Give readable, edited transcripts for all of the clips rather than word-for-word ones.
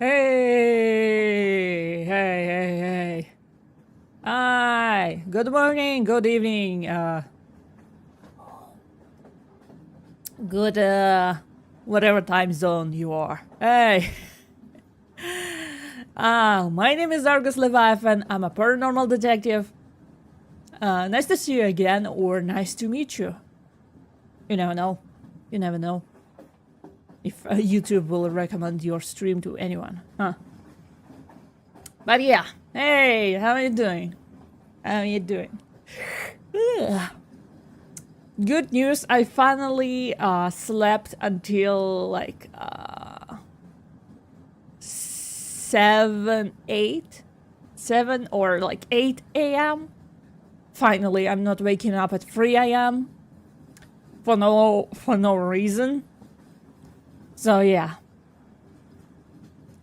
Hey, hey, hey, hey. Hi. Good morning, good evening, good whatever time zone you are. Hey. My name is Argus Leviathan. I'm a paranormal detective. Nice to see you again, or nice to meet you. You never know. You never know if YouTube will recommend your stream to anyone, huh? But yeah, hey, how are you doing? How are you doing? Ugh. Good news, I finally slept until like 7 or like 8 a.m. Finally, I'm not waking up at 3 a.m. for no reason. So yeah.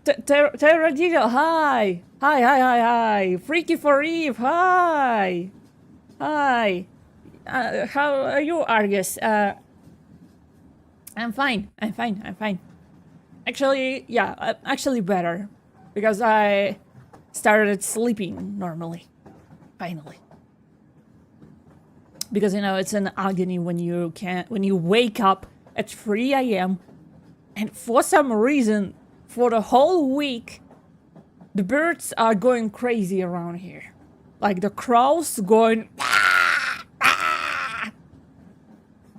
Terradigo, hi! Hi! Freaky for Eve, hi! Hi! How are you, Argus? I'm fine. Actually, yeah, I'm actually better. Because I started sleeping normally. Finally. Because, you know, it's an agony when you wake up at 3 a.m. and for some reason, for the whole week, the birds are going crazy around here. Like the crows going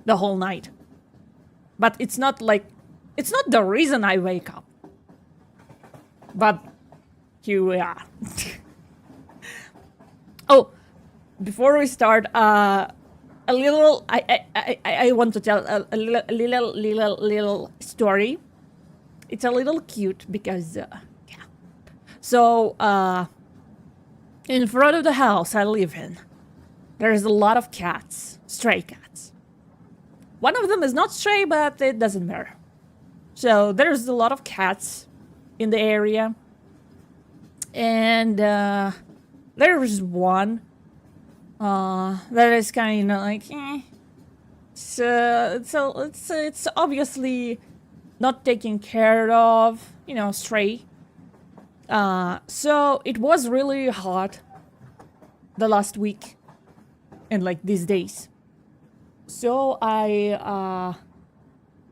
the whole night. But it's not the reason I wake up. But here we are. Oh, before we start, I want to tell a little story. It's a little cute because, yeah. So, in front of the house I live in, there's a lot of cats, stray cats. One of them is not stray, but it doesn't matter. So, there's a lot of cats in the area. And, there's one that is kind of like, So it's obviously not taken care of, you know, stray. So it was really hot the last week and like these days. So I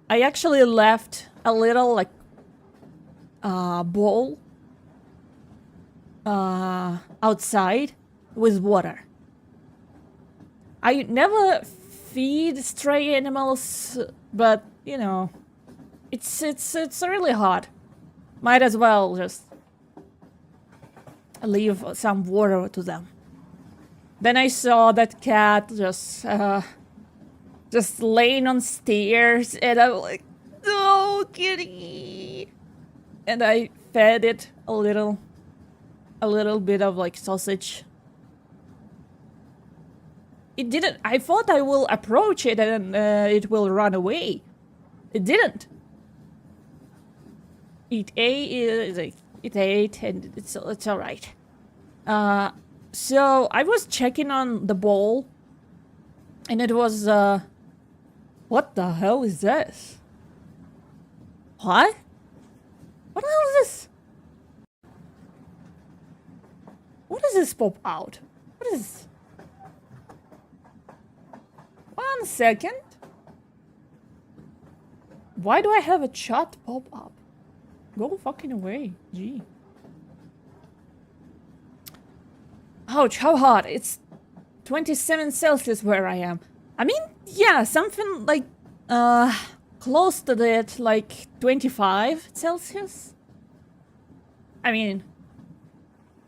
actually left a little like bowl outside with water. I never feed stray animals, but you know, it's really hot. Might as well just leave some water to them. Then I saw that cat just laying on stairs, and I'm like, "Oh, kitty!" And I fed it a little bit of like sausage. It didn't. I thought I will approach it and it will run away. It didn't. It ate, and it's all right. So I was checking on the bowl, and it was what the hell is this? What? What the hell is this? What does this pop out? What is this? 1 second. Why do I have a chat pop up? Go fucking away. Gee. Ouch, how hot. It's 27 Celsius where I am. I mean, yeah, something like close to that, like 25 Celsius. I mean,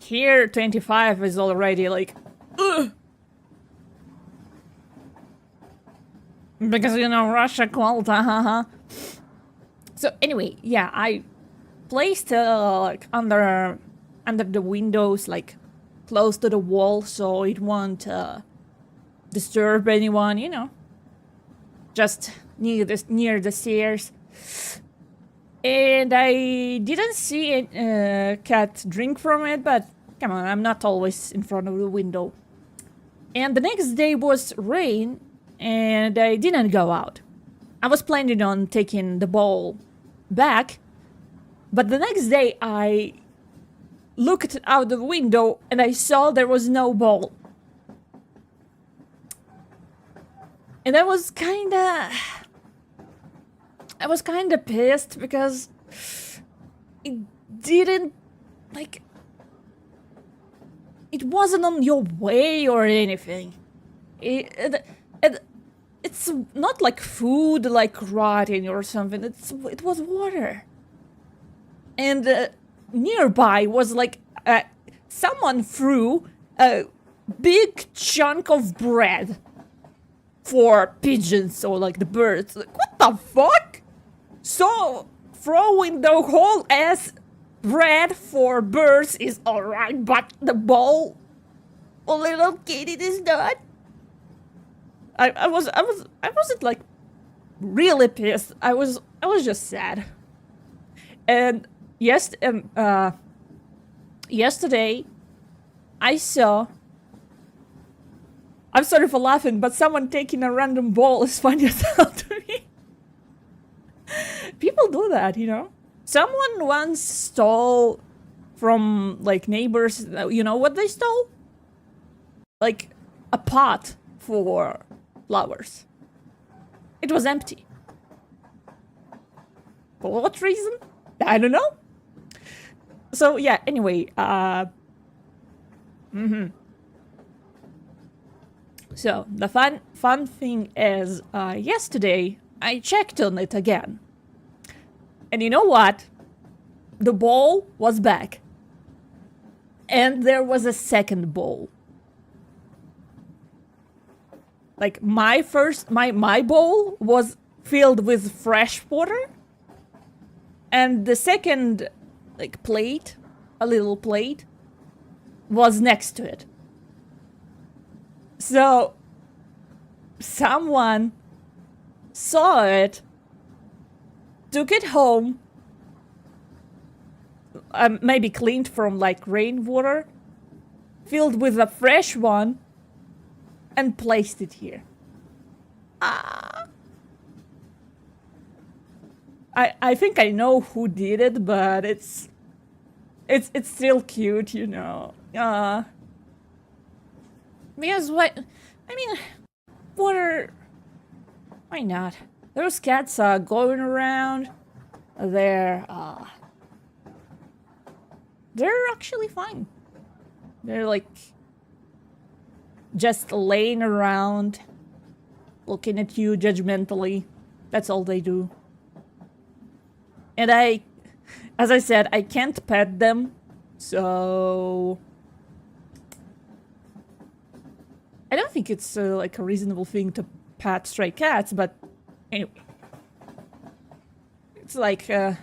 here 25 is already like, ugh. Because, you know, Russia called, haha. So anyway, yeah, I placed like under the windows, like close to the wall, so it won't disturb anyone, you know. Just near the stairs. And I didn't see a cat drink from it, but come on, I'm not always in front of the window. And the next day was rain, and I didn't go out. I was planning on taking the bowl back, but the next day I looked out the window and I saw there was no bowl. And I was kinda I was kind of pissed because it didn't, like, it wasn't on your way or anything. It's not like food, like rotting or something. It was water. And nearby was like someone threw a big chunk of bread for pigeons or like the birds. Like, what the fuck? So throwing the whole ass bread for birds is alright, but the bowl for little kitty is not. I wasn't like really pissed. I was just sad. And yesterday I saw, I'm sorry for laughing, but someone taking a random ball is funny as hell to me. People do that, you know? Someone once stole from like neighbors, you know what they stole? Like a pot for flowers. It was empty. For what reason? I don't know. So yeah, anyway, So the fun thing is, yesterday I checked on it again. And you know what? The ball was back. And there was a second bowl. Like my bowl was filled with fresh water. And the second like plate, a little plate, was next to it. So someone saw it, took it home, maybe cleaned from like rainwater, filled with a fresh one, and placed it here. I think I know who did it, but it's still cute, you know. Because what? I mean, water. Why not? Those cats are going around. They're actually fine. They're like just laying around, looking at you judgmentally. That's all they do. And as I said, I can't pet them, so I don't think it's like a reasonable thing to pet stray cats, but anyway. It's like, you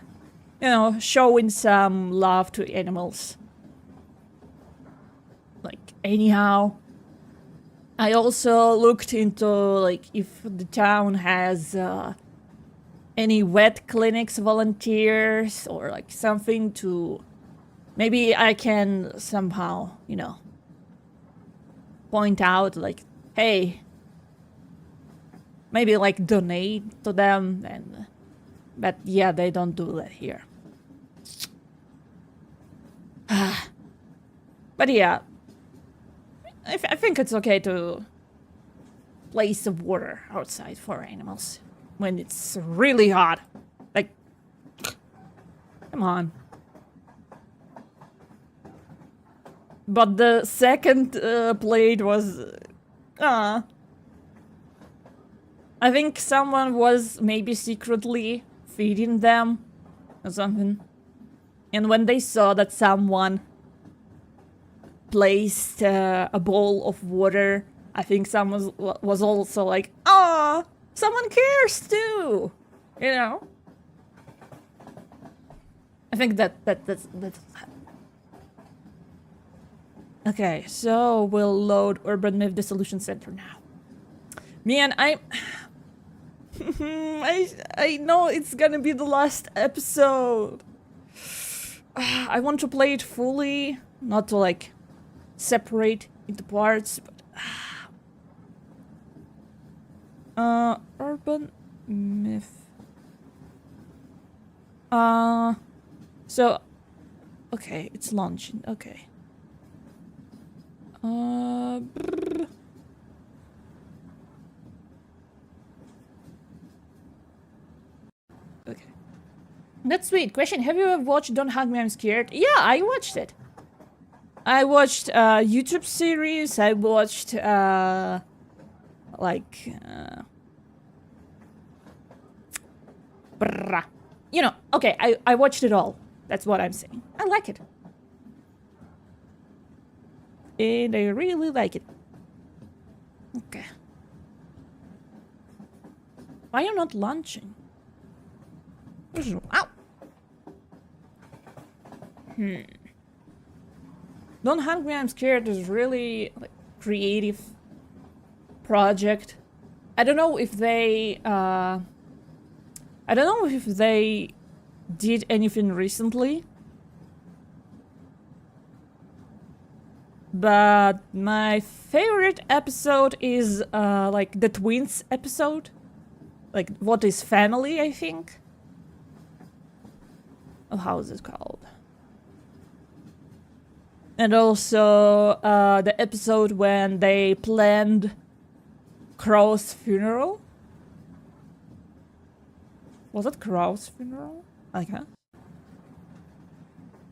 know, showing some love to animals. Like, anyhow, I also looked into, like, if the town has any vet clinics volunteers or, like, something to... Maybe I can somehow, you know, point out, like, hey, maybe, like, donate to them, and... But, yeah, they don't do that here. But, yeah, I think it's okay to place some water outside for animals when it's really hot. Like, come on. But the second plate was... I think someone was maybe secretly feeding them or something. And when they saw that someone placed a bowl of water, I think someone was also like, "Ah, someone cares too," you know. I think that's okay. So we'll load Urban Myth Dissolution Center now. Man, I know it's gonna be the last episode. I want to play it fully, not to like separate into parts, but Urban Myth. So okay, it's launching. Okay. That's sweet. Question, have you ever watched Don't Hug Me, I'm Scared? Yeah, I watched it. I watched YouTube series. I watched you know, okay, I watched it all. That's what I'm saying. I like it. And I really like it. Okay. Why are you not launching? Ow! Don't Hug Me, I'm Scared is really like creative project. I don't know if they did anything recently. But my favorite episode is like the twins episode. Like What is Family, I think. Oh, how is it called? And also the episode when they planned Crow's funeral. Was it Crow's funeral? Okay.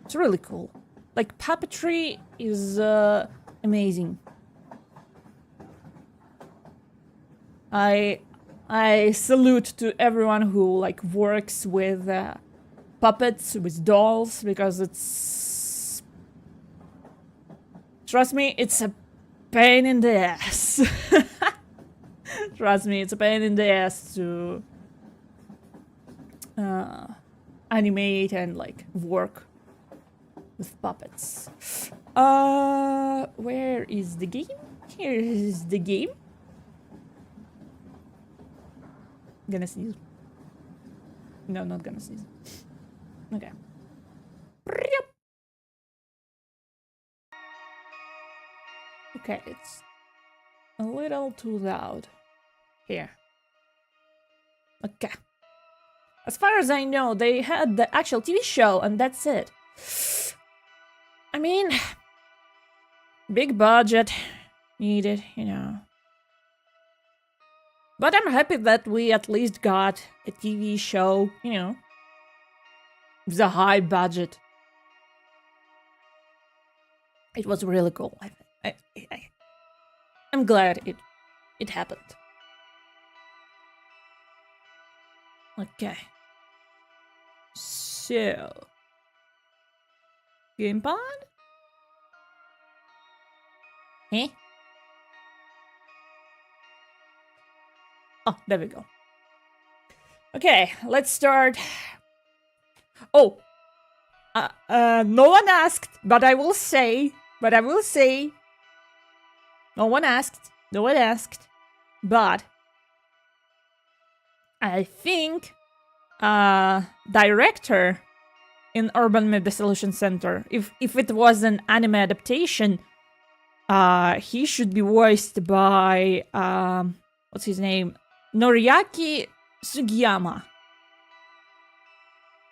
It's really cool. Like, puppetry is amazing. I salute to everyone who like works with puppets, with dolls, because it's, trust me, it's a pain in the ass. Trust me, it's a pain in the ass to animate and like work with puppets. Where is the game? Here is the game. Gonna sneeze. No, not gonna sneeze. Okay. Okay, it's a little too loud here. Okay. As far as I know, they had the actual TV show, and that's it. I mean, big budget needed, you know. But I'm happy that we at least got a TV show, you know, with a high budget. It was really cool. I'm glad it happened. Okay. So, gamepad? Eh? Oh, there we go. Okay, let's start. Oh, no one asked, but I will say, no one asked, but I think director in Urban Myth Dissolution Center, if it was an anime adaptation, he should be voiced by what's his name? Noriaki Sugiyama.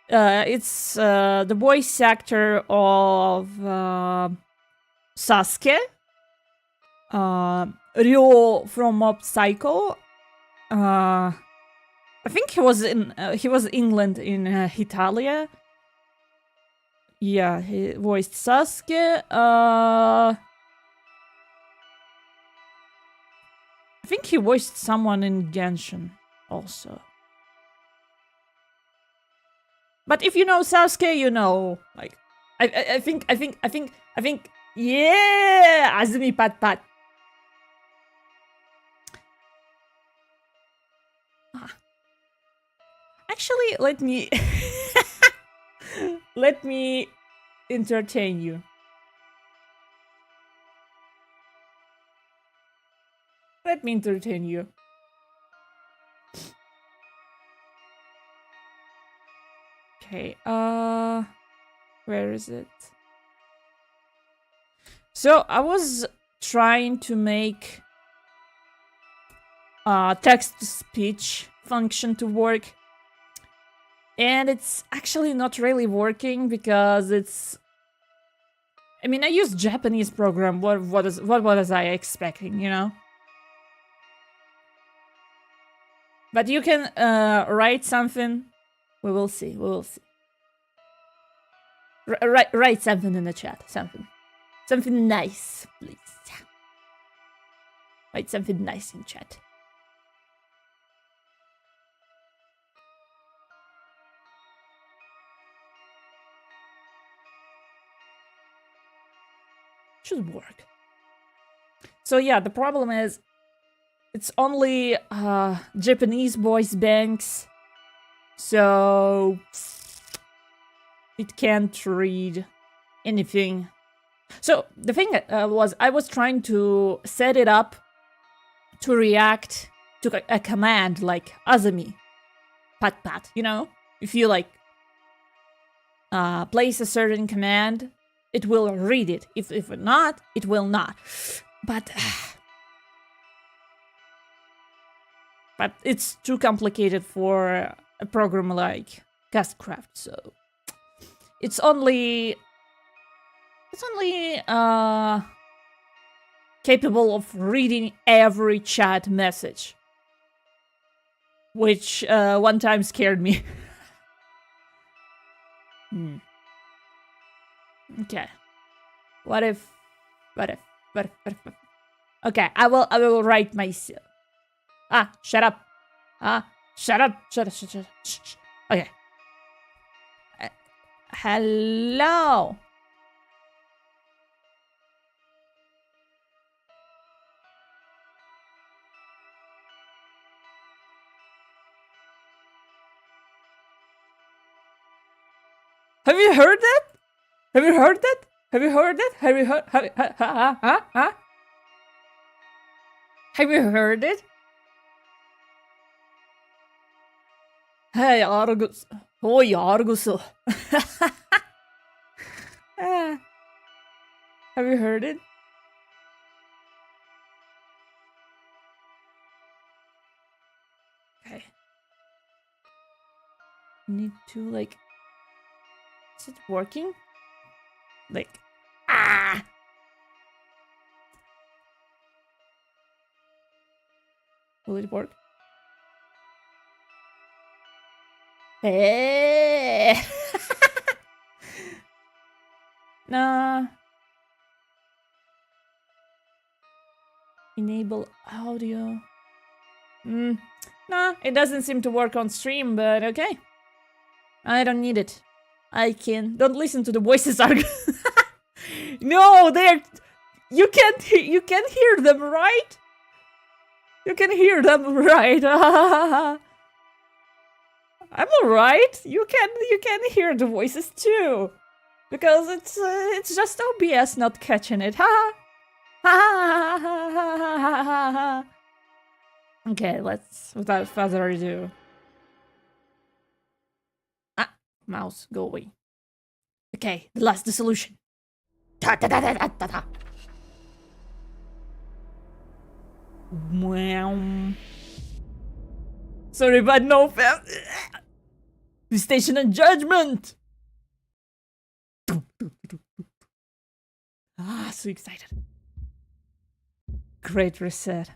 It's the voice actor of Sasuke, Ryo from Mob Psycho. I think he was England in Italia. Yeah, he voiced Sasuke. I think he voiced someone in Genshin also. But if you know Sasuke, you know, like, I think, yeah, Azumi Pat Pat. Actually, let me entertain you. Let me entertain you. Okay, where is it? So I was trying to make text-to-speech function to work, and it's actually not really working because it's, I mean, I used Japanese program. What was I expecting, you know? But you can write something. We will see. Write something in the chat. Something nice, please. Write something nice in chat. Should work. So yeah, the problem is it's only Japanese voice banks, so it can't read anything. So the thing was, I was trying to set it up to react to a command like Azumi, pat, you know? If you like place a certain command, it will read it. If not, it will not. But it's too complicated for a program like CastCraft, so it's only capable of reading every chat message, which one time scared me. Okay. What if? Okay, I will write myself. Shut up. Shut up. Shh. Okay. Hello. Have you heard that? Have you heard that? Have you heard that? Have you heard? Have you heard it? Hey, Argus. Oi, Argus. Have you heard it? Okay. Need to like. Is it working? Like, will it work? Hey! Nah. Enable audio. Nah, it doesn't seem to work on stream, but okay. I don't need it. Don't listen to the voices. No, you can't hear them, right? You can hear them, right? I'm alright. You can hear the voices too, because it's just OBS not catching it. Okay, let's, without further ado. Mouse, go away. Okay, the last dissolution. Sorry, but no fam. Station and judgment. So excited. Great reset.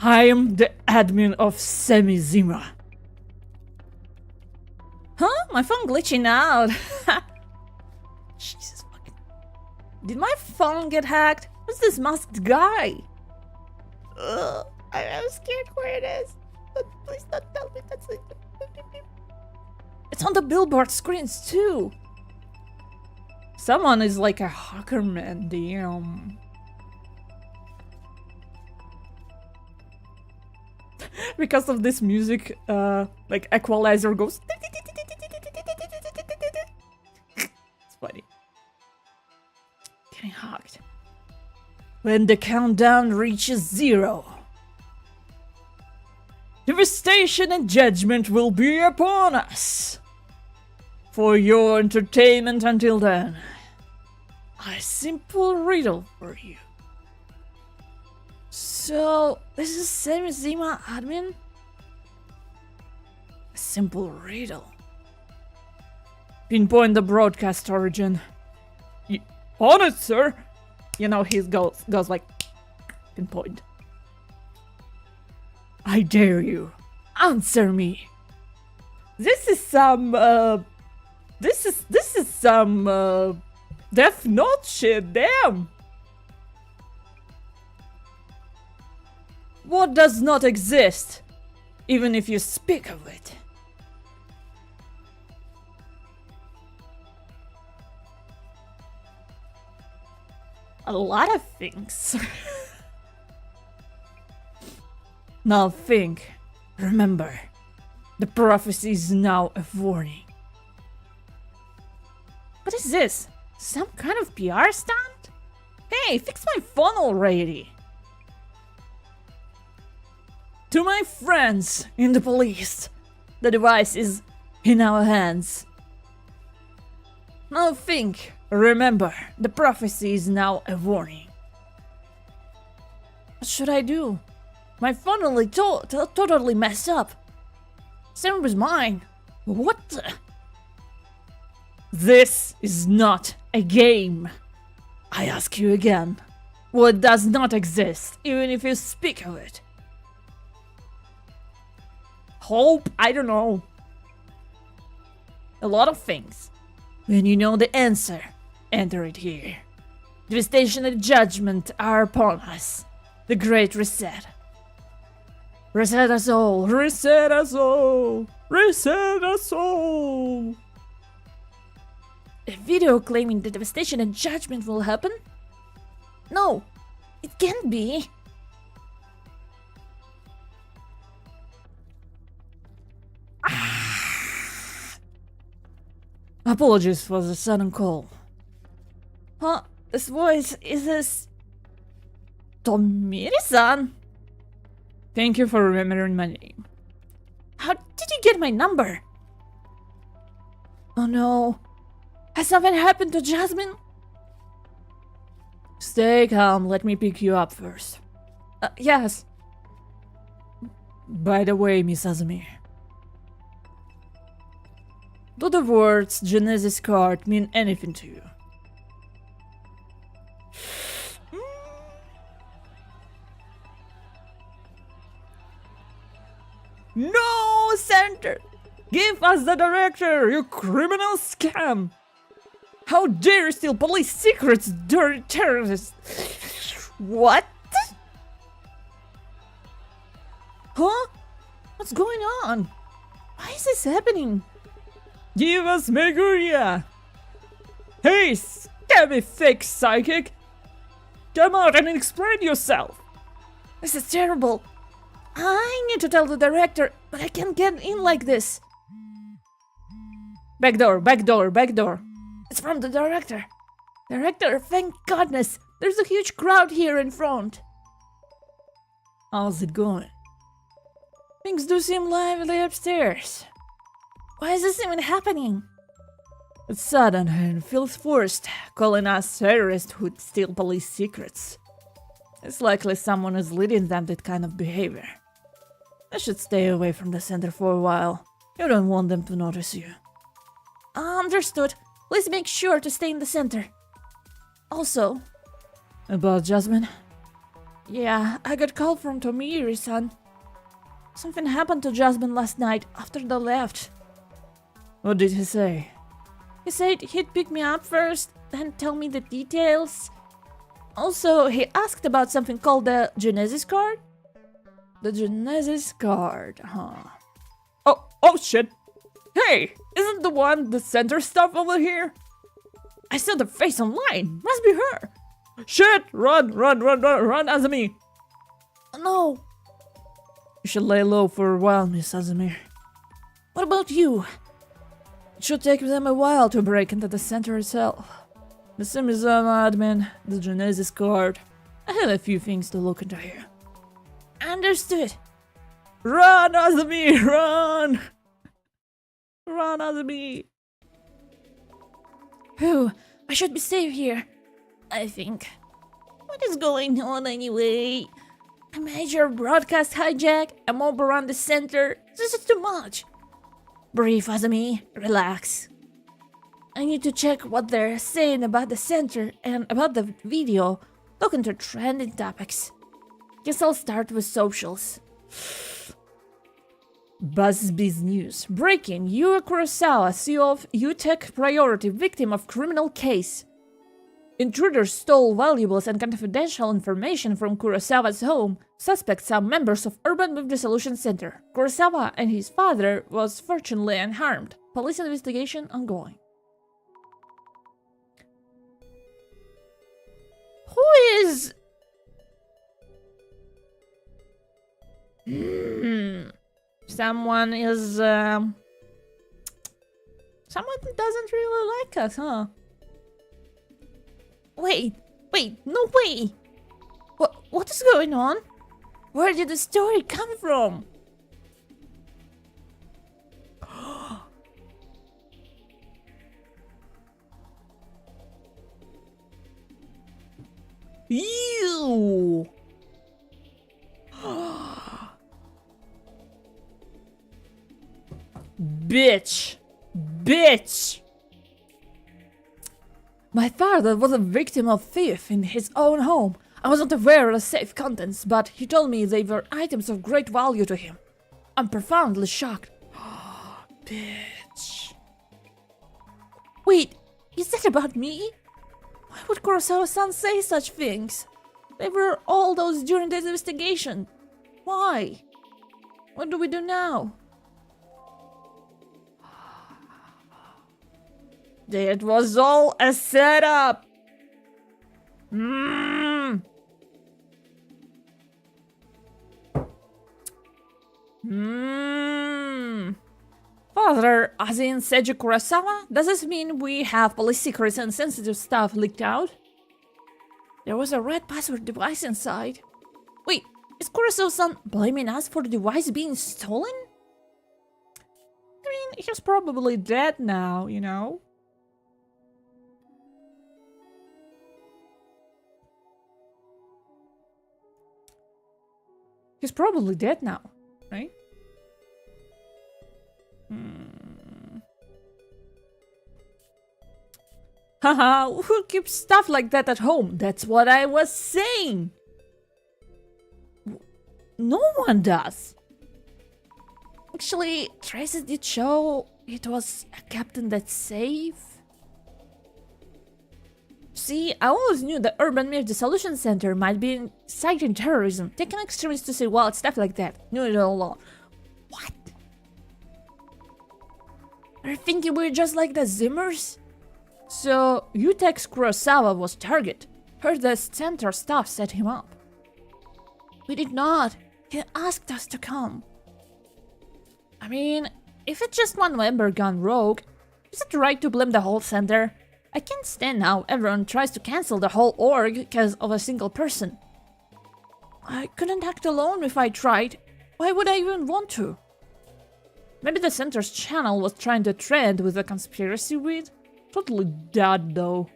I am the admin of Semizima. Huh? My phone glitching out. Jesus fucking. Did my phone get hacked? Who's this masked guy? I'm scared where it is. But please don't tell me that's it. It's on the billboard screens too. Someone is like a hacker man, damn. Because of this music, like equalizer goes. It's funny. Getting hacked. When the countdown reaches 0, devastation and judgment will be upon us. For your entertainment until then, a simple riddle for you. So, this is Semizima admin? A simple riddle. Pinpoint the broadcast origin. On it, sir! You know, he goes like, pinpoint. I dare you. Answer me. This is some, this is some, Death Note shit, damn! What does not exist, even if you speak of it? A lot of things. Now think, remember, the prophecy is now a warning. What is this? Some kind of PR stunt? Hey, fix my phone already! To my friends in the police, the device is in our hands. Now think, remember, the prophecy is now a warning. What should I do? My phone only totally messed up. Same with mine. What the? This is not a game. I ask you again. What does not exist, even if you speak of it? Hope? I don't know. A lot of things. When you know the answer, enter it here. Devastation and judgment are upon us. The Great Reset. Reset us all! Reset us all! Reset us all! A video claiming the devastation and judgment will happen? No, it can't be. Apologies for the sudden call. Huh? This voice, is this... Tomiri-san? Thank you for remembering my name. How did you get my number? Oh no. Has something happened to Jasmine? Stay calm, let me pick you up first. Yes. By the way, Miss Azumi. Do the words Genesis card mean anything to you? No, Center! Give us the director, you criminal scam! How dare you steal police secrets, dirty terrorist! What? Huh? What's going on? Why is this happening? Give us Meguria! Hey, scabby fake psychic! Come out and explain yourself! This is terrible. I need to tell the director, but I can't get in like this. Back door, back door, back door. It's from the director. Director, thank goodness. There's a huge crowd here in front. How's it going? Things do seem lively upstairs. Why is this even happening? It's sudden and feels forced, calling us terrorists who steal police secrets. It's likely someone is leading them that kind of behavior. I should stay away from the center for a while. You don't want them to notice you. Understood. Please make sure to stay in the center. Also... About Jasmine? Yeah, I got a call from Tomiri-san. Something happened to Jasmine last night after they left. What did he say? He said he'd pick me up first, then tell me the details. Also, he asked about something called the Genesis card? The Genesis card, huh? Oh shit! Hey! Isn't the one the center stuff over here? I saw the face online! Must be her! Shit! Run, Azumi! No! You should lay low for a while, Miss Azumi. What about you? It should take them a while to break into the center itself. The Simizama admin, the Genesis card. I have a few things to look into here. Understood. Run, Azumi, run! Run, Azumi! Phew, I should be safe here. I think. What is going on anyway? A major broadcast hijack, a mob around the center. This is too much. Breathe, Azumi. Relax. I need to check what they're saying about the center and about the video. Look into trending topics. Guess I'll start with socials. BuzzBee's News. Breaking. Yu Kurosawa, CEO of UTech Priority, victim of criminal case. Intruders stole valuables and confidential information from Kurosawa's home. Suspects are members of Urban Myth Dissolution Center. Kurosawa and his father was fortunately unharmed. Police investigation ongoing. Who is... Someone is... Someone doesn't really like us, huh? Wait, no way! What is going on? Where did the story come from? Ew! Bitch! My father was a victim of thief in his own home. I wasn't aware of the safe contents, but he told me they were items of great value to him. I'm profoundly shocked. Bitch. Wait, is that about me? Why would Kurosawa-san say such things? They were all those during the investigation. Why? What do we do now? It was all a setup. Father, as in Seiji Kurosawa? Does this mean we have police secrets and sensitive stuff leaked out? There was a red password device inside. Wait, is Kurosawa-san blaming us for the device being stolen? I mean, he's probably dead now, you know? He's probably dead now, right? Haha, who keeps stuff like that at home? That's what I was saying. No one does. Actually, traces did show it was kept in that safe. See, I always knew the Urban Myth Dissolution Center might be inciting terrorism, taking extremists to say wild stuff like that. Knew it all along. What? Are you thinking we're just like the Zimmers? So, UTech's Kurosawa was target. Heard the center staff set him up. We did not. He asked us to come. I mean, if it's just one member gone rogue, is it right to blame the whole center? I can't stand how everyone tries to cancel the whole org because of a single person. I couldn't act alone if I tried. Why would I even want to? Maybe the center's channel was trying to trend with a conspiracy read? Totally dead though.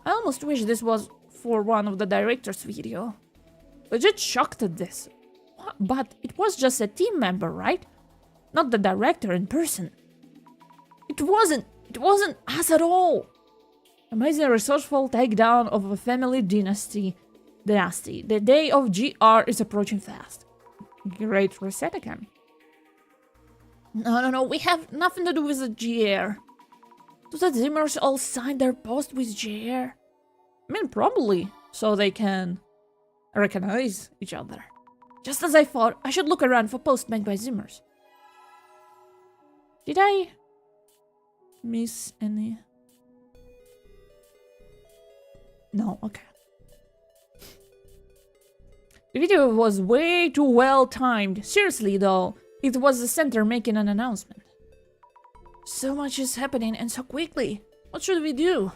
I almost wish this was for one of the director's video. Legit shocked at this. But it was just a team member, right? Not the director in person. It wasn't us at all. Amazing resourceful takedown of a family dynasty. The day of GR is approaching fast. Great reset again. No, we have nothing to do with the GR. Do the Zimmers all sign their post with GR? I mean, probably, so they can recognize each other. Just as I thought, I should look around for posts made by Zimmers. Did I miss any? No, okay. The video was way too well timed. Seriously though, it was the center making an announcement. So much is happening and so quickly. What should we do?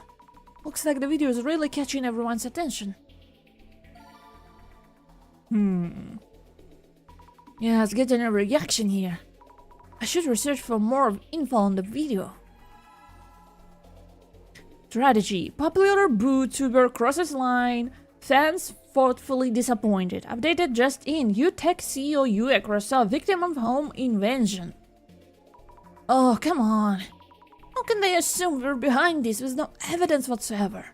Looks like the video is really catching everyone's attention. Yeah, it's getting a reaction here. I should research for more info on the video. Strategy. Popular VTuber crosses line. Fans thoughtfully disappointed. Updated just in. UTech CEO Yu Kurosawa victim of home invasion. Oh, come on. How can they assume we're behind this with no evidence whatsoever?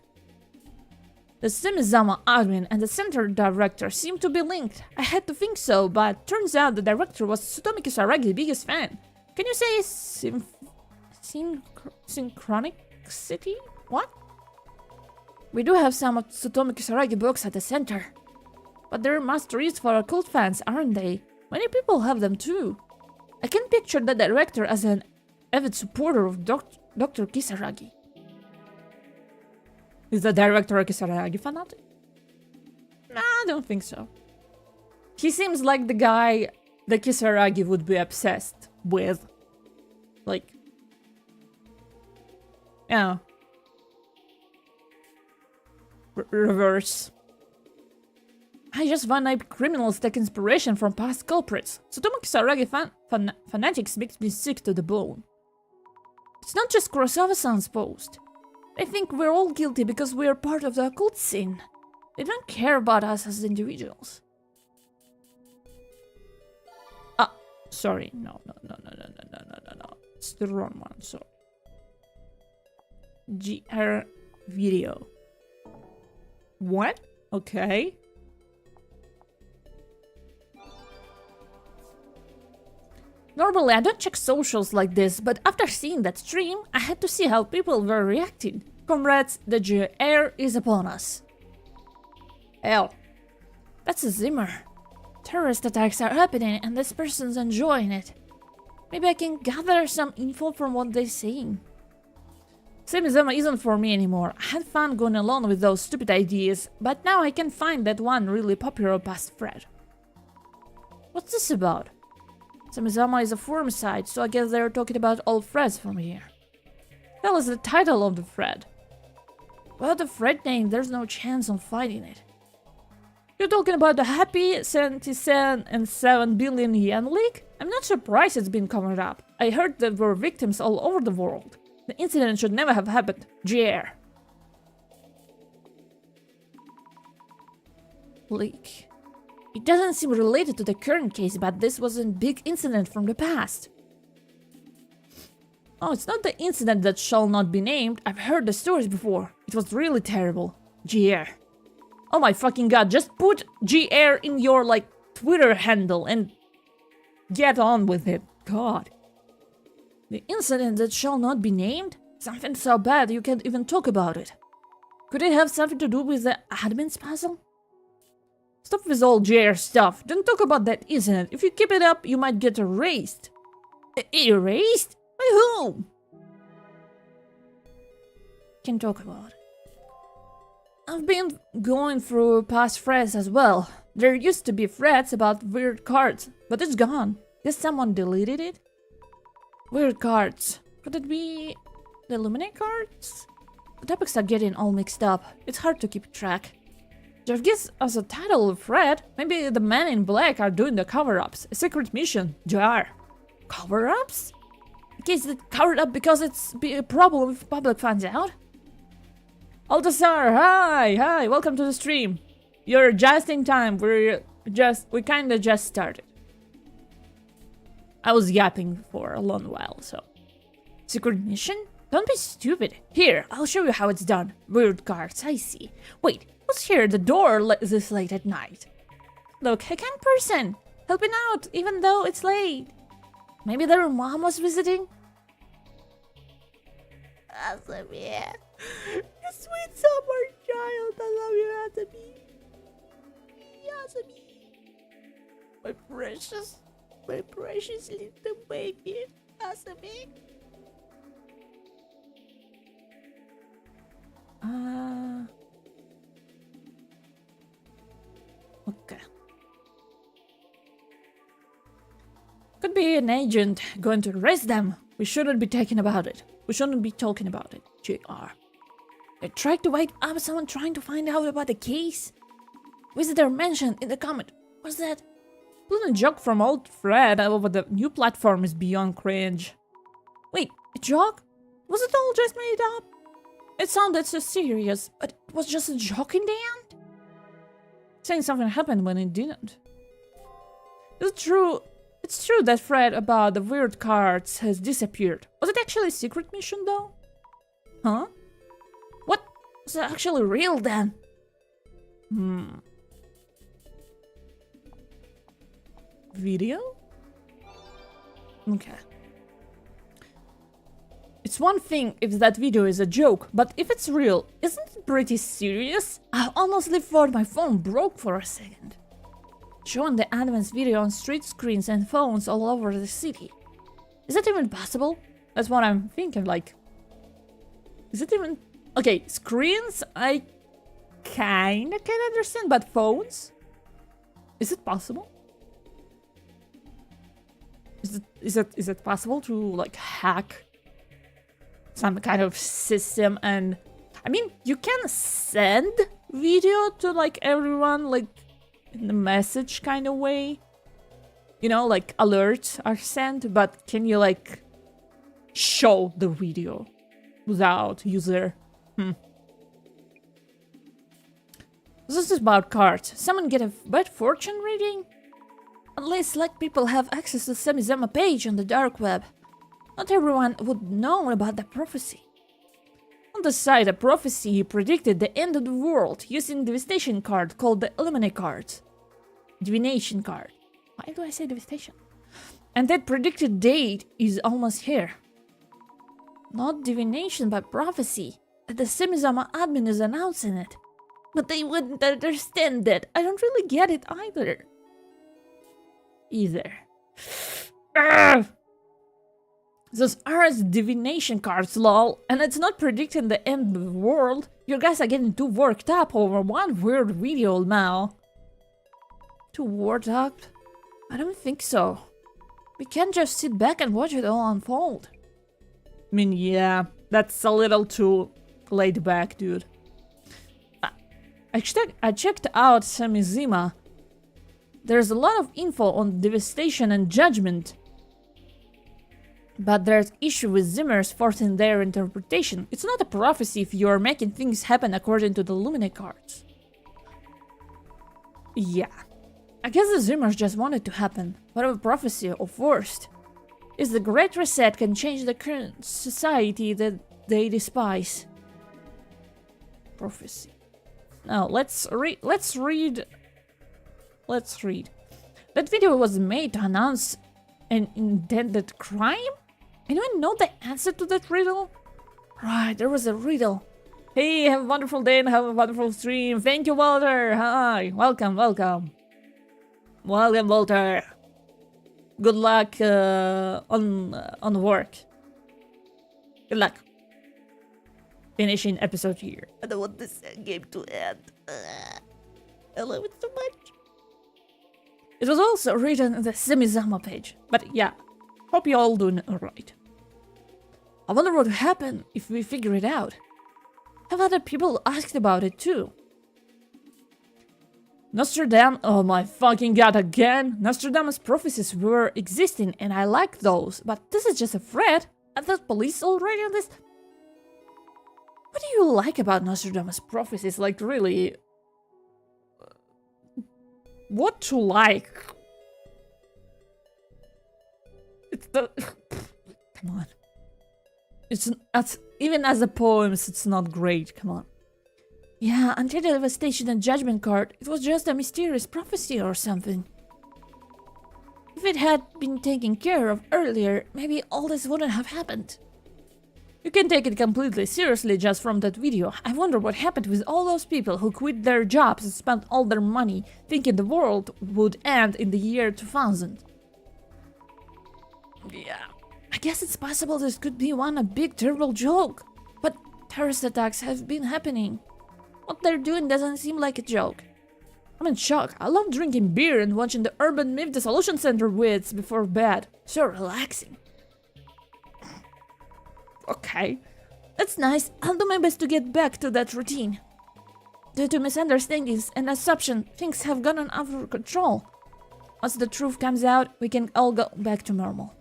The Simizama admin and the center director seem to be linked. I had to think so, but turns out the director was Tsutomi Kisaragi's biggest fan. Can you say synchronicity? What? We do have some of Tsutomi Kisaragi books at the center. But they're must-reads for occult fans, aren't they? Many people have them too. I can picture the director as an avid supporter of Dr. Kisaragi. Is the director a Kisaragi fanatic? Nah, I don't think so. He seems like the guy the Kisaragi would be obsessed with. Like, yeah. Reverse. I just one-eyed criminals take inspiration from past culprits. Tsutomu Kisaragi fanatics makes me sick to the bone. It's not just Kurosawa-san's post. They think we're all guilty because we're part of the occult scene. They don't care about us as individuals. Ah, sorry. No. It's the wrong one, so. GR video. What? Okay. Normally, I don't check socials like this, but after seeing that stream, I had to see how people were reacting. Comrades, the GR is upon us. Hell, that's a Zimmer. Terrorist attacks are happening and this person's enjoying it. Maybe I can gather some info from what they're saying. Semizema isn't for me anymore. I had fun going along with those stupid ideas, but now I can find that one really popular past thread. What's this about? Semizama is a forum site, so I guess they're talking about all threads from here. Tell us the title of the thread. Without the thread name, there's no chance on finding it. You're talking about the happy 77 billion yen leak? I'm not surprised it's been covered up. I heard there were victims all over the world. The incident should never have happened. GR. Leak. It doesn't seem related to the current case, but this was a big incident from the past. Oh, it's not the incident that shall not be named. I've heard the stories before. It was really terrible. GR. Oh my fucking god, just put GR in your, like, Twitter handle and get on with it. God. The incident that shall not be named? Something so bad you can't even talk about it. Could it have something to do with the admin's puzzle? Stop with all GR stuff. Don't talk about that incident. If you keep it up, you might get erased. Erased? By whom? Can talk about it. I've been going through past threads as well. There used to be threads about weird cards, but it's gone. Guess someone deleted it? Weird cards. Could it be the Illuminate cards? The topics are getting all mixed up. It's hard to keep track. Jeff gives us a title of thread. Maybe the men in black are doing the cover-ups. A secret mission. Jar. Cover-ups? In case it's covered up because it's be a problem if public finds out. Altasar, hi, welcome to the stream. You're just in time. We kinda just started. I was yapping for a long while, so. Secret mission? Don't be stupid. Here, I'll show you how it's done. Weird cards, I see. Wait, who's here at the door this late at night? Look, a kind person. Helping out, even though it's late. Maybe their mom was visiting? Asami. You sweet summer child. I love you, Asami. Asami. My precious little baby. Asami. Okay. Could be an agent going to arrest them. We shouldn't be talking about it. We shouldn't be talking about it. JR. They tried to wake up someone trying to find out about the case. Visitor mentioned in the comment. What's that? Pulling a joke from old Fred over the new platform is beyond cringe. Wait, a joke? Was it all just made up? It sounded so serious, but it was just a joke in the end? Saying something happened when it didn't. It's It's true that thread about the weird cards has disappeared. Was it actually a secret mission though? Huh? What? Was it actually real then? Video? Okay. It's one thing if that video is a joke, but if it's real, isn't it pretty serious? I honestly thought my phone broke for a second. Showing the advanced video on street screens and phones all over the city. Is that even possible? That's what I'm thinking, like... Is it even... Okay, screens I kinda can understand, but phones? Is it possible? Is it possible to, like, hack some kind of system? And I mean, you can send video to, like, everyone, like, in the message kind of way, you know, like alerts are sent, but can you, like, show the video without user? This is about cards. Someone get a bad fortune reading? At least select people have access to Samizama page on the dark web. Not everyone would know about the prophecy. On the site, a prophecy predicted the end of the world using the devastation card called the Illuminate card. Divination card. Why do I say devastation? And that predicted date is almost here. Not divination, but prophecy. The Samizama admin is announcing it. But they wouldn't understand that. I don't really get it either. Those are as divination cards, lol, and it's not predicting the end of the world. You guys are getting too worked up over one weird video now. Too worked up? I don't think so. We can't just sit back and watch it all unfold. I mean, yeah, that's a little too laid back, dude. I checked out Samizima. There's a lot of info on devastation and judgment. But there's issue with Zimmers forcing their interpretation. It's not a prophecy if you're making things happen according to the Lumine cards. Yeah. I guess the Zimmers just want it to happen. Whatever prophecy or forced. Is the Great Reset can change the current society that they despise. Prophecy. Now, let's read. That video was made to announce an intended crime? Anyone know the answer to that riddle? Right, there was a riddle. Hey, have a wonderful day and have a wonderful stream. Thank you, Walter. Hi, welcome. Welcome, Walter. Good luck on work. Good luck. Finishing episode here. I don't want this game to end. I love it so much. It was also written on the Samizama page. But yeah, hope you all doing alright. I wonder what would happen if we figure it out. Have other people asked about it too? Nostradamus, oh my fucking god, again! Nostradamus' prophecies were existing and I like those, but this is just a threat. I thought police already on this. What do you like about Nostradamus' prophecies? Like, really? What to like? It's the... Come on. It's even as a poems, it's not great. Come on. Yeah, until the devastation and judgment card, it was just a mysterious prophecy or something. If it had been taken care of earlier, maybe all this wouldn't have happened. You can take it completely seriously just from that video. I wonder what happened with all those people who quit their jobs and spent all their money thinking the world would end in the year 2000. Yeah, I guess it's possible this could be a big terrible joke. But terrorist attacks have been happening. What they're doing doesn't seem like a joke. I'm in shock. I love drinking beer and watching the Urban Myth Dissolution Center widgets before bed. So relaxing. Okay. That's nice. I'll do my best to get back to that routine. Due to misunderstandings and assumption, things have gotten out of control. Once the truth comes out, we can all go back to normal.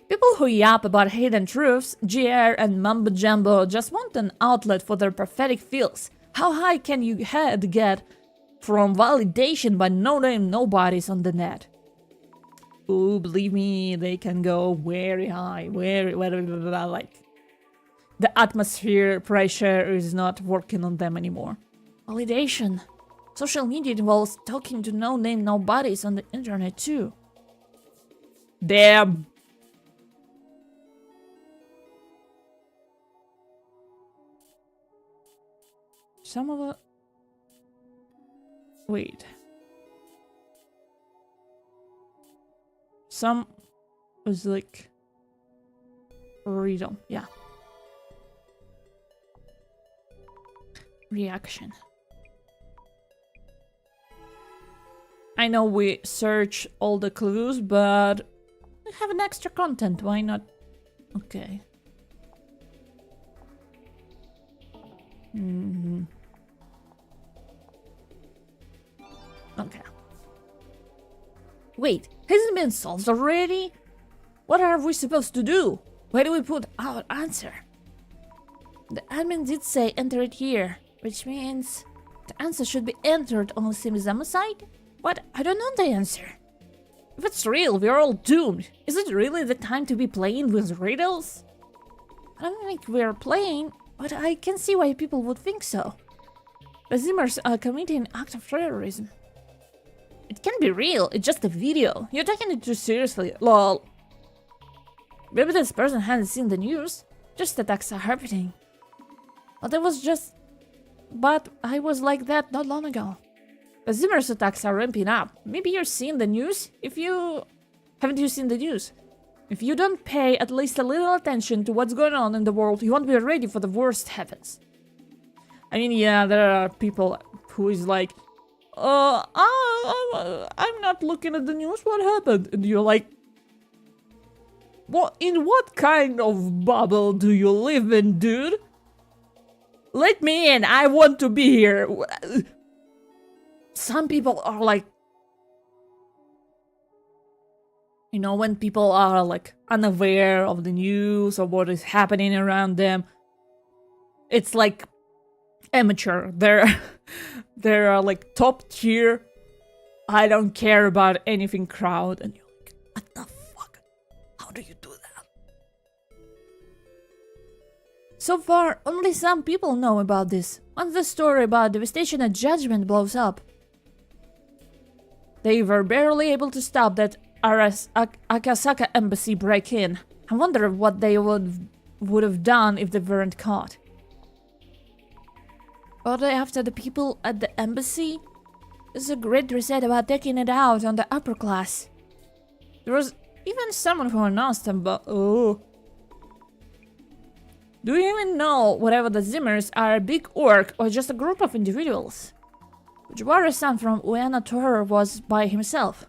People who yap about hidden truths, GR and mumbo jumbo just want an outlet for their prophetic feels. How high can you head get from validation by no-name nobodies on the net? Oh, believe me, they can go very high, very, like, the atmosphere pressure is not working on them anymore. Validation. Social media involves talking to no-name nobodies on the internet too. Damn. Some of the... Wait. Some was like... Riddle, yeah. Reaction. I know we search all the clues, but we have an extra content, why not? Okay. Okay. Wait, has it been solved already? What are we supposed to do? Where do we put our answer? The admin did say enter it here, which means the answer should be entered on the Simizama side? But I don't know the answer. If it's real, we're all doomed. Is it really the time to be playing with riddles? I don't think we're playing, but I can see why people would think so. The Zimmers are committing an act of terrorism. It can't be real, it's just a video. You're taking it too seriously, lol. Maybe this person hasn't seen the news. Just attacks are happening. But I was like that not long ago. The Zimmer's attacks are ramping up. Maybe you're seeing the news? Haven't you seen the news? If you don't pay at least a little attention to what's going on in the world, you won't be ready for the worst happens. I mean, yeah, there are people who is like, I'm not looking at the news, what happened? And you're like, in what kind of bubble do you live in, dude? Let me in, I want to be here. Some people are like, you know, when people are like unaware of the news or what is happening around them, it's like amateur. They're like top tier, I don't care about anything crowd, and you're like, what the fuck? How do you do that? So far, only some people know about this. Once the story about devastation and judgment blows up, they were barely able to stop that Akasaka embassy break-in. I wonder what they would have done if they weren't caught. Are they after the people at the embassy? There's a great reset about taking it out on the upper class. There was even someone who announced them, but oh. Do you even know whatever the Zimmers are a big orc or just a group of individuals? Fujiwara-san from Ueno Tower was by himself.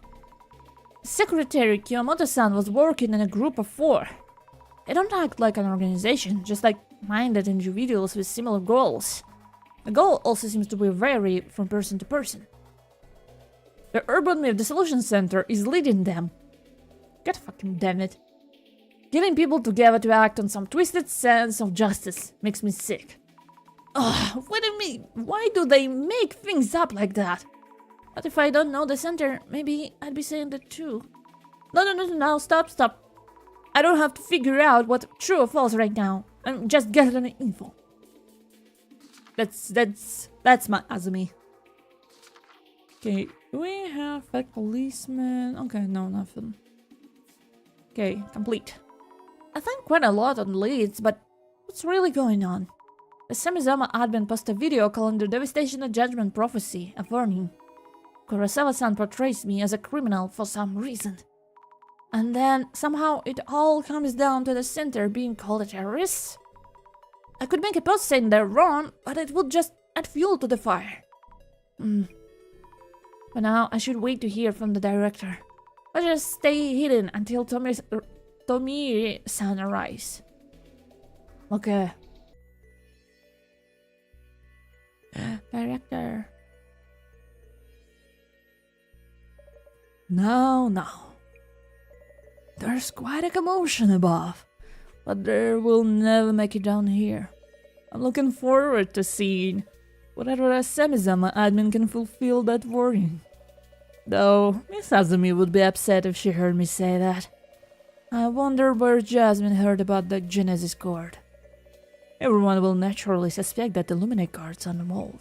Secretary Kiyomoto-san was working in a group of 4. They don't act like an organization, just like minded individuals with similar goals. The goal also seems to be vary from person to person. The Urban Myth Dissolution Center is leading them. God fucking damn it. Getting people together to act on some twisted sense of justice makes me sick. Ugh, what do you mean? Why do they make things up like that? But if I don't know the center, maybe I'd be saying that too. No, stop. I don't have to figure out what's true or false right now. I'm just gathering info. That's my Azumi. Okay, do we have a policeman? Okay, no, nothing. Okay, complete. I think quite a lot on leads, but what's really going on? The Samizama admin posted a video calling the devastation of judgment prophecy a warning. Kurosawa-san portrays me as a criminal for some reason. And then, somehow, it all comes down to the center being called a terrorist? I could make a post saying they're wrong, but it would just add fuel to the fire. For now, I should wait to hear from the director. I'll just stay hidden until Tomie-san arrives. Okay. Director. No. There's quite a commotion above, but they will never make it down here. I'm looking forward to seeing whether a Samizama admin can fulfill that warning. Though Miss Azumi would be upset if she heard me say that. I wonder where Jasmine heard about the Genesis card. Everyone will naturally suspect that the Luminate card's on the wall.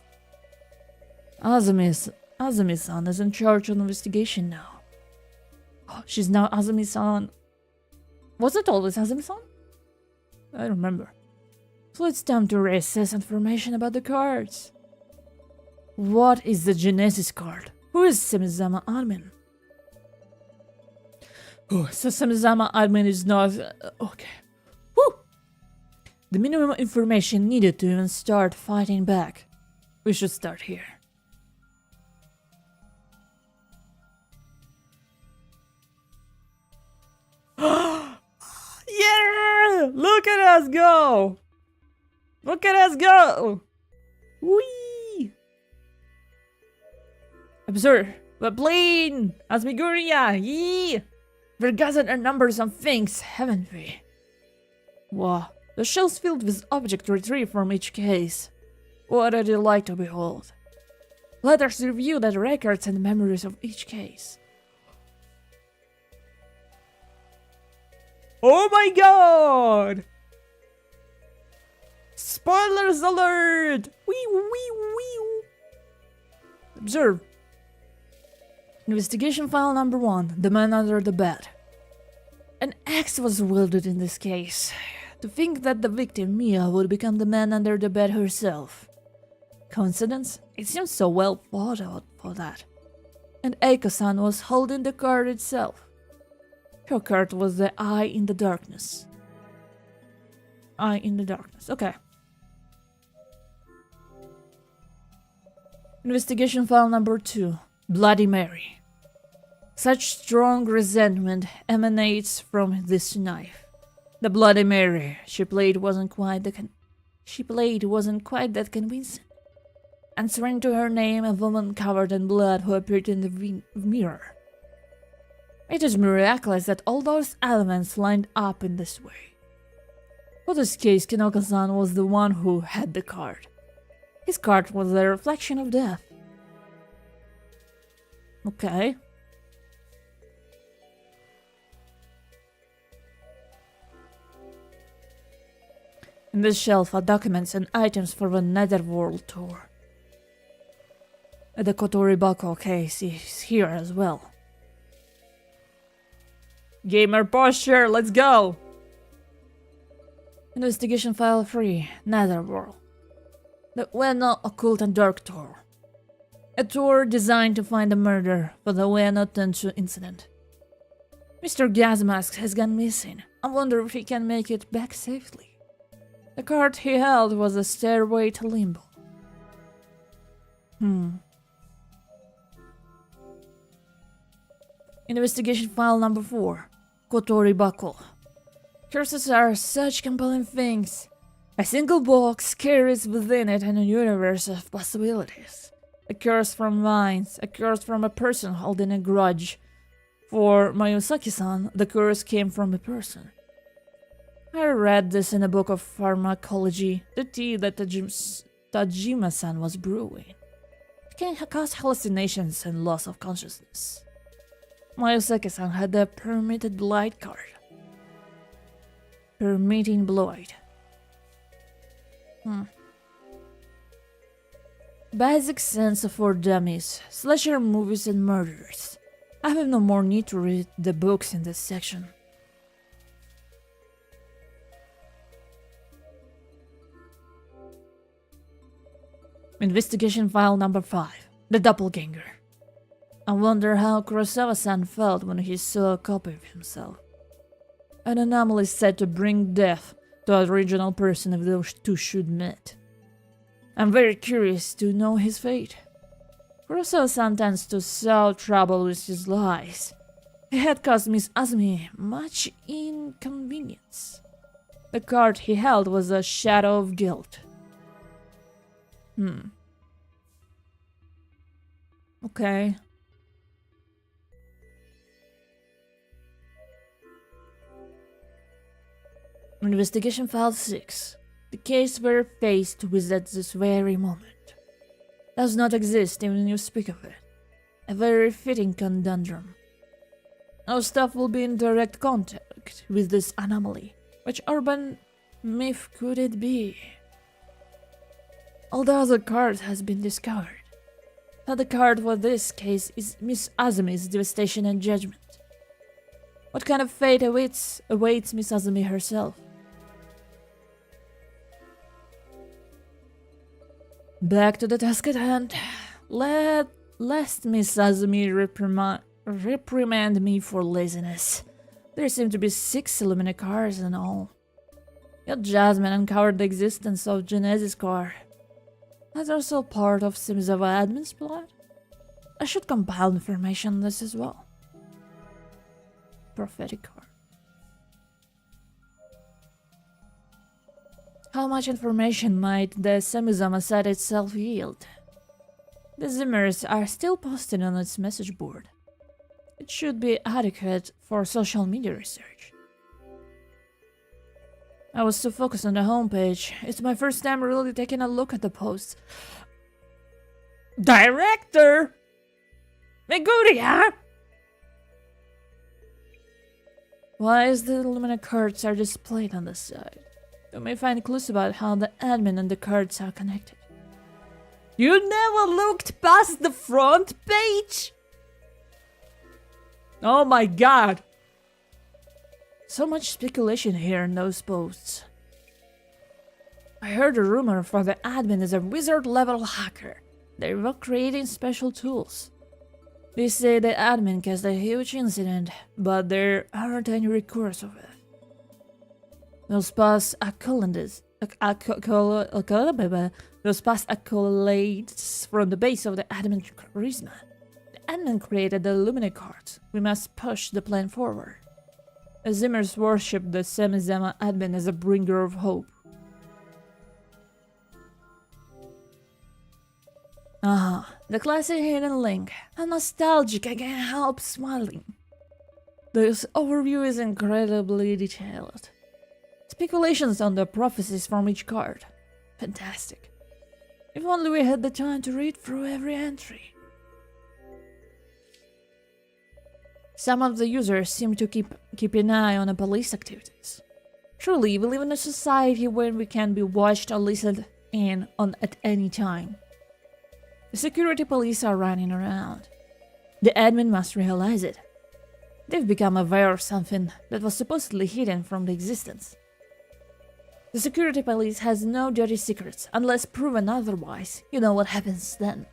Azumi-san is in charge of investigation now. Oh, she's now Azumi-san. Was it always Azumi-san? I don't remember. So it's time to reassess information about the cards. What is the Genesis card? Who is Semizama admin? Oh, so Semizama admin is not... okay. Whew! The minimum information needed to even start fighting back. We should start here. Yeah! Look at us go! Look at us go! Whee! Observe the plane! Asmiguria! Yee! We've gathered a number of things, haven't we? Wow, the shells filled with objects retrieved from each case. What a delight to behold. Let us review the records and memories of each case. Oh my god! Spoilers alert! Wee wee wee! Observe. Investigation file number 1, the man under the bed. An axe was wielded in this case. To think that the victim, Mia, would become the man under the bed herself. Coincidence? It seems so well thought out for that. And Eiko-san was holding the card itself. Her card was the Eye in the Darkness. Eye in the Darkness, okay. Investigation file number 2, Bloody Mary. Such strong resentment emanates from this knife. The Bloody Mary she played wasn't quite that convincing. Answering to her name, a woman covered in blood who appeared in the mirror. It is miraculous that all those elements lined up in this way. For this case, Kinoko-san was the one who had the card. His card was a reflection of death. Okay. In this shelf are documents and items for the Netherworld tour. The Kotori Bako case is here as well. Gamer posture, let's go! Investigation file 3, Netherworld. The Ueno Occult and Dark Tour. A tour designed to find the murder for the Ueno Tenchu incident. Mr. Gasmask has gone missing. I wonder if he can make it back safely. The card he held was a stairway to limbo. Investigation file number 4, Kotori Bako. Curses are such compelling things. A single box carries within it a universe of possibilities. A curse from vines, a curse from a person holding a grudge. For Mayusaki-san, the curse came from a person. I read this in a book of pharmacology, the tea that Tajima-san was brewing. It can cause hallucinations and loss of consciousness. Mayusaki-san had the Permitted Light card. Permitting Blight. Basic sense for dummies, slasher movies and murders. I have no more need to read the books in this section. Investigation file number 5, the Doppelganger. I wonder how Kurosawa-san felt when he saw a copy of himself. An anomaly said to bring death to a original person if those two should meet. I'm very curious to know his fate. Kurosawa-san tends to sow trouble with his lies. He had caused Miss Azumi much inconvenience. The card he held was a shadow of guilt. Okay. Investigation file 6. The case we're faced with at this very moment. Does not exist even when you speak of it. A very fitting conundrum. Our staff will be in direct contact with this anomaly. Which urban myth could it be? All the other cards has been discovered. Now the card for this case is Miss Azumi's devastation and judgment. What kind of fate awaits Miss Azumi herself? Back to the task at hand. Lest Miss Azumi reprimand me for laziness. There seem to be 6 Illumina cards in all. Yet Jasmine uncovered the existence of Genesis card. That's also part of Simizawa admin's plot. I should compile information on this as well. Prophetic card. How much information might the Samizama site itself yield? The Zimmers are still posted on its message board. It should be adequate for social media research. I was so focused on the homepage. It's my first time really taking a look at the posts. Director! Meguria! Why is the Illumina cards are displayed on the side? You may find clues about how the admin and the cards are connected. You never looked past the front page? Oh my god! So much speculation here in those posts. I heard a rumor for the admin is a wizard-level hacker. They were creating special tools. They say the admin caused a huge incident, but there aren't any records of it. Those past accolades from the base of the admin charisma. The admin created the Illumina cards. We must push the plan forward. The Zimmers worship the Samizama admin as a bringer of hope. The classic hidden link. I'm nostalgic, I can't help smiling. This overview is incredibly detailed. Speculations on the prophecies from each card. Fantastic. If only we had the time to read through every entry. Some of the users seem to keep an eye on the police activities. Truly, we live in a society where we can be watched or listened in on at any time. The security police are running around. The admin must realize it. They've become aware of something that was supposedly hidden from the existence. The security police has no dirty secrets unless proven otherwise. You know what happens then.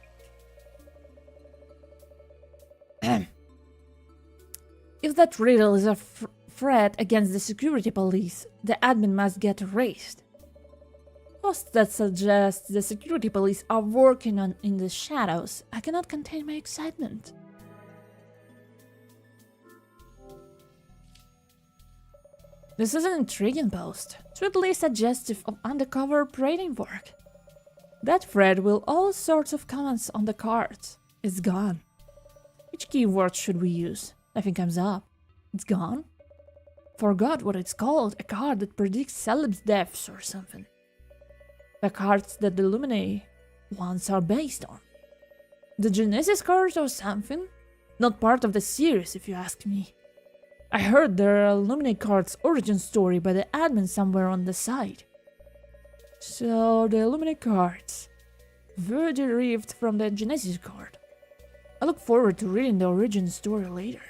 If that riddle is a threat against the security police, the admin must get erased. Posts that suggest the security police are working on in the shadows. I cannot contain my excitement. This is an intriguing post, sweetly suggestive of undercover operating work. That thread with all sorts of comments on the cards is gone. Which keyword should we use? Nothing comes up. It's gone? Forgot what it's called, a card that predicts celebs' deaths or something. The cards that the Illumina ones are based on. The Genesis cards or something? Not part of the series if you ask me. I heard there are Illumina cards origin story by the admin somewhere on the site. So the Illumina cards were derived from the Genesis card. I look forward to reading the origin story later.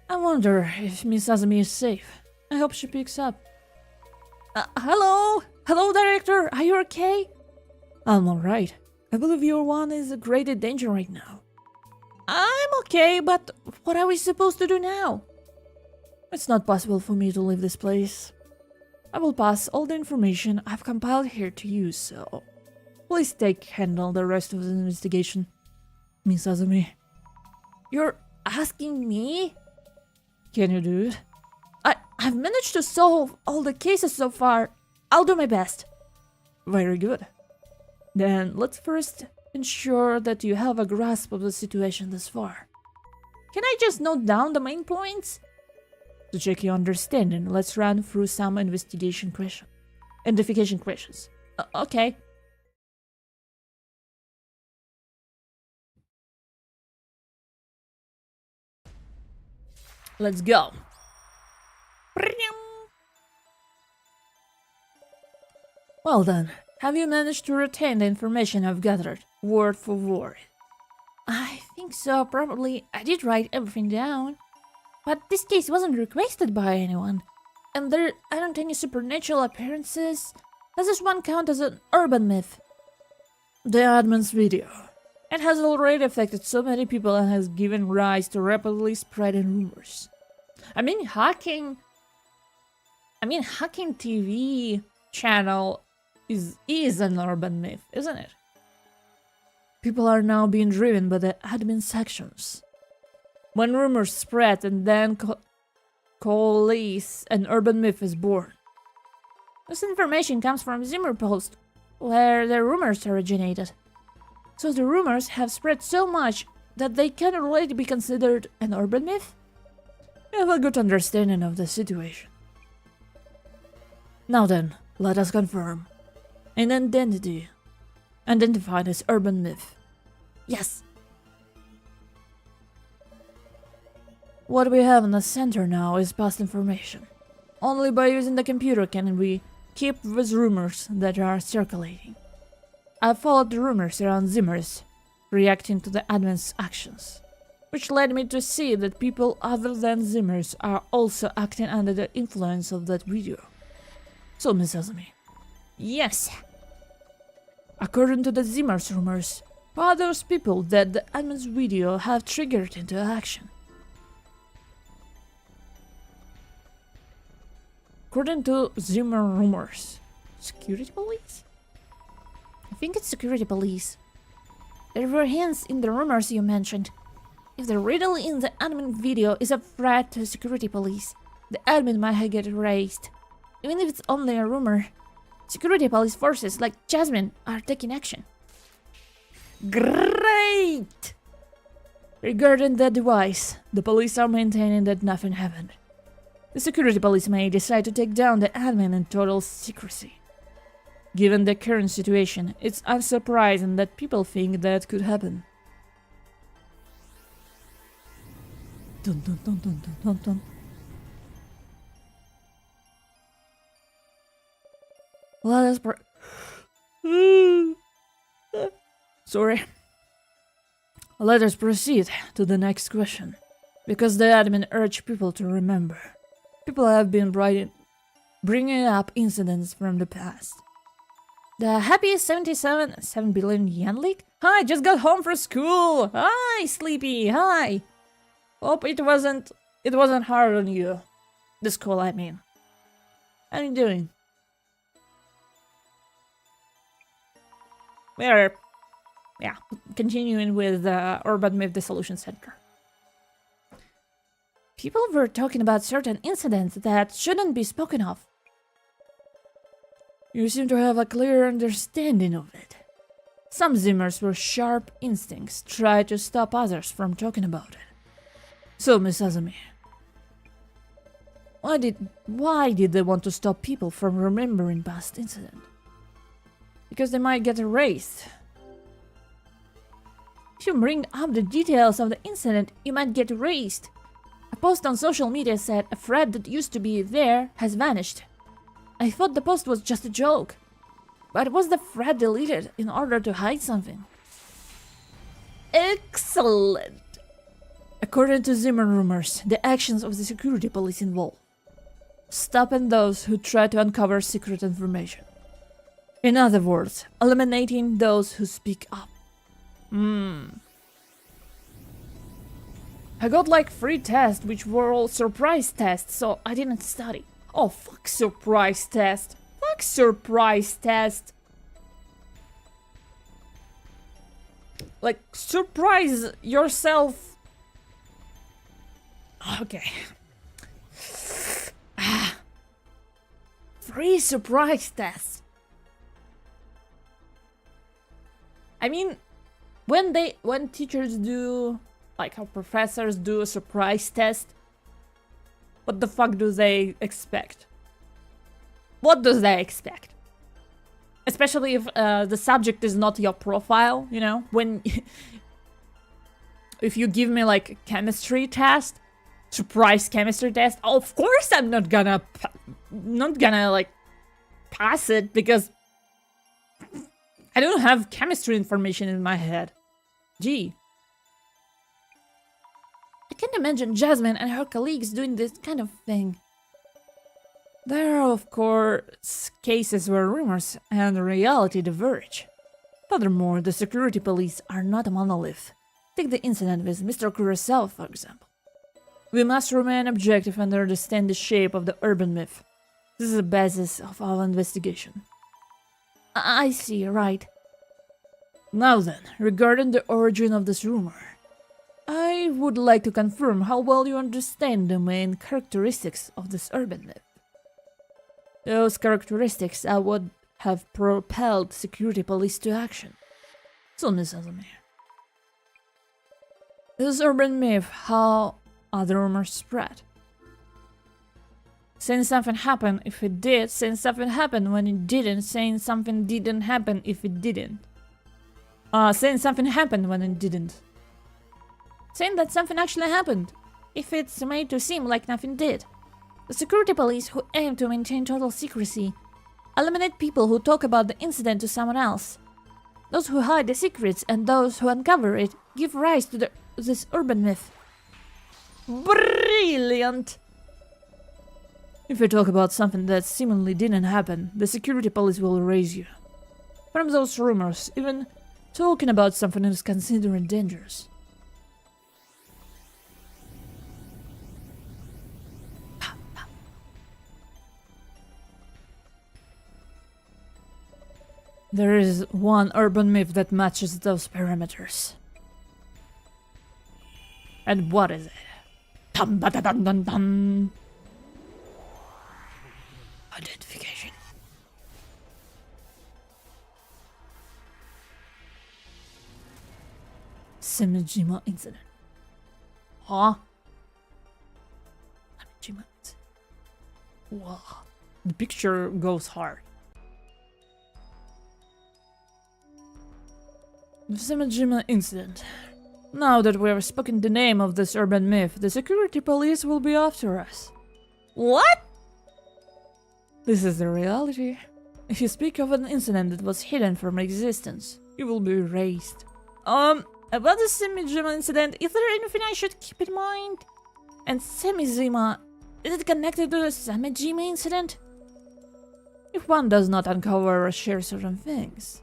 I wonder if Miss Azumi is safe. I hope she picks up. Hello? Hello, Director? Are you okay? I'm alright. I believe your one is in great danger right now. I'm okay, but what are we supposed to do now? It's not possible for me to leave this place. I will pass all the information I've compiled here to you, so please handle the rest of the investigation. Miss Azumi. You're asking me? Can you do it? I've managed to solve all the cases so far. I'll do my best. Very good. Then let's first ensure that you have a grasp of the situation thus far. Can I just note down the main points? To check your understanding, let's run through some identification questions. Okay. Let's go. Well done. Have you managed to retain the information I've gathered, word for word? I think so, probably. I did write everything down. But this case wasn't requested by anyone. And there aren't any supernatural appearances. Does this one count as an urban myth? The admin's video. It has already affected so many people and has given rise to rapidly spreading rumors. Hacking TV channel is an urban myth, isn't it? People are now being driven by the admin's actions. When rumors spread and then coalesce, an urban myth is born. This information comes from Zimmer Post, where the rumors originated. So the rumors have spread so much that they can already be considered an urban myth? I have a good understanding of the situation. Now then, let us confirm. An identity identified as urban myth. Yes. What we have in the center now is past information. Only by using the computer can we keep with rumors that are circulating. I followed the rumors around Zimmer's, reacting to the admin's actions, which led me to see that people other than Zimmer's are also acting under the influence of that video. So, Miss Azumi. Yes. According to the Zimmer's rumors, who are those people that the admin's video have triggered into action? According to Zimmer rumors, security police? I think it's security police. There were hints in the rumors you mentioned. If the riddle in the admin video is a threat to security police, the admin might get erased. Even if it's only a rumor, security police forces like Jasmine are taking action. Great! Regarding that device, the police are maintaining that nothing happened. The security police may decide to take down the admin in total secrecy. Given the current situation, it's unsurprising that people think that could happen. Dun, dun, dun, dun, dun, dun, dun. Let us Sorry. Let us proceed to the next question, because the admin urged people to remember. People have been bringing up incidents from the past. The happy 7 billion yen leak? Hi, just got home from school. Hi, Sleepy. Hi. Hope it wasn't hard on you. The school, I mean. How are you doing? We're, continuing with Urban Myth Dissolution Center. People were talking about certain incidents that shouldn't be spoken of. You seem to have a clear understanding of it. Some Zimmers with sharp instincts tried to stop others from talking about it. So, Miss Azumi, why did they want to stop people from remembering past incidents? Because they might get erased. If you bring up the details of the incident, you might get erased. A post on social media said a thread that used to be there has vanished. I thought the post was just a joke. But was the thread deleted in order to hide something? Excellent! According to Zimmer rumors, the actions of the security police involve stopping those who try to uncover secret information. In other words, eliminating those who speak up. I got like 3 tests which were all surprise tests, so I didn't study. Oh, fuck surprise test. Fuck surprise test. Like, surprise yourself. Okay. 3 surprise tests. I mean, when teachers do, like how professors do a surprise test, What the fuck do they expect? What do they expect? Especially if the subject is not your profile, you know? When... if you give me, like, a chemistry test, surprise chemistry test, of course I'm not gonna, like, pass it, because I don't have chemistry information in my head. Gee. I can't imagine Jasmine and her colleagues doing this kind of thing. There are, of course, cases where rumors and reality diverge. Furthermore, the security police are not a monolith. Take the incident with Mr. Kurosawa, for example. We must remain objective and understand the shape of the urban myth. This is the basis of our investigation. I see, right. Now then, regarding the origin of this rumor, I would like to confirm how well you understand the main characteristics of this urban myth. Those characteristics are what have propelled security police to action. So, Miss Azumir. This urban myth, how are the rumors spread? Saying something happened if it did, saying something happened when it didn't, saying something didn't happen if it didn't. Saying something happened when it didn't. Saying that something actually happened, if it's made to seem like nothing did. The security police who aim to maintain total secrecy eliminate people who talk about the incident to someone else. Those who hide the secrets and those who uncover it give rise to this urban myth. Brilliant! If you talk about something that seemingly didn't happen, the security police will erase you. From those rumors, even talking about something is considered dangerous. There is one urban myth that matches those parameters. And what is it? Dun ba da dun dun dun. Identification. Samejima incident. Huh? Samejima incident. Wow. The picture goes hard. The Samejima incident. Now that we have spoken the name of this urban myth, the security police will be after us. What? This is the reality. If you speak of an incident that was hidden from existence, it will be erased. About the Samejima incident, is there anything I should keep in mind? And Samejima, is it connected to the Samejima incident? If one does not uncover or share certain things.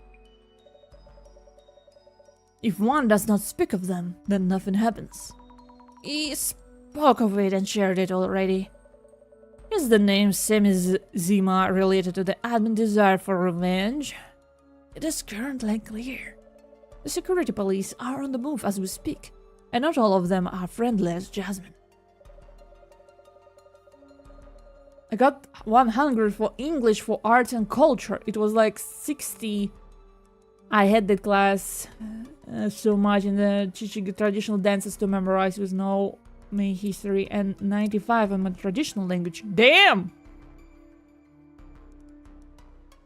If one does not speak of them, then nothing happens. He spoke of it and shared it already. Is the name Samejima related to the admin desire for revenge? It is currently unclear. The security police are on the move as we speak, and not all of them are friendly as Jasmine. I got 100 for English for arts and culture. It was like 60. I had that class so much in the Chichiga traditional dances to memorize with no main history, and 95 on my traditional language. Damn!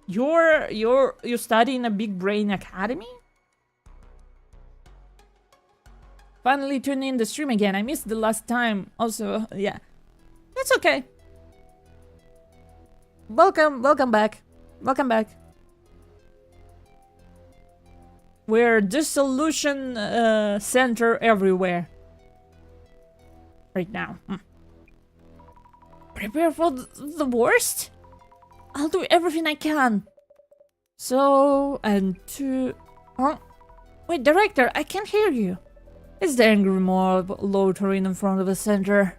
You study in a big brain academy? Finally tuning in the stream again. I missed the last time. Also, yeah. It's okay. Welcome back. Welcome back. We're Dissolution center everywhere. Right now. Prepare for the worst? I'll do everything I can. So, and to... Wait, director, I can't hear you. It's the angry mob loitering in front of the center.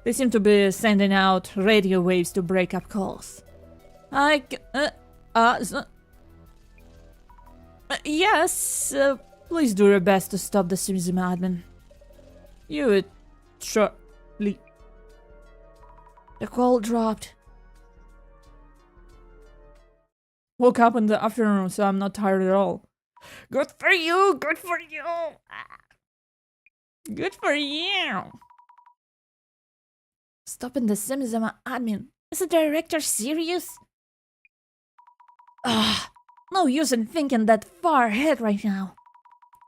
They seem to be sending out radio waves to break up calls. Yes, please do your best to stop the Samejima admin. You shortly. The call dropped. Woke up in the afternoon, so I'm not tired at all. Good for you! Good for you! Good for you! Stopping the Semizama admin. Is the director serious? No use in thinking that far ahead right now.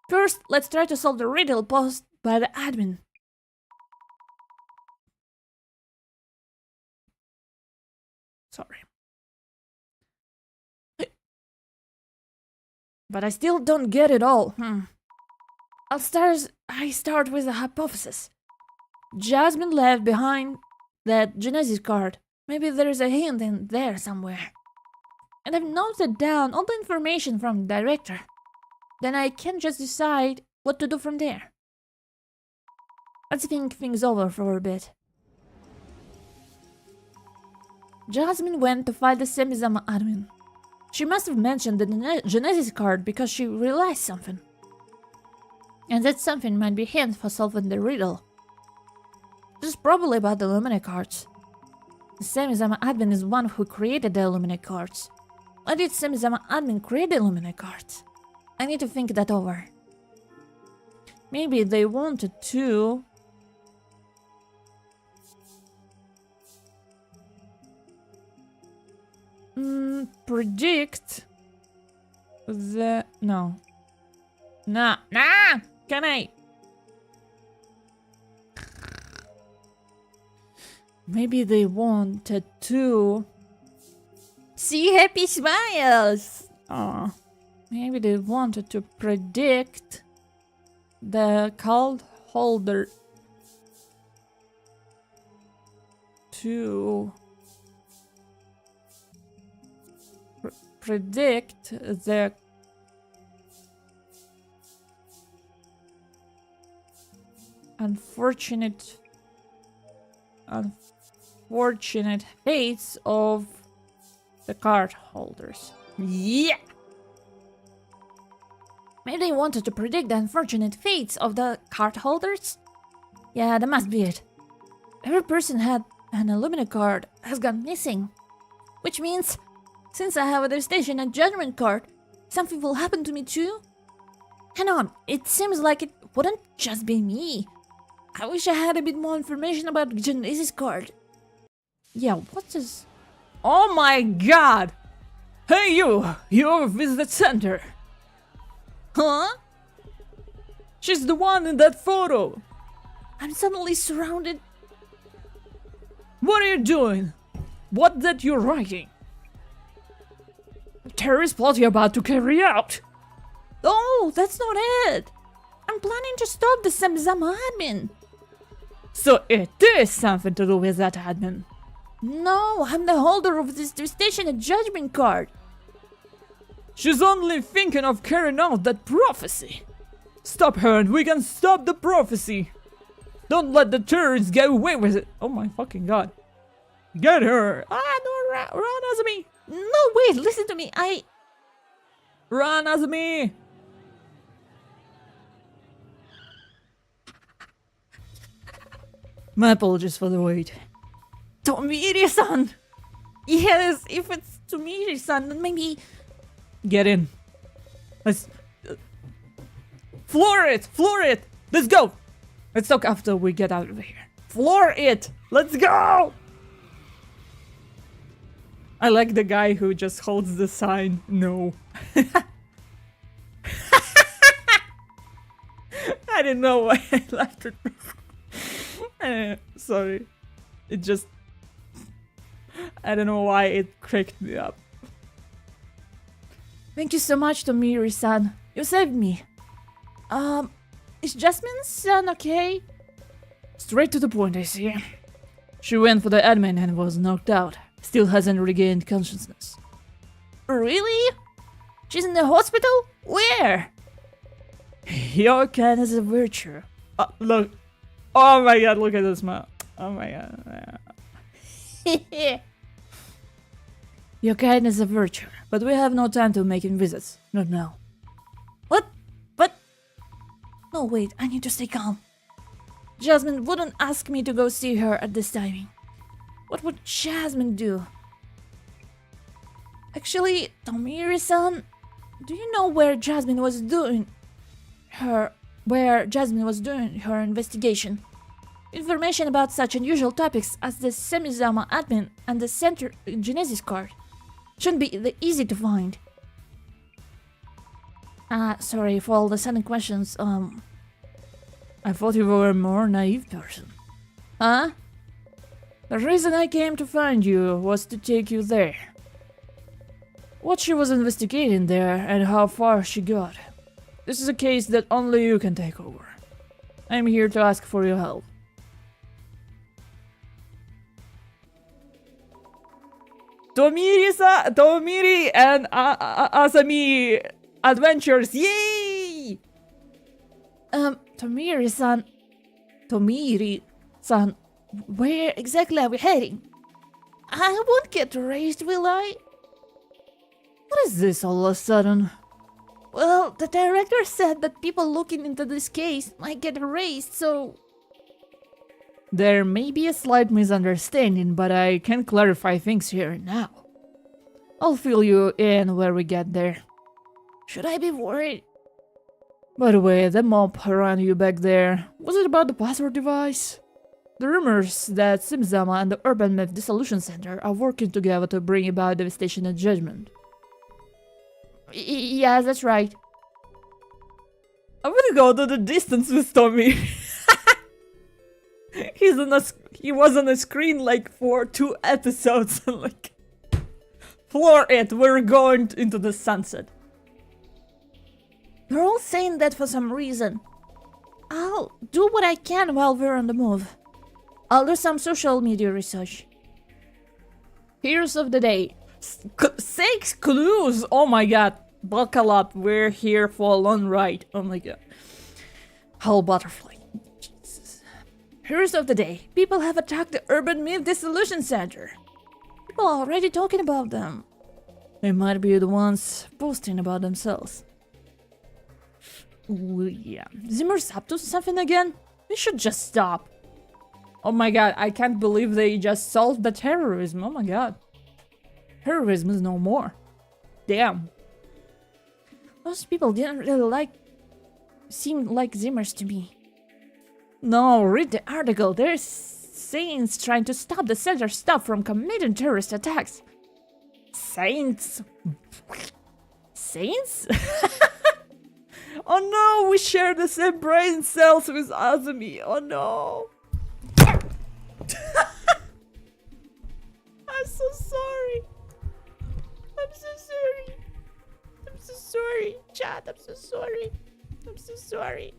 First, let's try to solve the riddle posed by the admin. Sorry. But I still don't get it all. I start with a hypothesis. Jasmine left behind that Genesis card. Maybe there's a hint in there somewhere. And I've noted down all the information from the director. Then I can just decide what to do from there. Let's think things over for a bit. Jasmine went to find the Semizama admin. She must have mentioned the Genesis card because she realized something. And that something might be a hint for solving the riddle. This is probably about the Illuminate cards. The Semizama admin is one who created the Illuminate cards. Why did Semizama admin create the Illuminate cards? I need to think that over. Maybe they wanted to... predict the... No. Nah! Can I? Maybe they wanted to... see happy smiles! Maybe they wanted to predict the card holder to predict the unfortunate fates of the card holders. Yeah! Maybe they wanted to predict the unfortunate fates of the card holders? Yeah, that must be it. Every person had an Illuminate card has gone missing. Which means, since I have a Devastation and Judgment card, something will happen to me too? Hang on, it seems like it wouldn't just be me. I wish I had a bit more information about Genesis card. Yeah, what is... Oh my god! Hey you! You're with the center! Huh? She's the one in that photo! I'm suddenly surrounded... What are you doing? What that you're writing? A terrorist plot you're about to carry out! Oh, that's not it! I'm planning to stop the Semizama admin! So it is something to do with that admin? No, I'm the holder of this Devastation and Judgment card! She's only thinking of carrying out that prophecy! Stop her and we can stop the prophecy! Don't let the terrorists get away with it! Oh my fucking god. Get her! Ah, no, run, Azumi! No, wait, listen to me, Run, Azumi! My apologies for the wait. Tomiri-san! Yes, if it's Tomiri-san, then maybe... Get in. Let's... floor it! Floor it! Let's go! Let's talk after we get out of here. Floor it! Let's go! I like the guy who just holds the sign, no. I didn't know why I laughed at sorry. It just... I don't know why it cracked me up. Thank you so much, Tomiri-san. You saved me. Is Jasmine's son okay? Straight to the point, I see. She went for the admin and was knocked out. Still hasn't regained consciousness. Really? She's in the hospital? Where? Your kind is a virtue. Look. Oh my god, look at this smile. Oh my god. Your kindness is a virtue, but we have no time to making visits. Not now. What? But... No, wait, I need to stay calm. Jasmine wouldn't ask me to go see her at this timing. What would Jasmine do? Actually, Tomiri-san, do you know where Jasmine was doing her investigation? Information about such unusual topics as the Semizama admin and the center Genesis card shouldn't be easy to find. Sorry for all the sudden questions. I thought you were a more naive person. Huh? The reason I came to find you was to take you there. What she was investigating there and how far she got. This is a case that only you can take over. I'm here to ask for your help. Tomiri and Asami adventures, yay! Tomiri-san, where exactly are we heading? I won't get erased, will I? What is this all of a sudden? Well, the director said that people looking into this case might get erased, so... There may be a slight misunderstanding, but I can clarify things here and now. I'll fill you in when we get there. Should I be worried? By the way, the mob around you back there, was it about the password device? The rumors that Simzama and the Urban Myth Dissolution Center are working together to bring about devastation and judgment. Yeah, that's right. I'm gonna go to the distance with Tommy. He was on the screen like for 2 episodes. Like, floor it, we're going into the sunset. They're all saying that for some reason. I'll do what I can while we're on the move. I'll do some social media research. Heroes of the day. 6 clues! Oh my god. Buckle up. We're here for a long ride. Oh my god. Whole butterfly. Jesus. Heroes of the day. People have attacked the Urban Myth Dissolution Center. People are already talking about them. They might be the ones posting about themselves. Ooh, yeah. Zimmer's up to something again? We should just stop. Oh my god, I can't believe they just solved the terrorism. Oh my god. Terrorism is no more. Damn. Most people didn't really seem like Zimmers to me. No, read the article. There's saints trying to stop the center staff from committing terrorist attacks. Saints? Saints? Oh no, we share the same brain cells with Azumi. Oh no. I'm so sorry. I'm so sorry. I'm so sorry. Chat, I'm so sorry. I'm so sorry.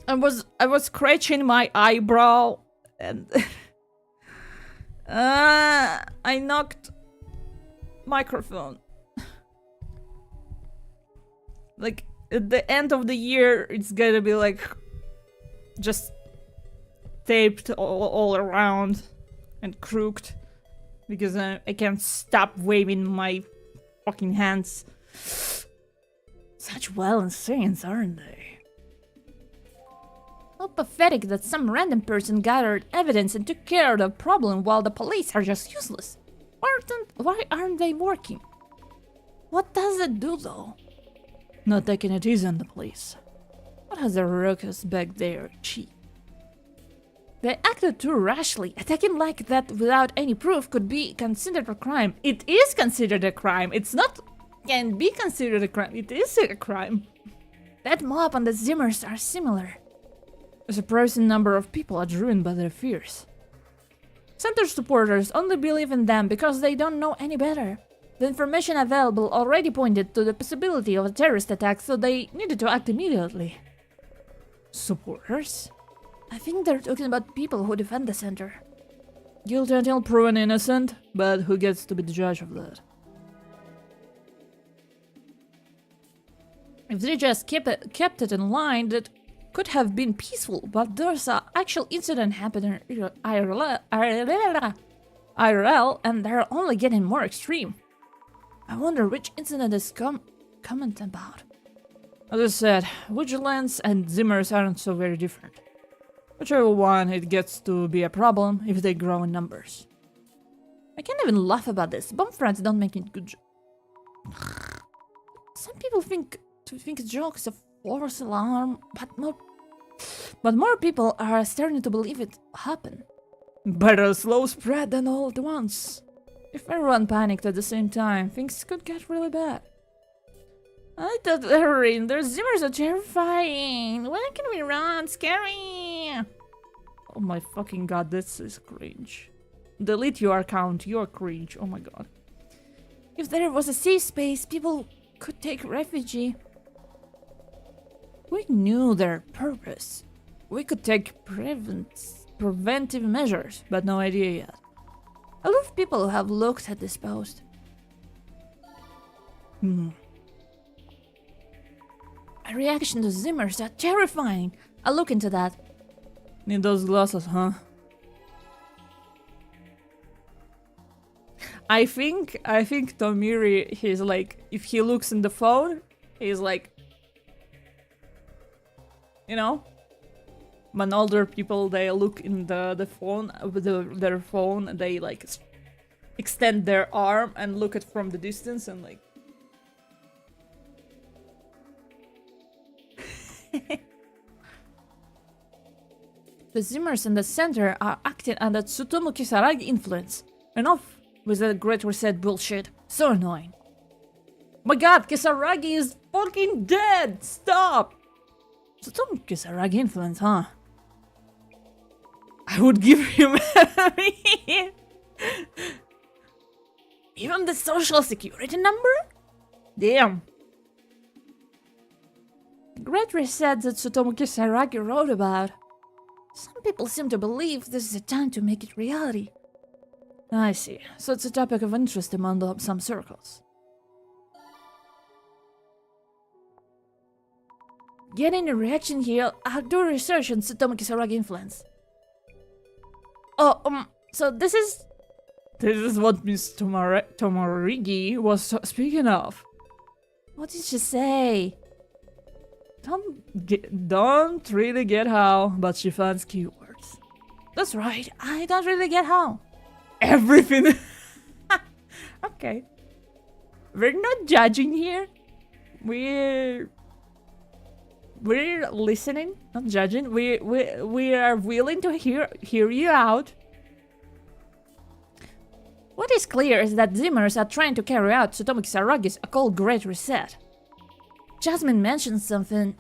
I was scratching my eyebrow and I knocked microphone. Like at the end of the year, it's gonna be like just taped all around and crooked because I can't stop waving my fucking hands. Such violent scenes, aren't they? How pathetic that some random person gathered evidence and took care of the problem while the police are just useless. Why aren't they working? What does it do though? Not taking it easy on the police. What has the ruckus back there achieved? They acted too rashly. Attacking like that without any proof could be considered a crime. It is considered a crime. It's not can be considered a crime. It is a crime. That mob and the Zimmers are similar. A surprising number of people are driven by their fears. Center supporters only believe in them because they don't know any better. The information available already pointed to the possibility of a terrorist attack, so they needed to act immediately. Supporters? I think they're talking about people who defend the center. Guilty until proven innocent, but who gets to be the judge of that? If they just kept it in line, that could have been peaceful, but there's an actual incident happening IRL, and they're only getting more extreme. I wonder which incident is comment about. As I said, vigilance and Zimmers aren't so very different. Whichever one, it gets to be a problem if they grow in numbers. I can't even laugh about this. Bomb threats don't make it good. Some people think jokes a false alarm, but But more people are starting to believe it happened. Better a slow spread than all at once. If everyone panicked at the same time, things could get really bad. I thought Erin, their zimmers are terrifying. Why can we run? Scary. Oh my fucking god, this is cringe. Delete your account, you're cringe. Oh my god. If there was a safe space, people could take refuge. We knew their purpose. We could take preventive measures, but no idea yet. A lot of people have looked at this post. A reaction to zimmers are terrifying. I'll look into that. Need those glasses, huh? I think Tomiri, he's like, if he looks in the phone, he's like, you know, when older people, they look in the phone, with their phone, they like extend their arm and look at from the distance and like. The zimmers in the center are acting under Tsutomu Kisaragi influence. Enough with that Great Reset bullshit. So annoying. My god, Kisaragi is fucking dead! Stop! Tsutomu Kisaragi influence, huh? I would give him even the social security number? Damn. The Great Reset that Tsutomu Kisaragi wrote about. Some people seem to believe this is a time to make it reality. I see. So it's a topic of interest among some circles. Getting a reaction here, I'll do research on Tsutomu Kisaragi influence. Oh, so this is what Miss Tomorigi was speaking of. What did she say? Don't really get how, but she finds keywords. That's right, I don't really get how. Everything. Okay. We're not judging here. We're listening, not judging. We are willing to hear you out. What is clear is that zimmers are trying to carry out Tsutomu Kisaragi's occult Great Reset. Jasmine mentioned something.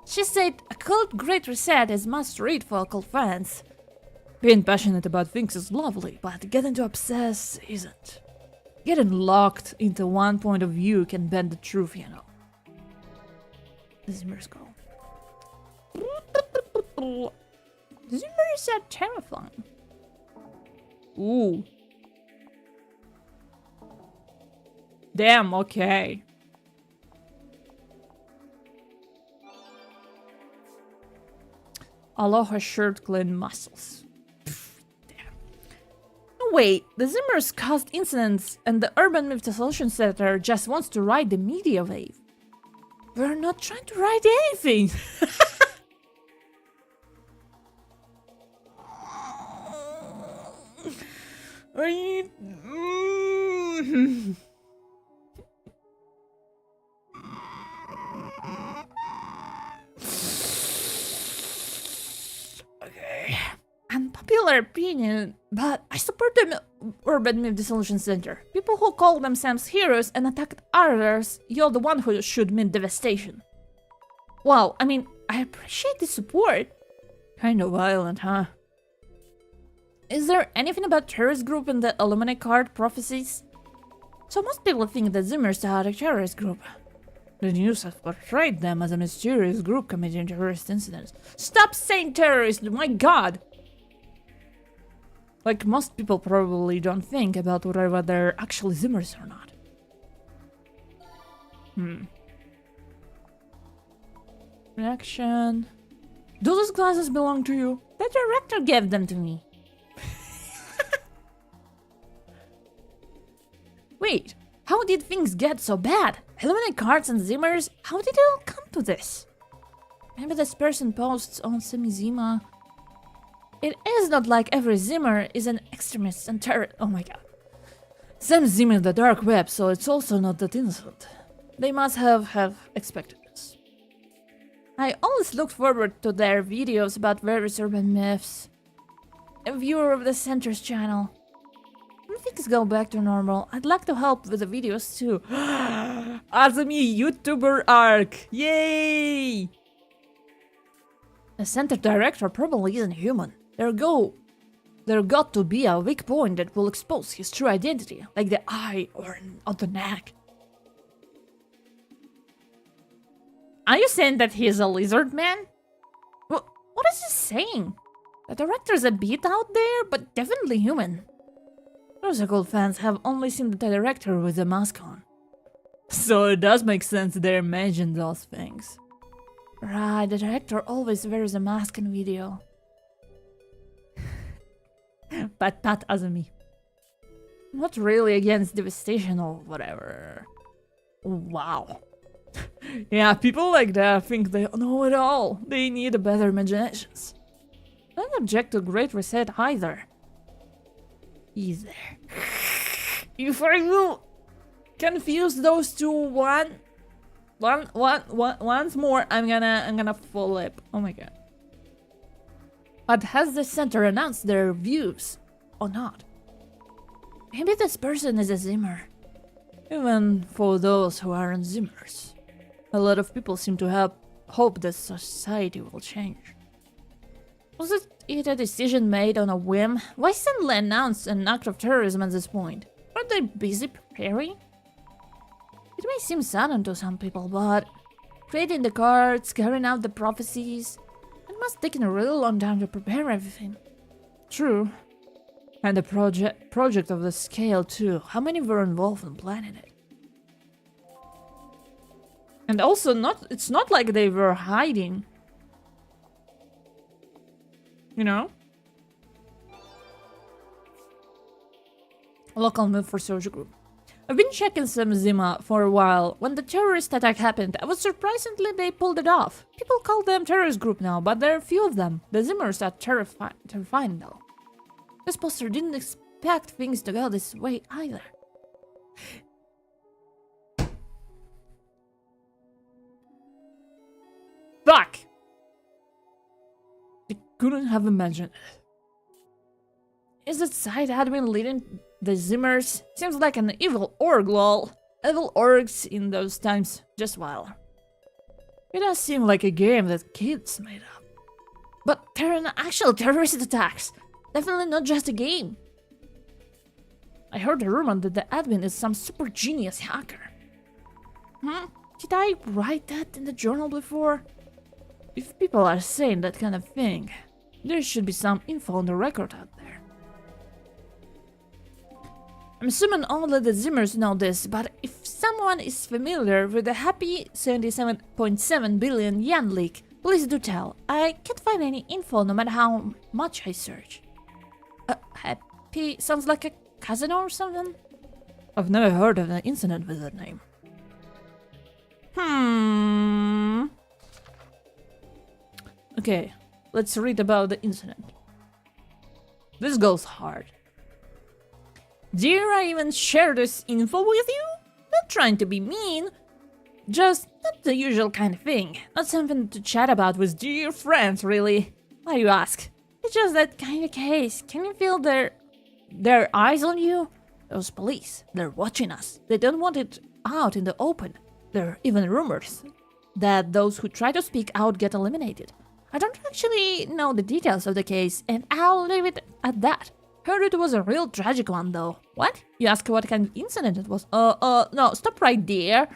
She said occult Great Reset is must read for occult fans. Being passionate about things is lovely, but getting to obsess isn't. Getting locked into one point of view can bend the truth, you know. The zimmers go. Zimmers are terrifying. Ooh. Damn, okay. Aloha shirt clean muscles. Damn. No, wait, the zimmers caused incidents and the Urban Myth Dissolution Center just wants to ride the media wave. We're not trying to ride anything. Okay. Unpopular opinion, but I support the Urban Myth Dissolution Center. People who call themselves heroes and attack others, you're the one who should mean devastation. Wow, I mean, I appreciate the support. Kinda violent, huh? Is there anything about terrorist group in the Illuminati card prophecies? So most people think that zimmers are a terrorist group. The news has portrayed them as a mysterious group committing terrorist incidents. Stop saying terrorist, my god! Like, most people probably don't think about whether they're actually zimmers or not. Reaction. Do those glasses belong to you? The director gave them to me. Wait, how did things get so bad? Illuminati cards and zimmers? How did it all come to this? Maybe this person posts on Semizima. It is not like every zimmer is an extremist and terrorist. Oh my god. Some zim in the dark web, so it's also not that innocent. They must have expected this. I always look forward to their videos about various urban myths. A viewer of the Center's channel. When things go back to normal, I'd like to help with the videos too. Azumi YouTuber arc! Yay! The Center director probably isn't human. There got to be a weak point that will expose his true identity, like the eye or on the neck. Are you saying that he's a lizard man? What is he saying? The director's a bit out there, but definitely human. Musical fans have only seen the director with a mask on. So it does make sense they imagine those things. Right, the director always wears a mask in video. Pat Azumi. Not really against devastation or whatever. Wow. Yeah, people like that think they know it all. They need better imaginations. Don't object to Great Reset either. Either. If I will confuse those two once more, I'm gonna flip. Oh my god. But has the Center announced their views or not? Maybe this person is a Zimmer. Even for those who aren't Zimmers. A lot of people seem to have hope that society will change. Was it a decision made on a whim? Why suddenly announce an act of terrorism at this point? Aren't they busy preparing? It may seem sudden to some people, but creating the cards, carrying out the prophecies, it must have taken a really long time to prepare everything. True. And the project of the scale too. How many were involved in planning it? And also, it's not like they were hiding. You know? Local move for social group. I've been checking some Zima for a while. When the terrorist attack happened, I was surprisingly they pulled it off. People call them terrorist group now, but there are few of them. The Zimmers are terrifying though. This poster didn't expect things to go this way either. Fuck! They couldn't have imagined it. Is that side admin leading the Zimmers? Seems like an evil org, lol. Evil orgs in those times, just wild. It does seem like a game that kids made up. But there are actual terrorist attacks. Definitely not just a game. I heard a rumor that the admin is some super genius hacker. Did I write that in the journal before? If people are saying that kind of thing, there should be some info on the record out there. I'm assuming only the Zimmers know this, but if someone is familiar with the happy 77.7 billion yen leak, please do tell. I can't find any info no matter how much I search. Happy sounds like a cousin or something? I've never heard of an incident with that name. Okay, let's read about the incident. This goes hard. Dare I even share this info with you? Not trying to be mean. Just not the usual kind of thing. Not something to chat about with dear friends, really. Why you ask? It's just that kind of case. Can you feel their eyes on you? Those police, they're watching us. They don't want it out in the open. There are even rumors that those who try to speak out get eliminated. I don't actually know the details of the case, and I'll leave it at that. Heard it was a real tragic one, though. What? You ask what kind of incident it was? No, stop right there.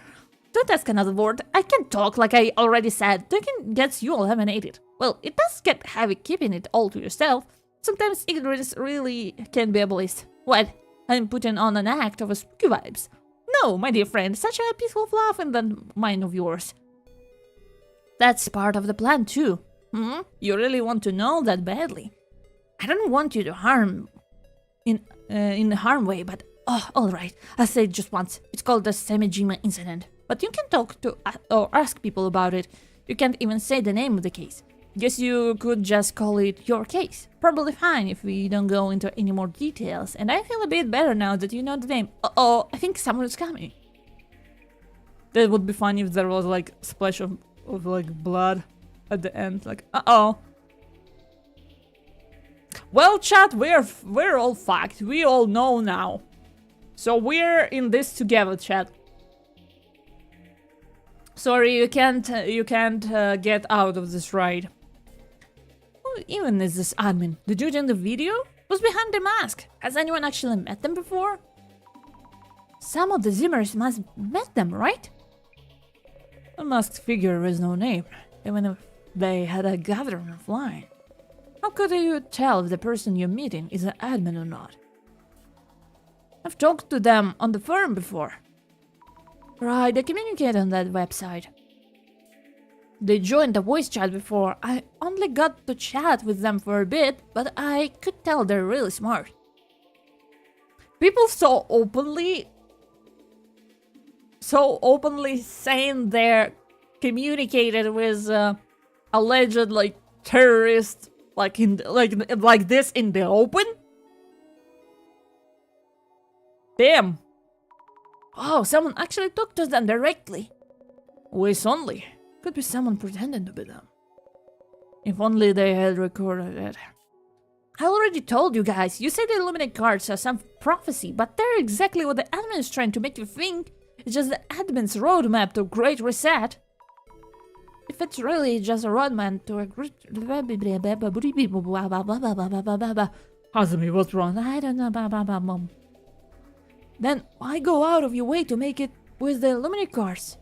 Don't ask another word. I can't talk like I already said. Talking gets you eliminated. Well, it does get heavy keeping it all to yourself. Sometimes ignorance really can be a bliss. What? I'm putting on an act of a spooky vibes. No, my dear friend, such a peaceful laugh in that mind of yours. That's part of the plan, too. You really want to know that badly? I don't want you to harm in a harm way, but alright, I'll say it just once. It's called the Semijima incident. But you can talk to or ask people about it. You can't even say the name of the case. Guess you could just call it your case. Probably fine if we don't go into any more details, and I feel a bit better now that you know the name. I think someone is coming. That would be fun if there was like a splash of of like blood at the end. Like, uh-oh. Well, chat, we're all fucked. We all know now. So we're in this together, chat. Sorry, you can't get out of this ride. Who even is this admin? The dude in the video? Who's behind the mask? Has anyone actually met them before? Some of the Zimmers must have met them, right? A masked figure with no name, even if they had a gathering offline. How could you tell if the person you're meeting is an admin or not? I've talked to them on the forum before. Right, they communicate on that website. They joined the voice chat before. I only got to chat with them for a bit, but I could tell they're really smart. People so openly saying they're communicated with alleged like terrorists like this in the open. Damn. Oh, someone actually talked to them directly. Voice only. Could be someone pretending to be them. If only they had recorded it. I already told you guys, you say the Illuminate cards are some prophecy, but they're exactly what the admin is trying to make you think. It's just the admin's roadmap to Great Reset. If it's really just a roadmap to a great... Hazumi, what's wrong? I don't know, Then why go out of your way to make it with the Illuminate cards?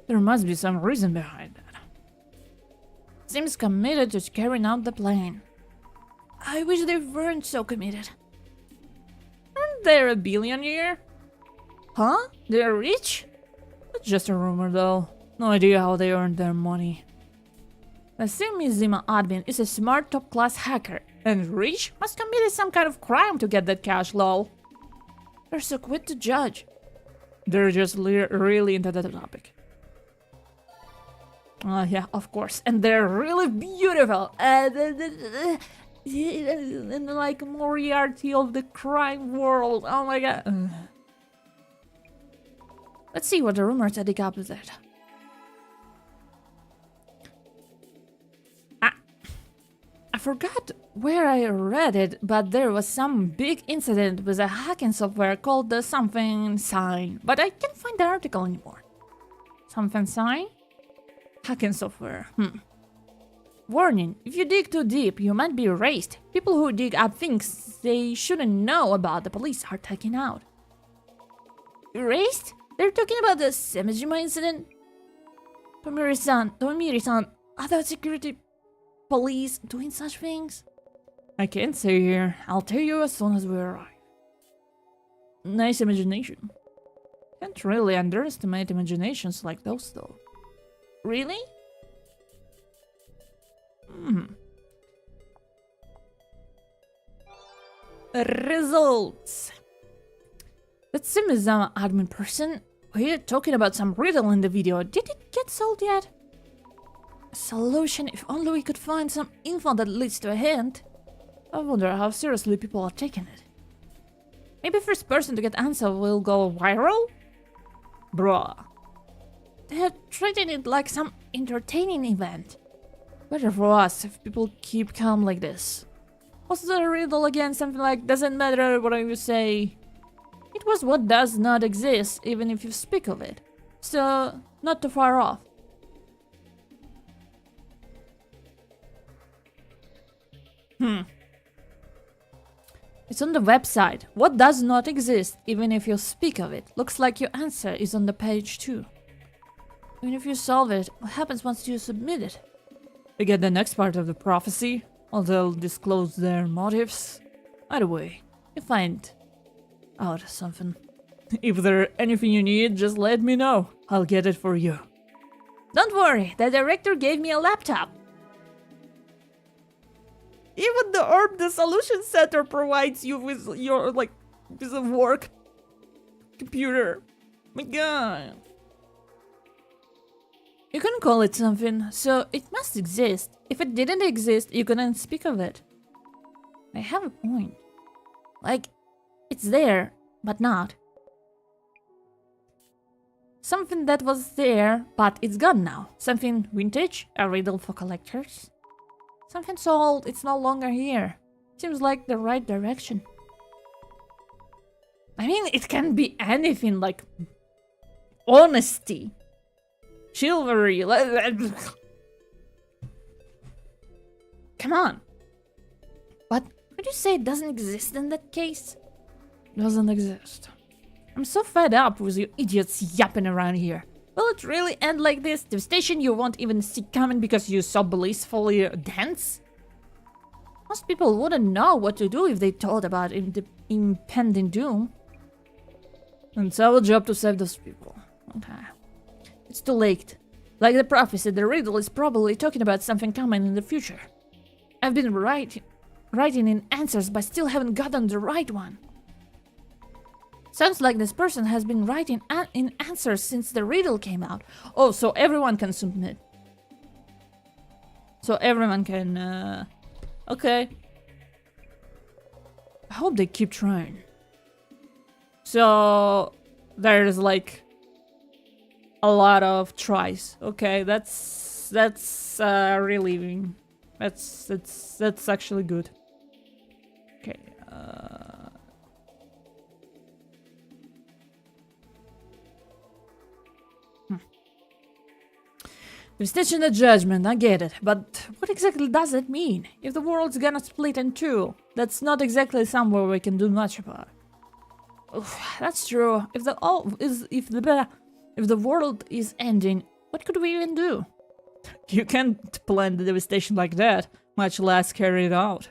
There must be some reason behind that. Seems committed to carrying out the plan. I wish they weren't so committed. Aren't they a billionaire? Huh? They're rich? That's just a rumor though. No idea how they earned their money. The Simizima admin is a smart top-class hacker, and rich must committed some kind of crime to get that cash, lol. They're so quick to judge. They're just really into that topic. Yeah, of course. And they're really beautiful. And like Moriarty of the crime world. Oh my god. Let's see what the rumors that they got with it. I forgot where I read it, but there was some big incident with a hacking software called the something sign. But I can't find the article anymore. Something sign? Hacking software. Warning, if you dig too deep, you might be erased. People who dig up things they shouldn't know about the police are taken out. Erased? They're talking about the Semijima incident? Tomiri-san, other security police doing such things? I can't say here. I'll tell you as soon as we arrive. Nice imagination. Can't really underestimate imaginations like those though. Really? Results. That Simizama admin person, we're talking about some riddle in the video. Did it get solved yet? A solution, if only we could find some info that leads to a hint. I wonder how seriously people are taking it. Maybe first person to get answer will go viral? Bruh. They're treating it like some entertaining event. Better for us if people keep calm like this. What's the riddle again? Something like, doesn't matter what you say. It was what does not exist, even if you speak of it. So, not too far off. It's on the website. What does not exist, even if you speak of it. Looks like your answer is on the page too. Even if you solve it, what happens once you submit it? You get the next part of the prophecy, or they'll disclose their motives. Either way, you find out something. If there's anything you need, just let me know. I'll get it for you. Don't worry, the director gave me a laptop. Even the Dissolution Center provides you with your, piece of work. Computer. My god. You can call it something, so it must exist. If it didn't exist, you couldn't speak of it. I have a point. Like, it's there, but not. Something that was there, but it's gone now. Something vintage, a riddle for collectors. Something so old, it's no longer here. Seems like the right direction. I mean, it can be anything, like honesty, chivalry. Come on. But would you say it doesn't exist in that case? Doesn't exist. I'm so fed up with you idiots yapping around here. Will it really end like this? Devastation you won't even see coming because you so blissfully dance? Most people wouldn't know what to do if they thought about impending doom. It's our job to save those people. Okay. It's too late. Like the prophecy, the riddle is probably talking about something coming in the future. I've been writing in answers, but still haven't gotten the right one. Sounds like this person has been writing in answers since the riddle came out. Oh, so everyone can submit. So everyone can, okay. I hope they keep trying. So there's like a lot of tries. Okay, that's really that's actually good. Okay. Devastation and judgment, I get it, but what exactly does it mean? If the world's gonna split in two, that's not exactly somewhere we can do much about. Oof, that's true. If the world is ending, what could we even do? You can't plan the devastation like that, much less carry it out.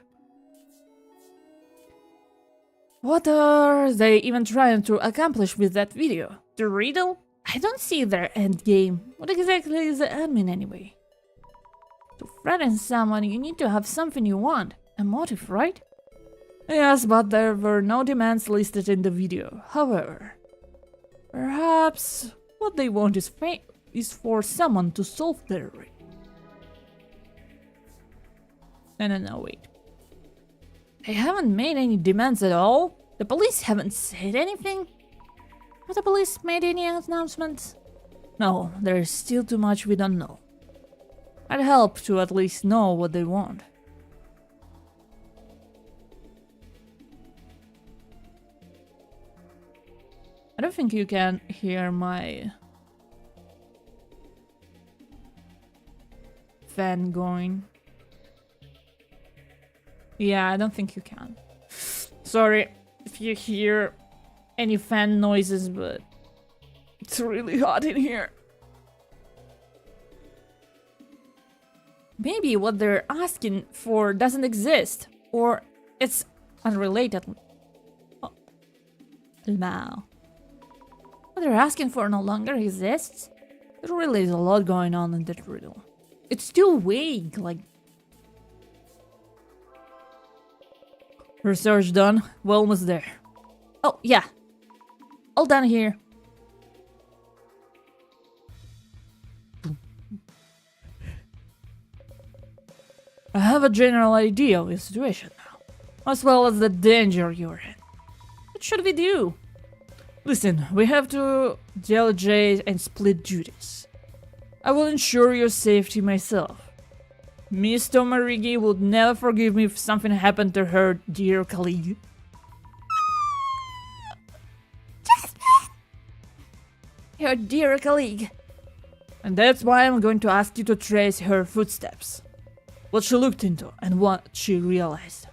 What are they even trying to accomplish with that video? The riddle? I don't see their end game. What exactly is the end mean anyway? To threaten someone, you need to have something you want. A motive, right? Yes, but there were no demands listed in the video. However, perhaps what they want is for someone to solve their riddle. No, wait. They haven't made any demands at all? The police haven't said anything? Have the police made any announcements? No, there's still too much we don't know. I'd help to at least know what they want. I don't think you can hear my fan going. Yeah, I don't think you can. Sorry if you hear any fan noises, but it's really hot in here. Maybe what they're asking for doesn't exist, or it's unrelated. Oh. Now. What they're asking for no longer exists? There really is a lot going on in that riddle. It's too vague, like... Research done. We're almost there. Oh, yeah. All done here. I have a general idea of the situation now, as well as the danger you're in. What should we do? Listen, we have to delegate and split duties. I will ensure your safety myself. Miss Tomarigi would never forgive me if something happened to her dear colleague. Her dear colleague. And that's why I'm going to ask you to trace her footsteps. What she looked into and what she realized.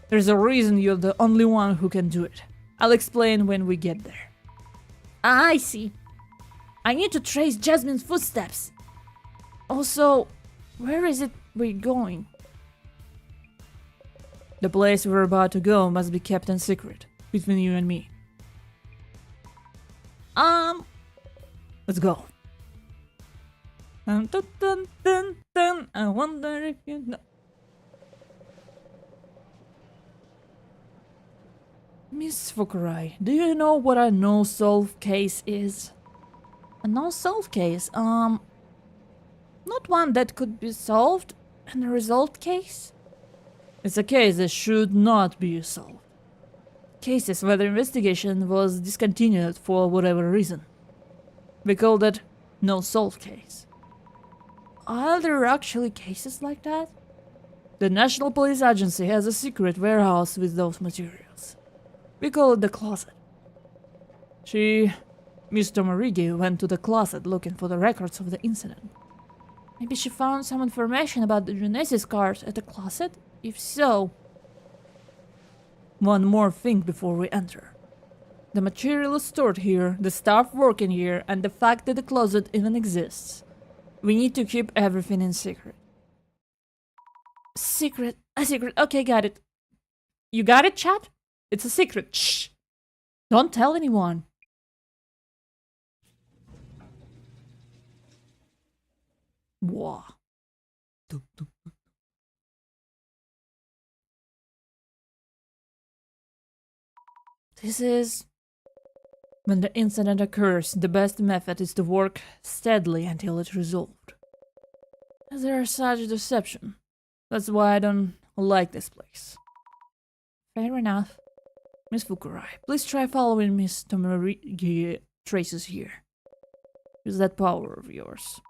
There's a reason you're the only one who can do it. I'll explain when we get there. Ah, I see. I need to trace Jasmine's footsteps. Also, where is it we're going? The place we're about to go must be kept in secret between you and me. Let's go. Dun, dun, dun, dun. I wonder if you know. Miss Fukurai, do you know what a no-solve case is? A no-solve case? Not one that could be solved and a resolved case? It's a case that should not be solved. Cases where the investigation was discontinued for whatever reason. We call that no solved case. Are there actually cases like that? The National Police Agency has a secret warehouse with those materials. We call it the closet. Miss Tomarigi went to the closet looking for the records of the incident. Maybe she found some information about the Genesis card at the closet? If so... One more thing before we enter. The material is stored here, the staff working here, and the fact that the closet even exists. We need to keep everything in secret. Secret? A secret? Okay, got it. You got it, chat? It's a secret. Shh! Don't tell anyone. Wow. This is... When the incident occurs, the best method is to work steadily until it's resolved. There's such deception. That's why I don't like this place. Fair enough. Miss Fukurai, please try following Miss Tomarigi traces here. Use that power of yours.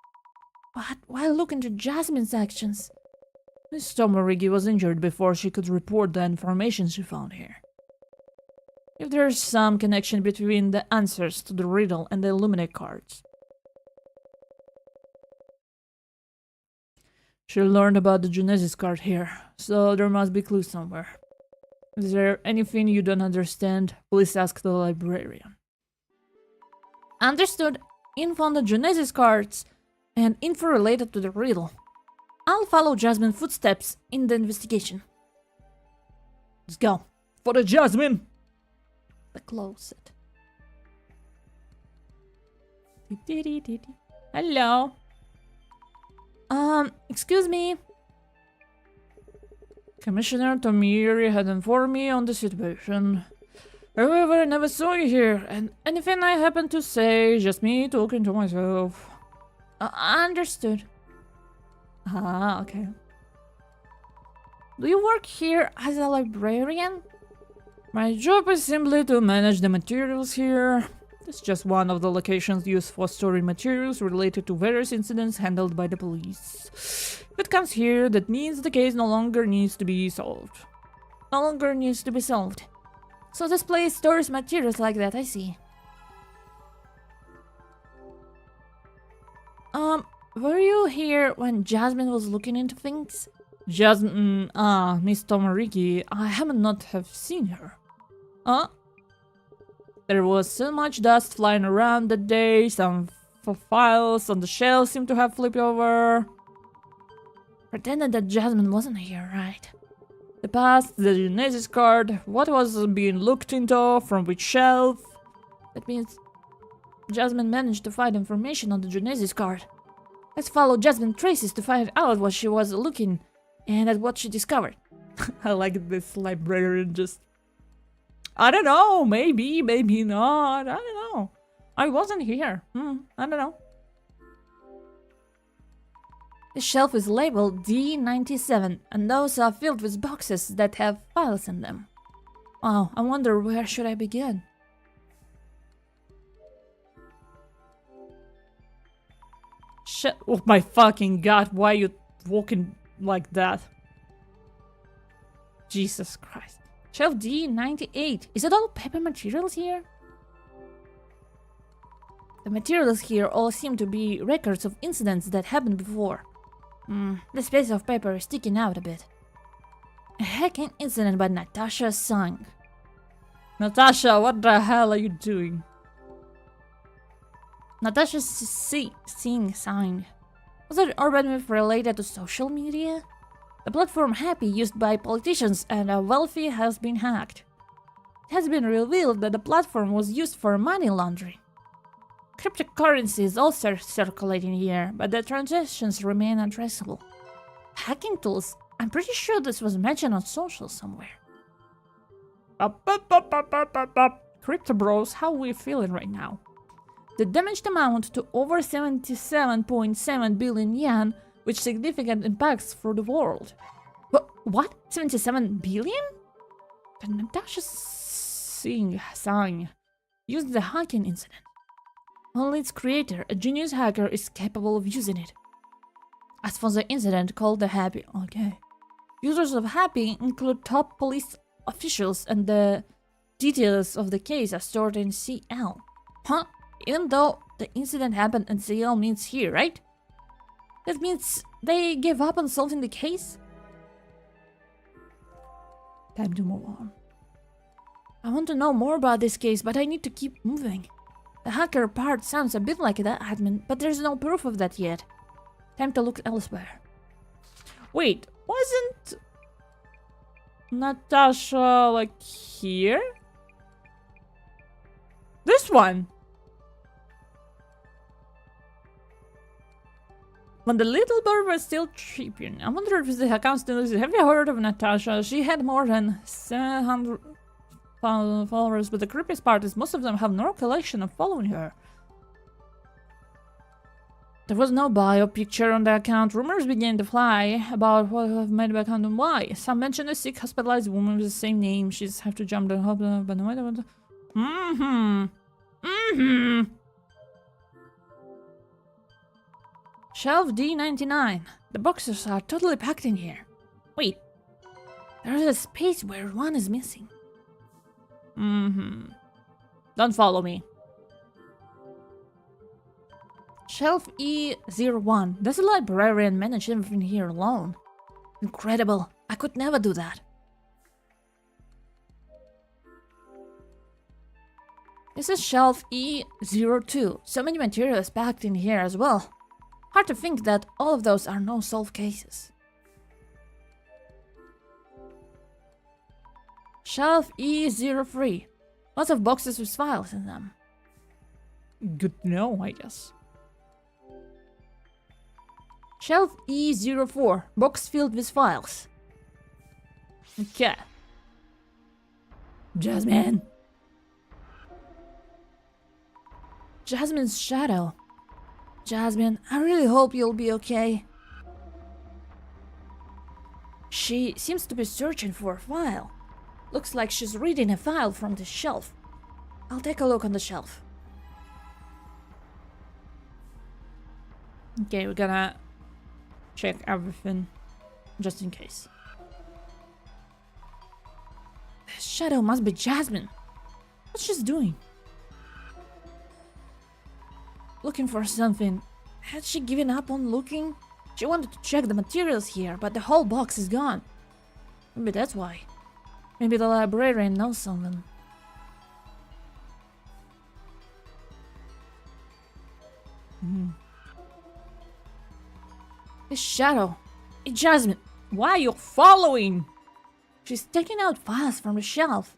But while looking to Jasmine's actions, Miss Tomarigi was injured before she could report the information she found here. If there's some connection between the answers to the riddle and the Illuminate cards. She learned about the Genesis card here, so there must be clues somewhere. Is there anything you don't understand? Please ask the librarian. Understood. Info on the Genesis cards and info related to the riddle. I'll follow Jasmine's footsteps in the investigation. Let's go. For the Jasmine! The closet. Hello. Excuse me. Commissioner Tomiri had informed me on the situation. However, I never saw you here, and anything I happen to say, just me talking to myself. Understood. Ah, okay. Do you work here as a librarian? My job is simply to manage the materials here. It's just one of the locations used for storing materials related to various incidents handled by the police. If it comes here, that means the case no longer needs to be solved. No longer needs to be solved. So this place stores materials like that, I see. Were you here when Jasmine was looking into things? Jasmine, Miss Tomarigi, I haven't not have seen her. There was so much dust flying around that day, some files on the shelf seemed to have flipped over. Pretended that Jasmine wasn't here, right? The past, the Genesis card, what was being looked into, from which shelf. That means Jasmine managed to find information on the Genesis card. Let's follow Jasmine's traces to find out what she was looking and at what she discovered. I like this librarian just... I don't know, maybe, maybe not, I don't know. I wasn't here, I don't know. The shelf is labeled D97, and those are filled with boxes that have files in them. Wow, I wonder where should I begin? Oh my fucking god, why are you walking like that? Jesus Christ. Shelf D98. Is it all paper materials here? The materials here all seem to be records of incidents that happened before. This piece of paper is sticking out a bit. A hacking incident by Natasha Singh. Natasha, what the hell are you doing? Natasha Singh. Was it urban myth related to social media? The platform Happy used by politicians and a wealthy has been hacked. It has been revealed that the platform was used for money laundering. Cryptocurrency is also circulating here, but the transactions remain untraceable. Hacking tools? I'm pretty sure this was mentioned on social somewhere. Crypto bros, how are we feeling right now? The damaged amount to over 77.7 billion yen, with significant impacts for the world. What? 77 billion? The Natasha Singh used the hacking incident. Only its creator, a genius hacker, is capable of using it. As for the incident called the Happy, okay. Users of Happy include top police officials, and the details of the case are stored in CL. Huh? Even though the incident happened and CL means here, right? That means they gave up on solving the case? Time to move on. I want to know more about this case, but I need to keep moving. The hacker part sounds a bit like the admin, but there's no proof of that yet. Time to look elsewhere. Wait, wasn't Natasha like here? This one! When the little bird was still chirping, I wonder if the account still exists. Have you heard of Natasha? She had more than 700 followers, but the creepiest part is most of them have no recollection of following her. There was no bio picture on the account. Rumors began to fly about what have made the account and why. Some mentioned a sick, hospitalized woman with the same name. She's have to jump the hop, but no matter what. Shelf D99. The boxes are totally packed in here. Wait, there's a space where one is missing. Don't follow me. Shelf E01. Does the librarian manage everything here alone? Incredible. I could never do that. This is shelf E02. So many materials packed in here as well. Hard to think that all of those are no-solved cases. Shelf E03. Lots of boxes with files in them. Good to know, I guess. Shelf E04. Box filled with files. Okay. Jasmine. Jasmine's shadow. Jasmine, I really hope you'll be okay. She seems to be searching for a file. Looks like she's reading a file from the shelf. I'll take a look on the shelf. Okay, we're gonna check everything just in case. The shadow must be Jasmine. What's she doing? Looking for something. Had she given up on looking? She wanted to check the materials here, but the whole box is gone. Maybe that's why. Maybe the librarian knows something. This shadow. It's Jasmine. Why are you following? She's taking out files from the shelf.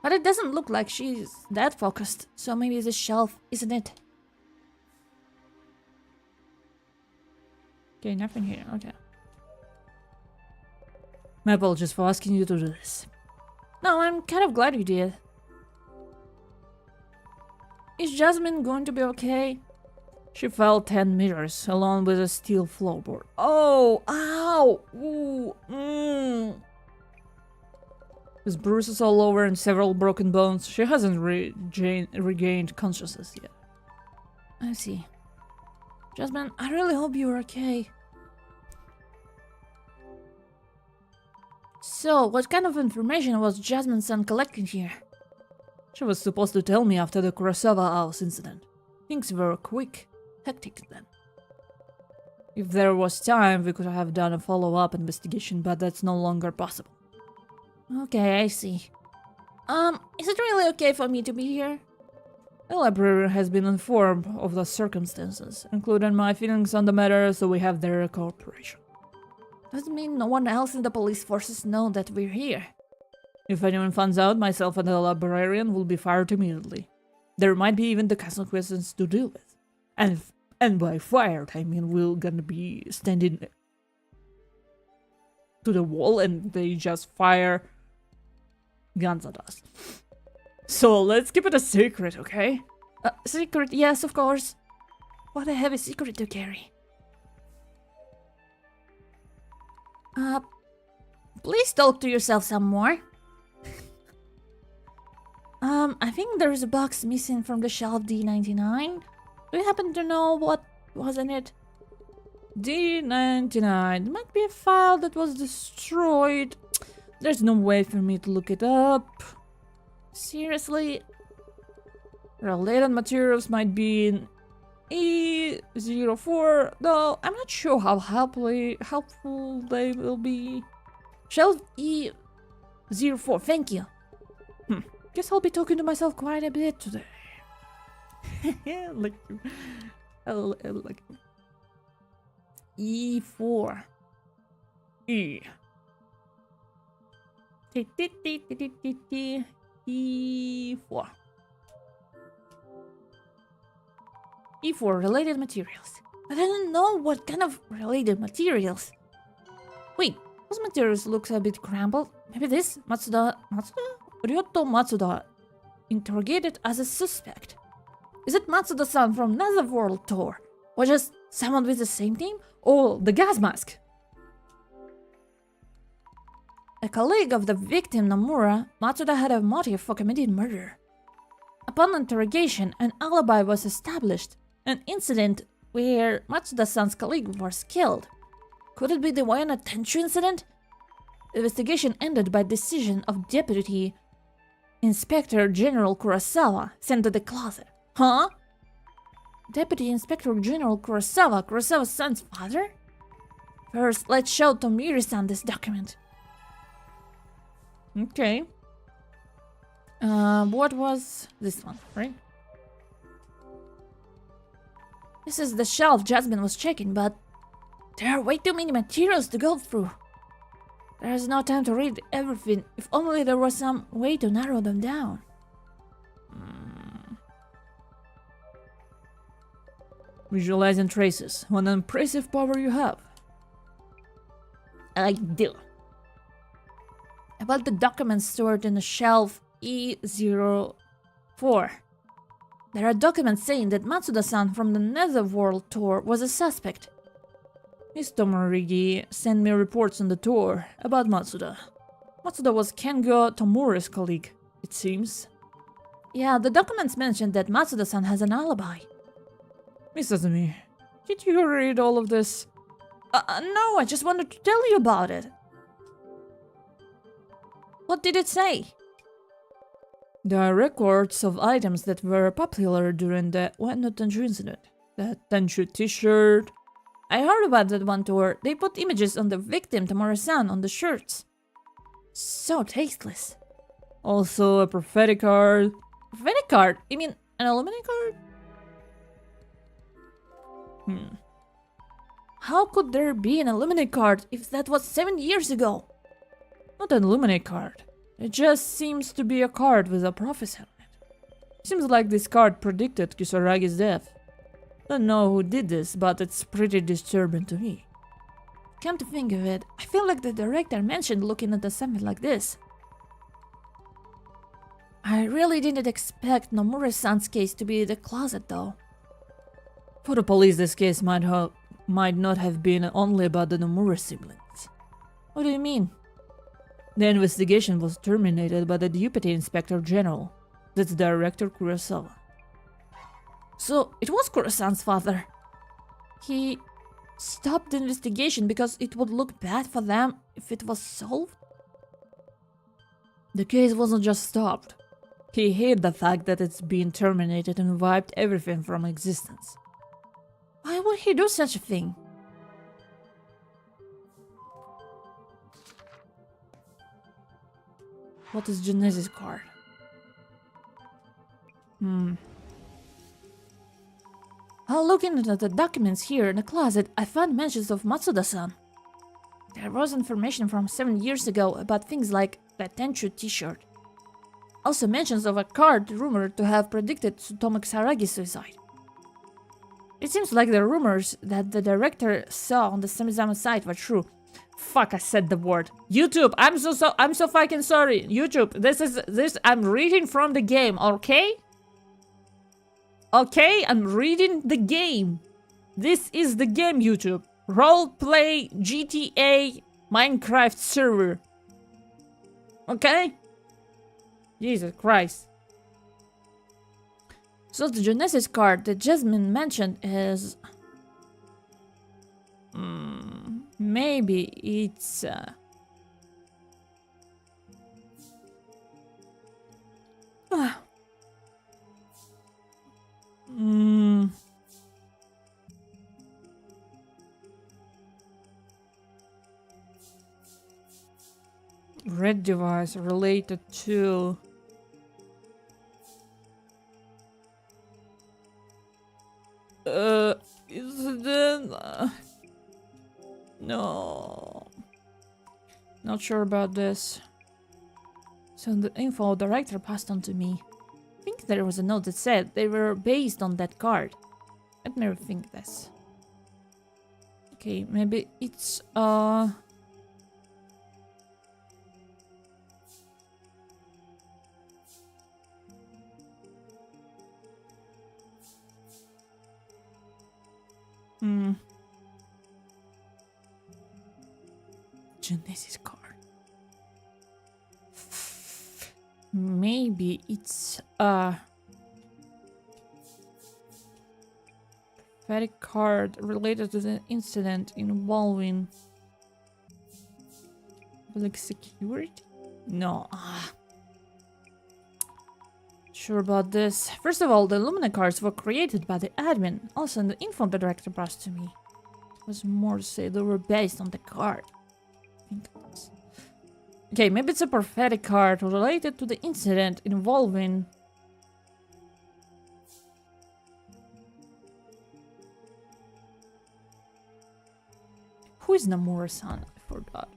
But it doesn't look like she's that focused, so maybe the shelf isn't it. Okay, nothing here. Okay. My apologies for asking you to do this. No, I'm kind of glad you did. Is Jasmine going to be okay? She fell 10 meters along with a steel floorboard. Oh, ow! Ooh, With bruises all over and several broken bones, she hasn't regained consciousness yet. I see. Jasmine, I really hope you're okay. So, what kind of information was Jasmine's son collecting here? She was supposed to tell me after the Kurosawa House incident. Things were quick, hectic then. If there was time, we could have done a follow-up investigation, but that's no longer possible. Okay, I see. Is it really okay for me to be here? The librarian has been informed of the circumstances, including my feelings on the matter, so we have their cooperation. Does it mean no one else in the police forces know that we're here? If anyone finds out, myself and the librarian will be fired immediately. There might be even the consequences to deal with. And by fired, I mean we're gonna be standing to the wall and they just fire guns at us. So let's keep it a secret, okay? Secret, yes, of course. What a heavy secret to carry. Please talk to yourself some more. I think there's a box missing from the shelf D99. Do you happen to know what was in it? D99. It might be a file that was destroyed. There's no way for me to look it up. Seriously? Related materials might be in E04, though I'm not sure how helpful they will be. Shelf E04, thank you. Guess I'll be talking to myself quite a bit today. Like, like E4. E. E4. E4 related materials. But I don't know what kind of related materials. Wait, those materials looks a bit crumpled. Maybe this Matsuda? Ryoto Matsuda interrogated as a suspect. Is it Matsuda-san from Netherworld Tour? Or just someone with the same name? Or the gas mask? A colleague of the victim Nomura, Matsuda had a motive for committing murder. Upon interrogation, an alibi was established. An incident where Matsuda-san's colleague was killed. Could it be the Wayana Tenchu incident? Investigation ended by decision of Deputy Inspector General Kurosawa sent to the closet. Huh? Deputy Inspector General Kurosawa's son's father? First, let's show Tomiri-san this document. Okay. What was this one, right? This is the shelf Jasmine was checking, but there are way too many materials to go through. There is no time to read everything, if only there was some way to narrow them down. Visualizing traces. What an impressive power you have. I do. About the documents stored in the shelf E04. There are documents saying that Matsuda-san from the Netherworld Tour was a suspect. Miss Tomorigi sent me reports on the tour about Matsuda. Matsuda was Kengo Tomura's colleague, it seems. Yeah, the documents mentioned that Matsuda-san has an alibi. Miss Azumi, did you read all of this? No, I just wanted to tell you about it. What did it say? There are records of items that were popular during the Wano Tenchu incident. The Tenchu t-shirt. I heard about that one tour. They put images on the victim, Tamura-san, on the shirts. So tasteless. Also a prophetic card. Prophetic card? You mean an illuminate card? How could there be an illuminate card if that was 7 years ago? Not an illuminate card. It just seems to be a card with a prophecy on it. Seems like this card predicted Kisaragi's death. Don't know who did this, but it's pretty disturbing to me. Come to think of it, I feel like the director mentioned looking at something like this. I really didn't expect Nomura-san's case to be the closet, though. For the police, this case might not have been only about the Nomura siblings. What do you mean? The investigation was terminated by the Deputy Inspector General. That's Director Kurosawa. So, it was Kurosan's father. He stopped the investigation because it would look bad for them if it was solved? The case wasn't just stopped. He hated the fact that it's been terminated and wiped everything from existence. Why would he do such a thing? What is Genesis card? While looking at the documents here in the closet, I found mentions of Matsuda-san. There was information from 7 years ago about things like the Tenchu t-shirt. Also mentions of a card rumored to have predicted Tsutomu Kisaragi's suicide. It seems like the rumors that the director saw on the Samizama site were true. Fuck, I said the word. YouTube, I'm so fucking sorry. YouTube, I'm reading from the game, okay? Okay, I'm reading the game. This is the game, YouTube. Roleplay GTA Minecraft server. Okay? Jesus Christ. So the Genesis card that Jasmine mentioned is... maybe it's... Red device related to... incident? No. Not sure about this. So the info director passed on to me. I think there was a note that said they were based on that card. Let me rethink this. Okay, maybe it's Genesis card. Maybe it's prophetic card related to the incident involving public security? No. Sure about this. First of all, the Lumina cards were created by the admin. Also, the info the director passed to me. It was more to say they were based on the card. I think it was. Okay, maybe it's a prophetic card related to the incident involving... Who is Namura-san? I forgot.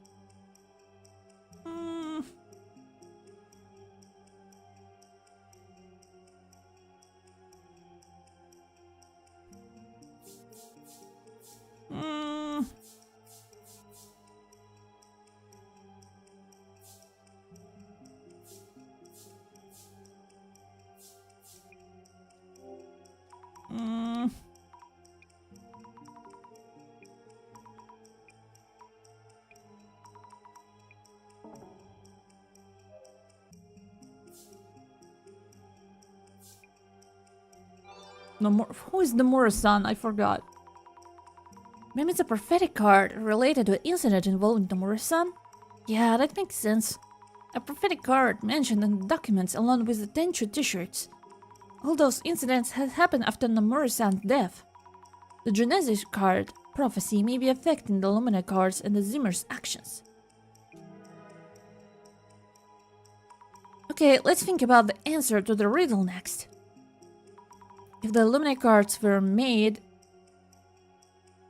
Who is Nomura-san? I forgot. Maybe it's a prophetic card related to an incident involving Nomura-san? Yeah, that makes sense. A prophetic card mentioned in the documents along with the Tenchu t-shirts. All those incidents had happened after Nomura-san's death. The Genesis card prophecy may be affecting the Lumina cards and the Zimmer's actions. Okay, let's think about the answer to the riddle next. If the Lumina cards were made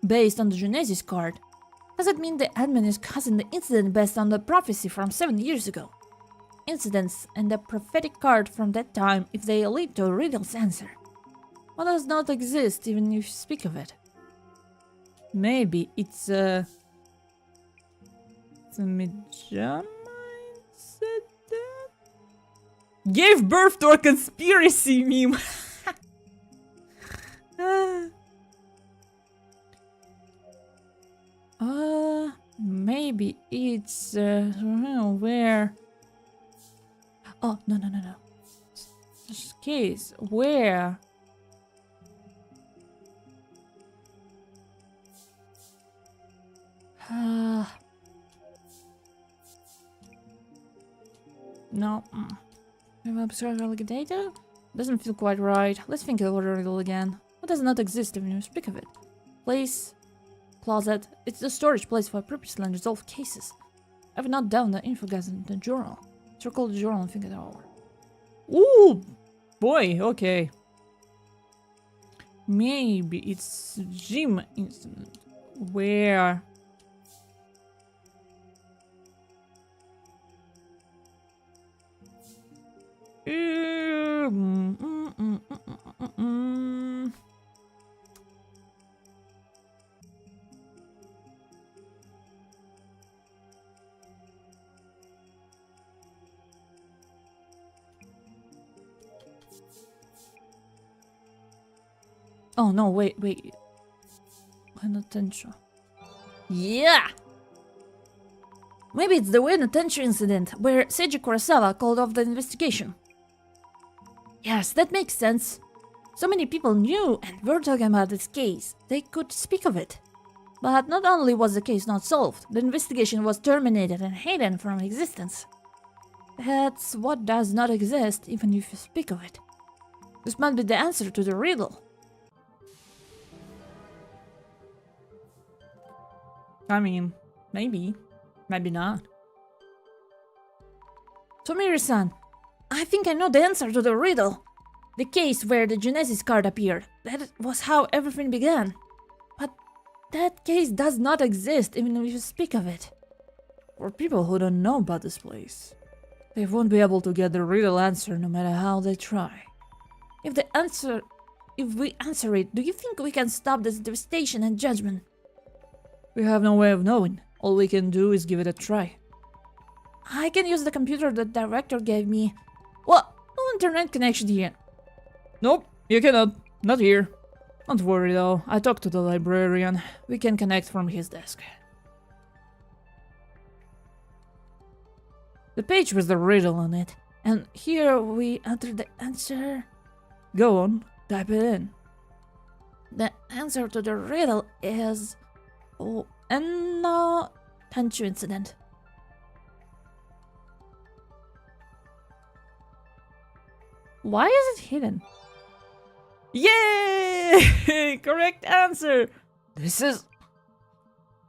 based on the Genesis card, does it mean the admin is causing the incident based on the prophecy from 7 years ago? Incidents and the prophetic card from that time if they lead to a riddle's answer. What does not exist even if you speak of it? Maybe it's a... It's a Mijama said that? Gave birth to a conspiracy meme! Maybe it's where? Oh, no. This case where? No. We will observe data? Doesn't feel quite right. Let's think over the riddle again. What does not exist when you speak of it? Place, closet. It's the storage place for previously unresolved cases. I've not down the info guys in the journal. Circle the journal and think it over. Ooh, boy. Okay. Maybe it's gym incident where. Oh no, wait. Attention. Yeah! Maybe it's the Wayne Attention incident, where Seiji Kurosawa called off the investigation. Yes, that makes sense. So many people knew and were talking about this case, they could speak of it. But not only was the case not solved, the investigation was terminated and hidden from existence. That's what does not exist, even if you speak of it. This might be the answer to the riddle. I mean, maybe. Maybe not. Tomiri-san, I think I know the answer to the riddle. The case where the Genesis card appeared. That was how everything began. But that case does not exist even if you speak of it. For people who don't know about this place, they won't be able to get the riddle answer no matter how they try. If we answer it, do you think we can stop this devastation and judgment? We have no way of knowing. All we can do is give it a try. I can use the computer the director gave me. Well, no internet connection here. Nope, you cannot. Not here. Don't worry though, I talked to the librarian. We can connect from his desk. The page with the riddle on it, and here we enter the answer. Go on, type it in. The answer to the riddle is... Oh, and no Tenchu incident. Why is it hidden? Yay! Correct answer! This is...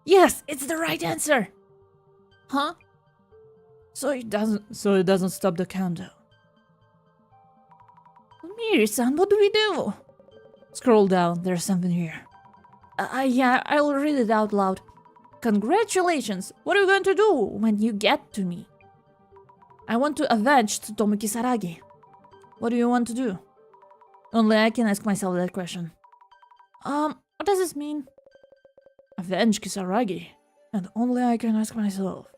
Yes, it's the right answer! Huh? So it doesn't stop the countdown. Miri-san, what do we do? Scroll down, there's something here. Yeah, I'll read it out loud. Congratulations! What are you going to do when you get to me? I want to avenge Tsutomu Kisaragi. What do you want to do? Only I can ask myself that question. What does this mean? Avenge Kisaragi. And only I can ask myself.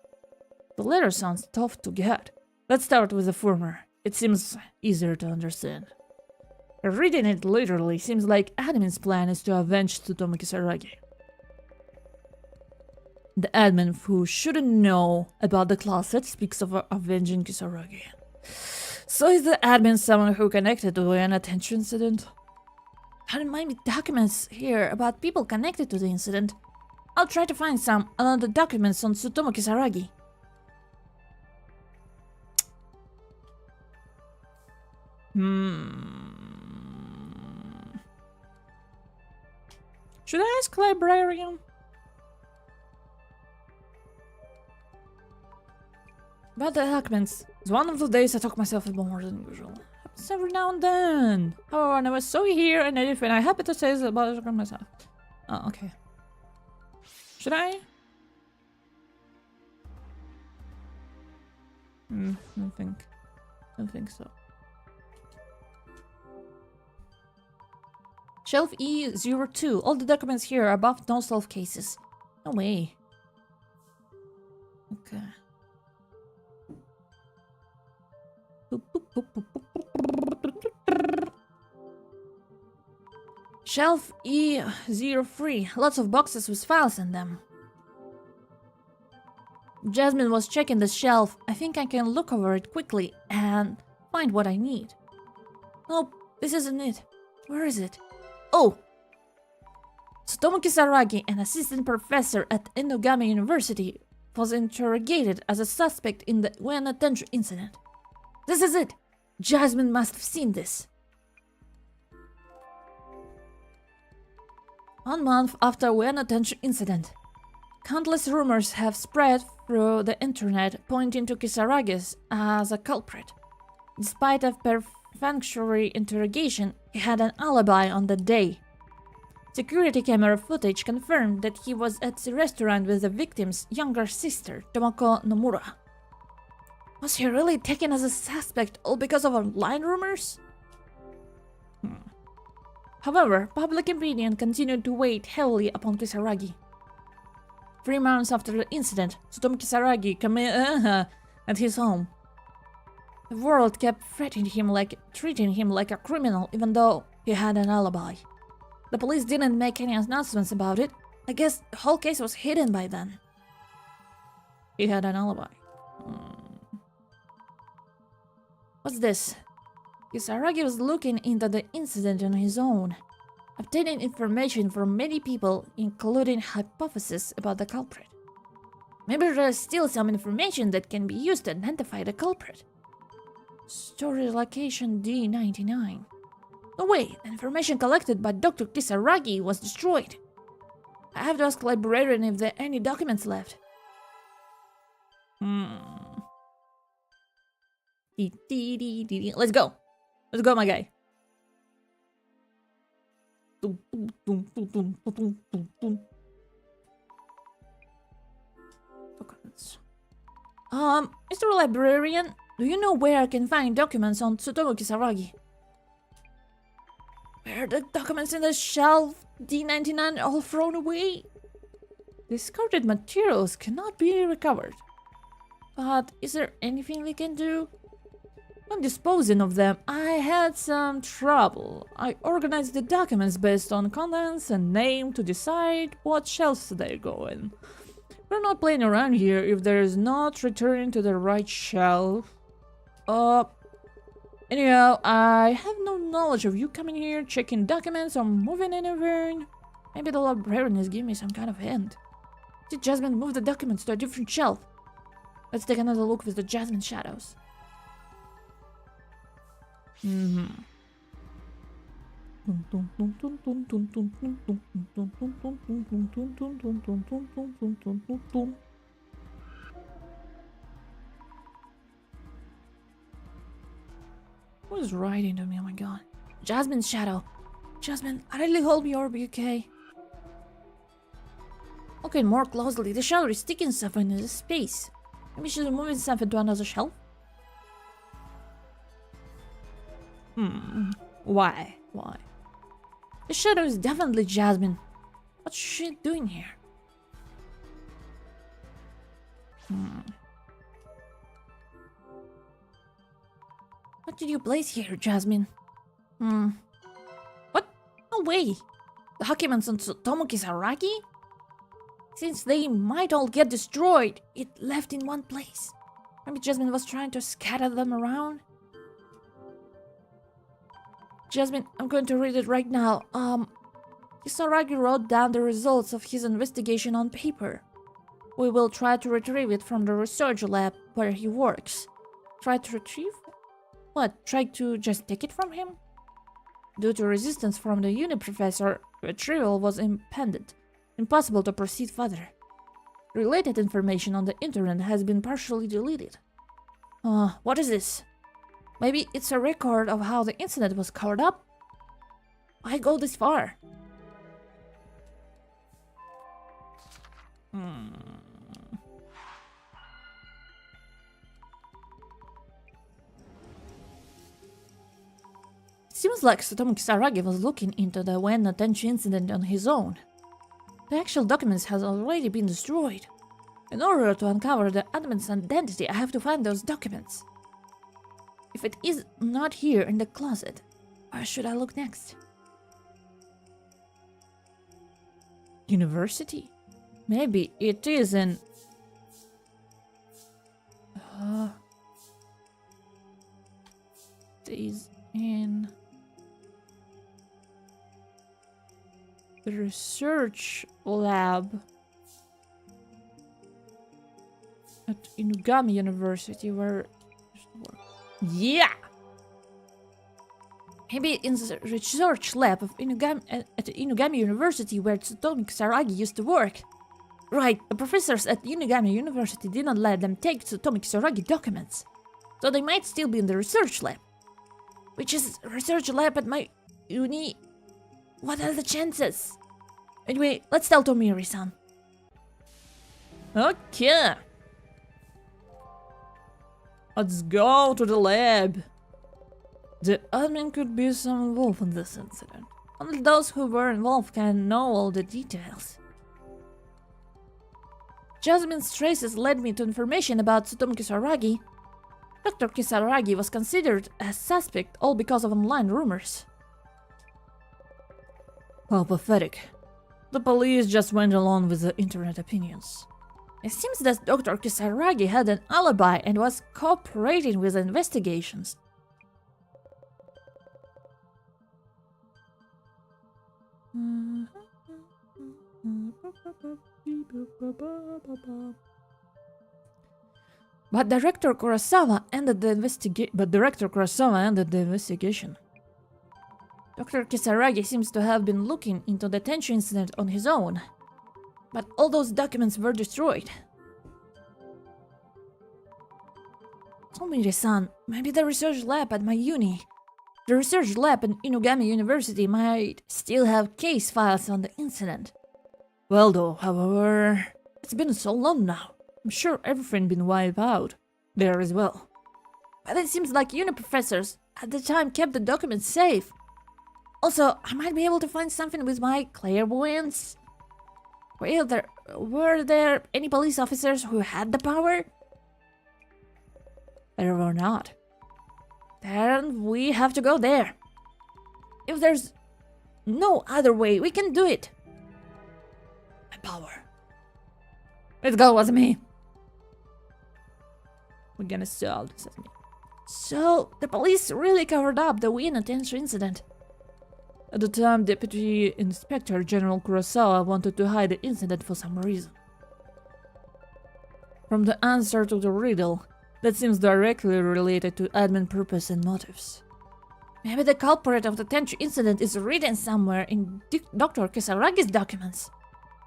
The letter sounds tough to get. Let's start with the former. It seems easier to understand. Reading it literally seems like admin's plan is to avenge Tsutomu Kisaragi. The admin who shouldn't know about the closet speaks of avenging Kisaragi. So is the admin someone who connected to an attention incident? There might be documents here about people connected to the incident. I'll try to find some other documents on Tsutomu Kisaragi. Should I ask librarian? About the documents. It's one of the days I talk myself more than usual. Happens every now and then. However, when I was so here and anything I happy to say is about it myself. Oh, okay. Should I? Don't think so. Shelf E02. All the documents here are above no solved cases. No way. Okay. Shelf E03. Lots of boxes with files in them. Jasmine was checking the shelf. I think I can look over it quickly and find what I need. Nope, this isn't it. Where is it? Oh! Tsutomu Kisaragi, an assistant professor at Inogami University, was interrogated as a suspect in the Ueno Tenchu incident. This is it! Jasmine must have seen this. 1 month after Ueno Tenchu incident, countless rumors have spread through the internet pointing to Kisaragi as a culprit. Despite a perfunctory interrogation, he had an alibi on that day. Security camera footage confirmed that he was at the restaurant with the victim's younger sister, Tomoko Nomura. Was he really taken as a suspect all because of online rumors? However, public opinion continued to weigh heavily upon Kisaragi. 3 months after the incident, Tsutomu Kisaragi at his home. The world kept treating him like a criminal even though he had an alibi. The police didn't make any announcements about it. I guess the whole case was hidden by then. He had an alibi. What's this? Kisaragi was looking into the incident on his own, obtaining information from many people, including hypotheses about the culprit. Maybe there's still some information that can be used to identify the culprit. Storage location D99. No way, the information collected by Dr. Kisaragi was destroyed. I have to ask the librarian if there are any documents left. Let's go. Let's go, my guy. Mr. Librarian, do you know where I can find documents on Tsutomu Kisaragi? Were the documents in the shelf D99 all thrown away? Discarded materials cannot be recovered. But is there anything we can do? When disposing of them, I had some trouble. I organized the documents based on contents and name to decide what shelves they go in. We're not playing around here if there is not returning to the right shelf. Anyhow, I have no knowledge of you coming here, checking documents, or moving anywhere. Maybe the librarian is giving me some kind of hint. Did Jasmine move the documents to a different shelf? Let's take another look with the Jasmine shadows. Who is writing to me? Oh my god. Jasmine's shadow. Jasmine, I really hope you'll be okay. Looking more closely, the shadow is sticking something in the space. Maybe she's moving something to another shelf? Why? Why? The shadow is definitely Jasmine. What's she doing here? What did you place here, Jasmine? What? No way! The documents on Tsutomu Kisaragi? Since they might all get destroyed, it left in one place. Maybe Jasmine was trying to scatter them around? Jasmine, I'm going to read it right now. Kisaragi wrote down the results of his investigation on paper. We will try to retrieve it from the research lab where he works. Try to retrieve? What, try to just take it from him? Due to resistance from the uni professor, retrieval was impeded. Impossible to proceed further. Related information on the internet has been partially deleted. What is this? Maybe it's a record of how the incident was covered up? Why go this far? It seems like Tsutomu Kisaragi was looking into the Wen Atenchi incident on his own. The actual documents has already been destroyed. In order to uncover the admin's identity, I have to find those documents. If it is not here in the closet, where should I look next? University? Maybe it is in... it is in... the research lab at Inugami University, where... yeah! Maybe in the research lab of at Inugami University, where Tsutomu Kisaragi used to work. Right, the professors at Inugami University did not let them take Tsutomu Kisaragi documents. So they might still be in the research lab. Which is a research lab at my uni. What are the chances? Anyway, let's tell Tomiri-san. Okay. Let's go to the lab. The admin could be some involved in this incident. Only those who were involved can know all the details. Jasmine's traces led me to information about Tsutomu Kisaragi. Dr. Kisaragi was considered a suspect all because of online rumors. How pathetic. The police just went along with the internet opinions. It seems that Dr. Kisaragi had an alibi and was cooperating with the investigations. But Director Kurosawa ended the investigation. Dr. Kisaragi seems to have been looking into the Tenchu incident on his own. But all those documents were destroyed. Tomiri-san, maybe the research lab at my uni. The research lab at Inugami University might still have case files on the incident. Well though, however, it's been so long now. I'm sure everything been wiped out there as well. But it seems like uni professors at the time kept the documents safe. Also, I might be able to find something with my clairvoyance. Were there any police officers who had the power? There were not. Then we have to go there. If there's no other way, we can do it. My power. Let's go, Azumi. We're gonna solve this, Azumi. So, the police really covered up the Wien Tenchu incident. At the time, Deputy Inspector General Kurosawa wanted to hide the incident for some reason. From the answer to the riddle, that seems directly related to admin purpose and motives. Maybe the culprit of the Tenchu incident is written somewhere in Dr. Kisaragi's documents,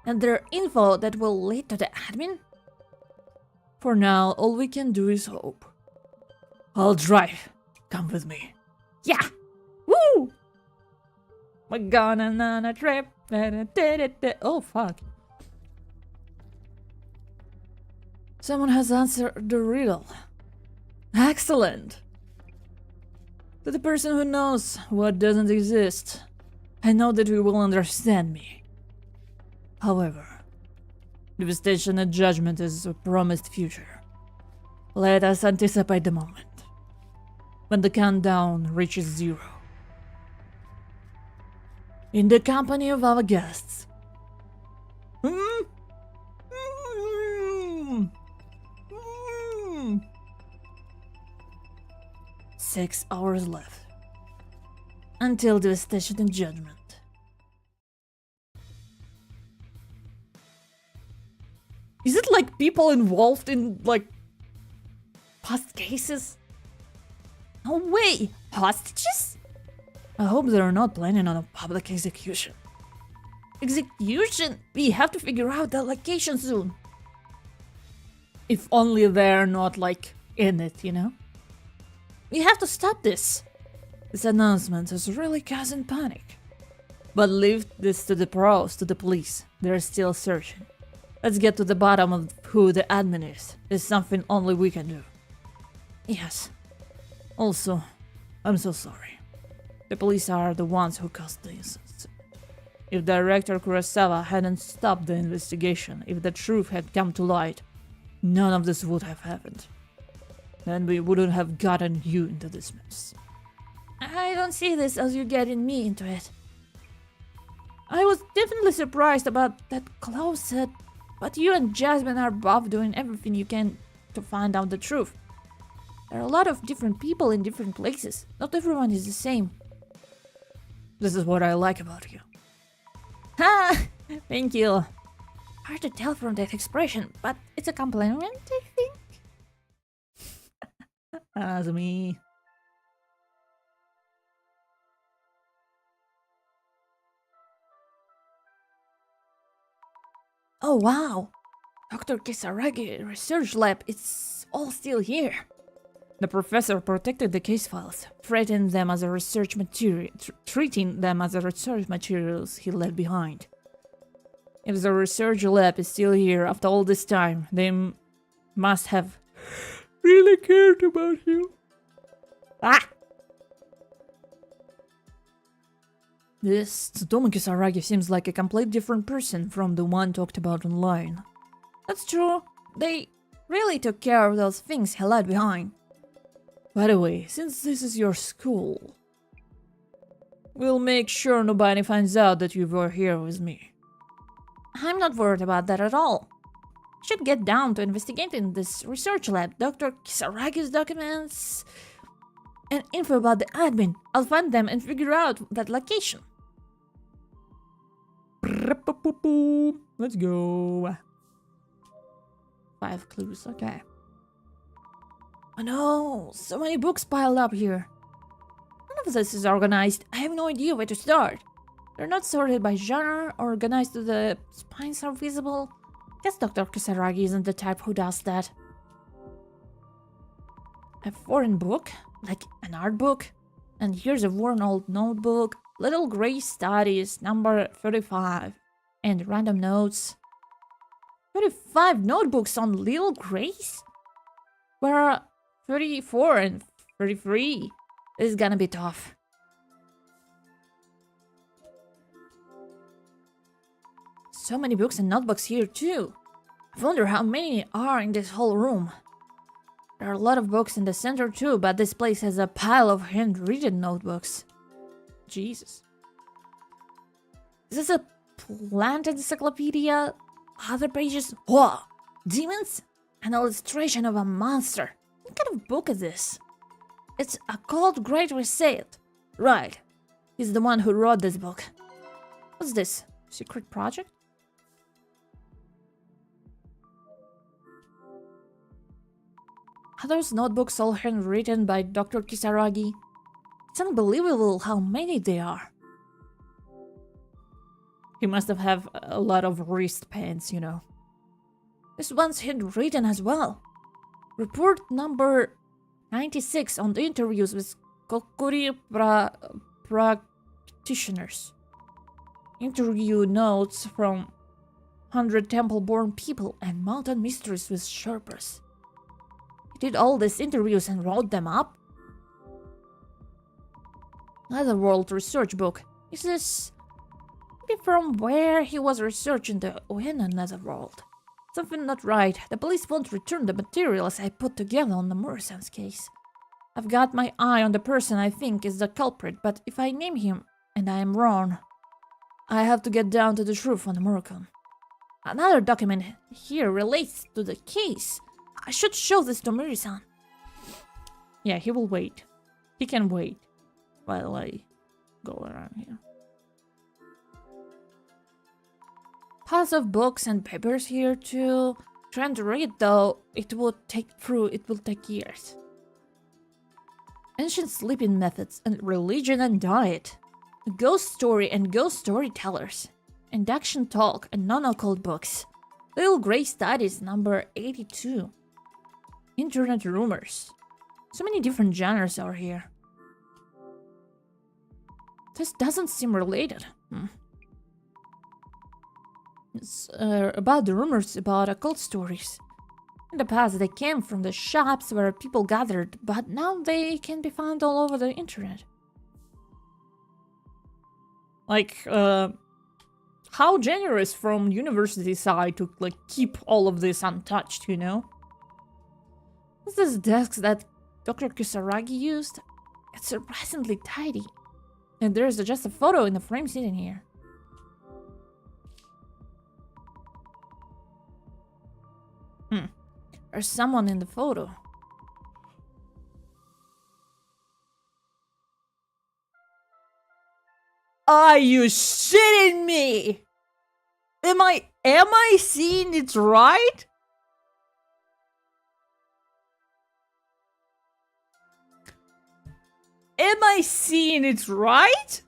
and there are info that will lead to the admin? For now, all we can do is hope. I'll drive. Come with me. Yeah! Woo! We're going on a trip. Oh, fuck. Someone has answered the riddle. Excellent. To the person who knows what doesn't exist, I know that you will understand me. However, devastation and judgment is a promised future. Let us anticipate the moment. When the countdown reaches 0. In the company of our guests. 6 hours left. Until devastation and judgment. Is it like people involved in, like, past cases? No way! Hostages? I hope they're not planning on a public execution. Execution? We have to figure out the location soon. If only they're not, like, in it, you know? We have to stop this. This announcement is really causing panic. But leave this to the pros, to the police. They're still searching. Let's get to the bottom of who the admin is. It's something only we can do. Yes. Also, I'm so sorry. The police are the ones who caused the incident. If Director Kurosawa hadn't stopped the investigation, if the truth had come to light, none of this would have happened. Then we wouldn't have gotten you into this mess. I don't see this as you getting me into it. I was definitely surprised about that closet, but you and Jasmine are both doing everything you can to find out the truth. There are a lot of different people in different places. Not everyone is the same. This is what I like about you. Ha! Thank you. Hard to tell from that expression, but it's a compliment, I think. Azumi. Oh wow! Dr. Kisaragi research lab, it's all still here. The professor protected the case files, treating them as a research materials he left behind. If the research lab is still here after all this time, they must have really cared about you. Ah! This Tsutomu Kisaragi seems like a complete different person from the one talked about online. That's true. They really took care of those things he left behind. By the way, since this is your school, we'll make sure nobody finds out that you were here with me. I'm not worried about that at all. Should get down to investigating this research lab, Dr. Kisaragi's documents, and info about the admin. I'll find them and figure out that location. Let's go. 5 clues, okay. Oh no, so many books piled up here. None of this is organized. I have no idea where to start. They're not sorted by genre or organized so the spines are visible. Guess Dr. Kisaragi isn't the type who does that. A foreign book? Like an art book? And here's a worn old notebook. Little Gray Studies, number 35. And random notes. 35 notebooks on Little Grace? Where 34 and 33. This is gonna be tough. So many books and notebooks here too. I wonder how many are in this whole room. There are a lot of books in the center too, but this place has a pile of handwritten notebooks. Jesus. Is this a plant encyclopedia? Other pages? Whoa! Demons? An illustration of a monster. What kind of book is this? It's a called Great Reset. Right. He's the one who wrote this book. What's this? Secret project? Are those notebooks all handwritten by Dr. Kisaragi? It's unbelievable how many there are. He must have a lot of wristbands, you know. This one's handwritten as well. Report number 96 on the interviews with Kokuri practitioners. Interview notes from 100 temple-born people and mountain mysteries with Sherpas. He did all these interviews and wrote them up? Netherworld research book. Is this maybe from where he was researching the Uena Netherworld? Something not right. The police won't return the materials I put together on the Murasans case. I've got my eye on the person I think is the culprit, but if I name him and I am wrong, I have to get down to the truth on the Murakam. Another document here relates to the case. I should show this to Miri-san. Yeah, he will wait. He can wait while I go around here. Piles of books and papers here too. Trying to read though, it will take years. Ancient sleeping methods and religion and diet. A ghost story and ghost storytellers. Induction talk and non-occult books. Little Gray Studies number 82. Internet rumors. So many different genres are here. This doesn't seem related. It's about the rumors about occult stories. In the past, they came from the shops where people gathered, but now they can be found all over the internet. Like, how generous from university side to like keep all of this untouched, you know? What's this desk that Dr. Kisaragi used? It's surprisingly tidy. And there's just a photo in the frame sitting here. There's someone in the photo. Are you shitting me? Am I seeing it right? Am I seeing it right?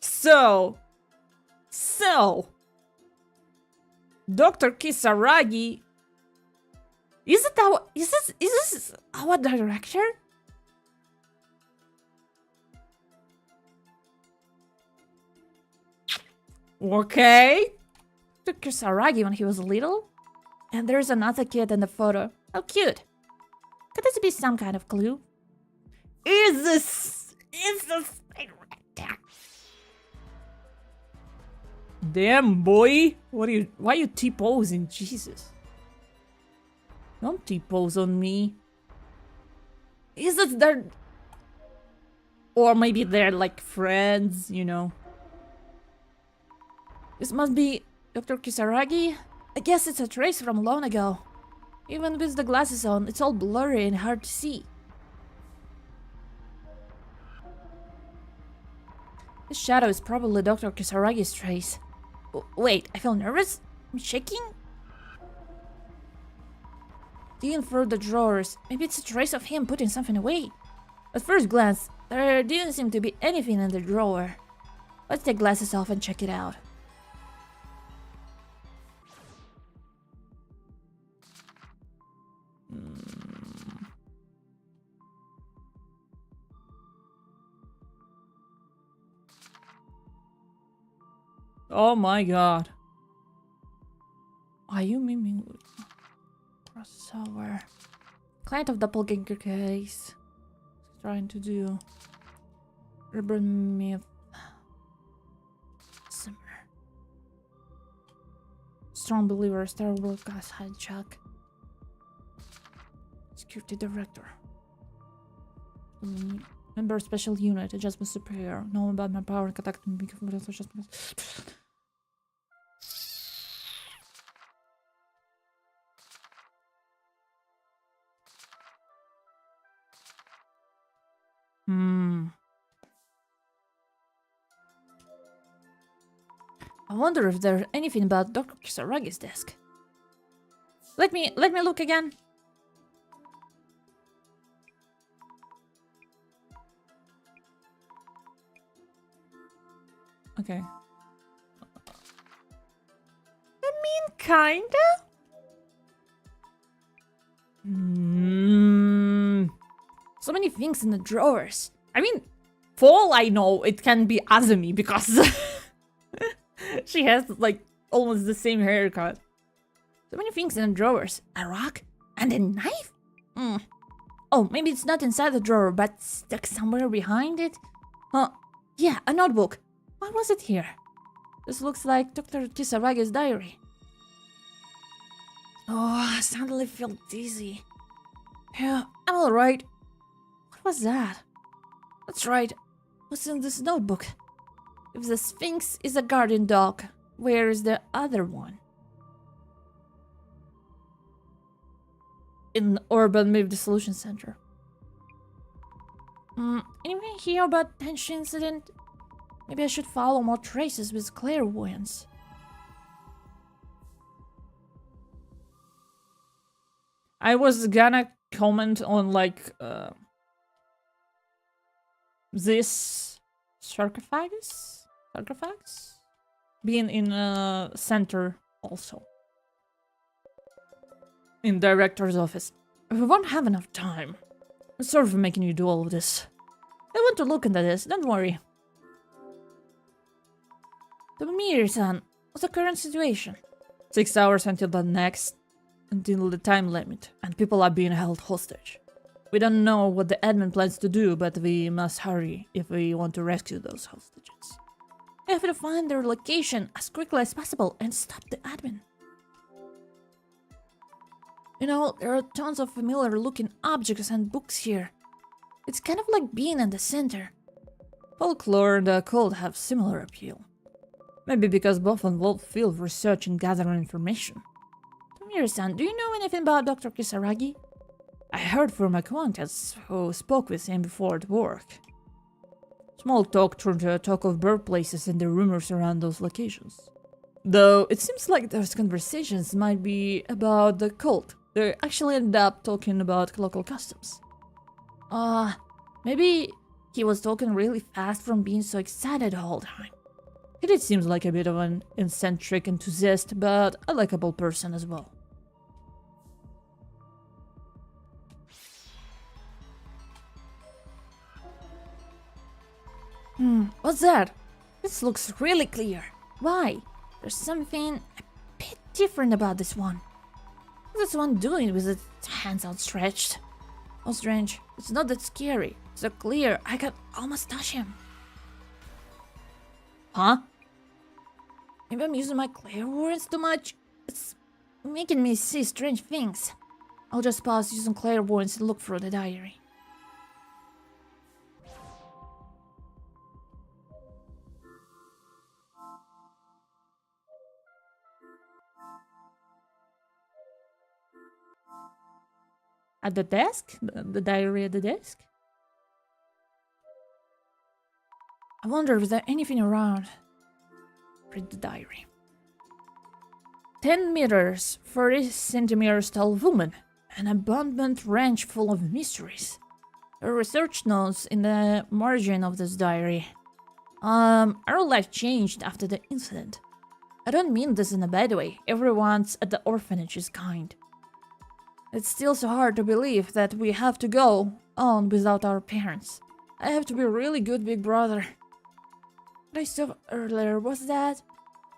So, Dr. Kisaragi, is this our director? Okay. Dr. Kisaragi when he was little? And there's another kid in the photo. How cute. Could this be some kind of clue? Is this director? Damn, boy. Why are you T-posing? Jesus. Don't T-pose on me. Is it their... Or maybe they're like friends, you know. This must be Dr. Kisaragi. I guess it's a trace from long ago. Even with the glasses on, it's all blurry and hard to see. The shadow is probably Dr. Kisaragi's trace. Wait, I feel nervous? I'm shaking? Digging through the drawers. Maybe it's a trace of him putting something away. At first glance, there didn't seem to be anything in the drawer. Let's take glasses off and check it out. Oh my god. Are you miming? Crossover. Client of doppelganger case. Trying to do. Urban myth. Simmer. Strong believer, Star Wars gas hijack. Security director. Member special unit, adjustment superior. Know about my power and contact me before adjustment. I wonder if there's anything about Dr. Kisaragi's desk. Let me look again. Okay. I mean, kinda. So many things in the drawers. I mean, for all I know, it can be Azumi because she has like almost the same haircut. So many things in the drawers. A rock and a knife? Oh, maybe it's not inside the drawer, but stuck somewhere behind it? Yeah, a notebook. Why was it here? This looks like Dr. Kisaragi's diary. Oh, I suddenly feel dizzy. Yeah, I'm alright. What was that? That's right. What's in this notebook? If the Sphinx is a guardian dog, where is the other one? In Urban Myth Dissolution Center. Anyone hear about Tenshi incident? Maybe I should follow more traces with clairvoyance. I was gonna comment on like this sarcophagus being in a center also in director's office. We won't have enough time. I'm sorry for making you do all of this. I want to look into this, don't worry. Tomiri-san, what's the current situation? 6 hours until the time limit, and people are being held hostage. We don't know what the admin plans to do, but we must hurry if we want to rescue those hostages. We have to find their location as quickly as possible and stop the admin. You know, there are tons of familiar looking objects and books here. It's kind of like being in the center. Folklore and the occult have similar appeal. Maybe because both involve field research and gathering information. Tomiri-san, do you know anything about Dr. Kisaragi? I heard from acquaintance who spoke with him before at work. Small talk turned to a talk of birthplaces and the rumors around those locations. Though it seems like those conversations might be about the cult. They actually ended up talking about local customs. Maybe he was talking really fast from being so excited the whole time. He did seem like a bit of an eccentric enthusiast, but a likable person as well. What's that? This looks really clear. Why? There's something a bit different about this one. What's this one doing with its hands outstretched? Oh, strange. It's not that scary. It's so clear, I can almost touch him. Huh? Maybe I'm using my clairvoyance too much? It's making me see strange things. I'll just pause using clairvoyance and look through the diary. At the desk? The diary at the desk? I wonder if there's anything around. Read the diary. 10 meters, 30 centimeters tall woman. An abandoned ranch full of mysteries. A research notes in the margin of this diary. Our life changed after the incident. I don't mean this in a bad way. Everyone at the orphanage is kind. It's still so hard to believe that we have to go on without our parents. I have to be a really good big brother. What I saw earlier was that...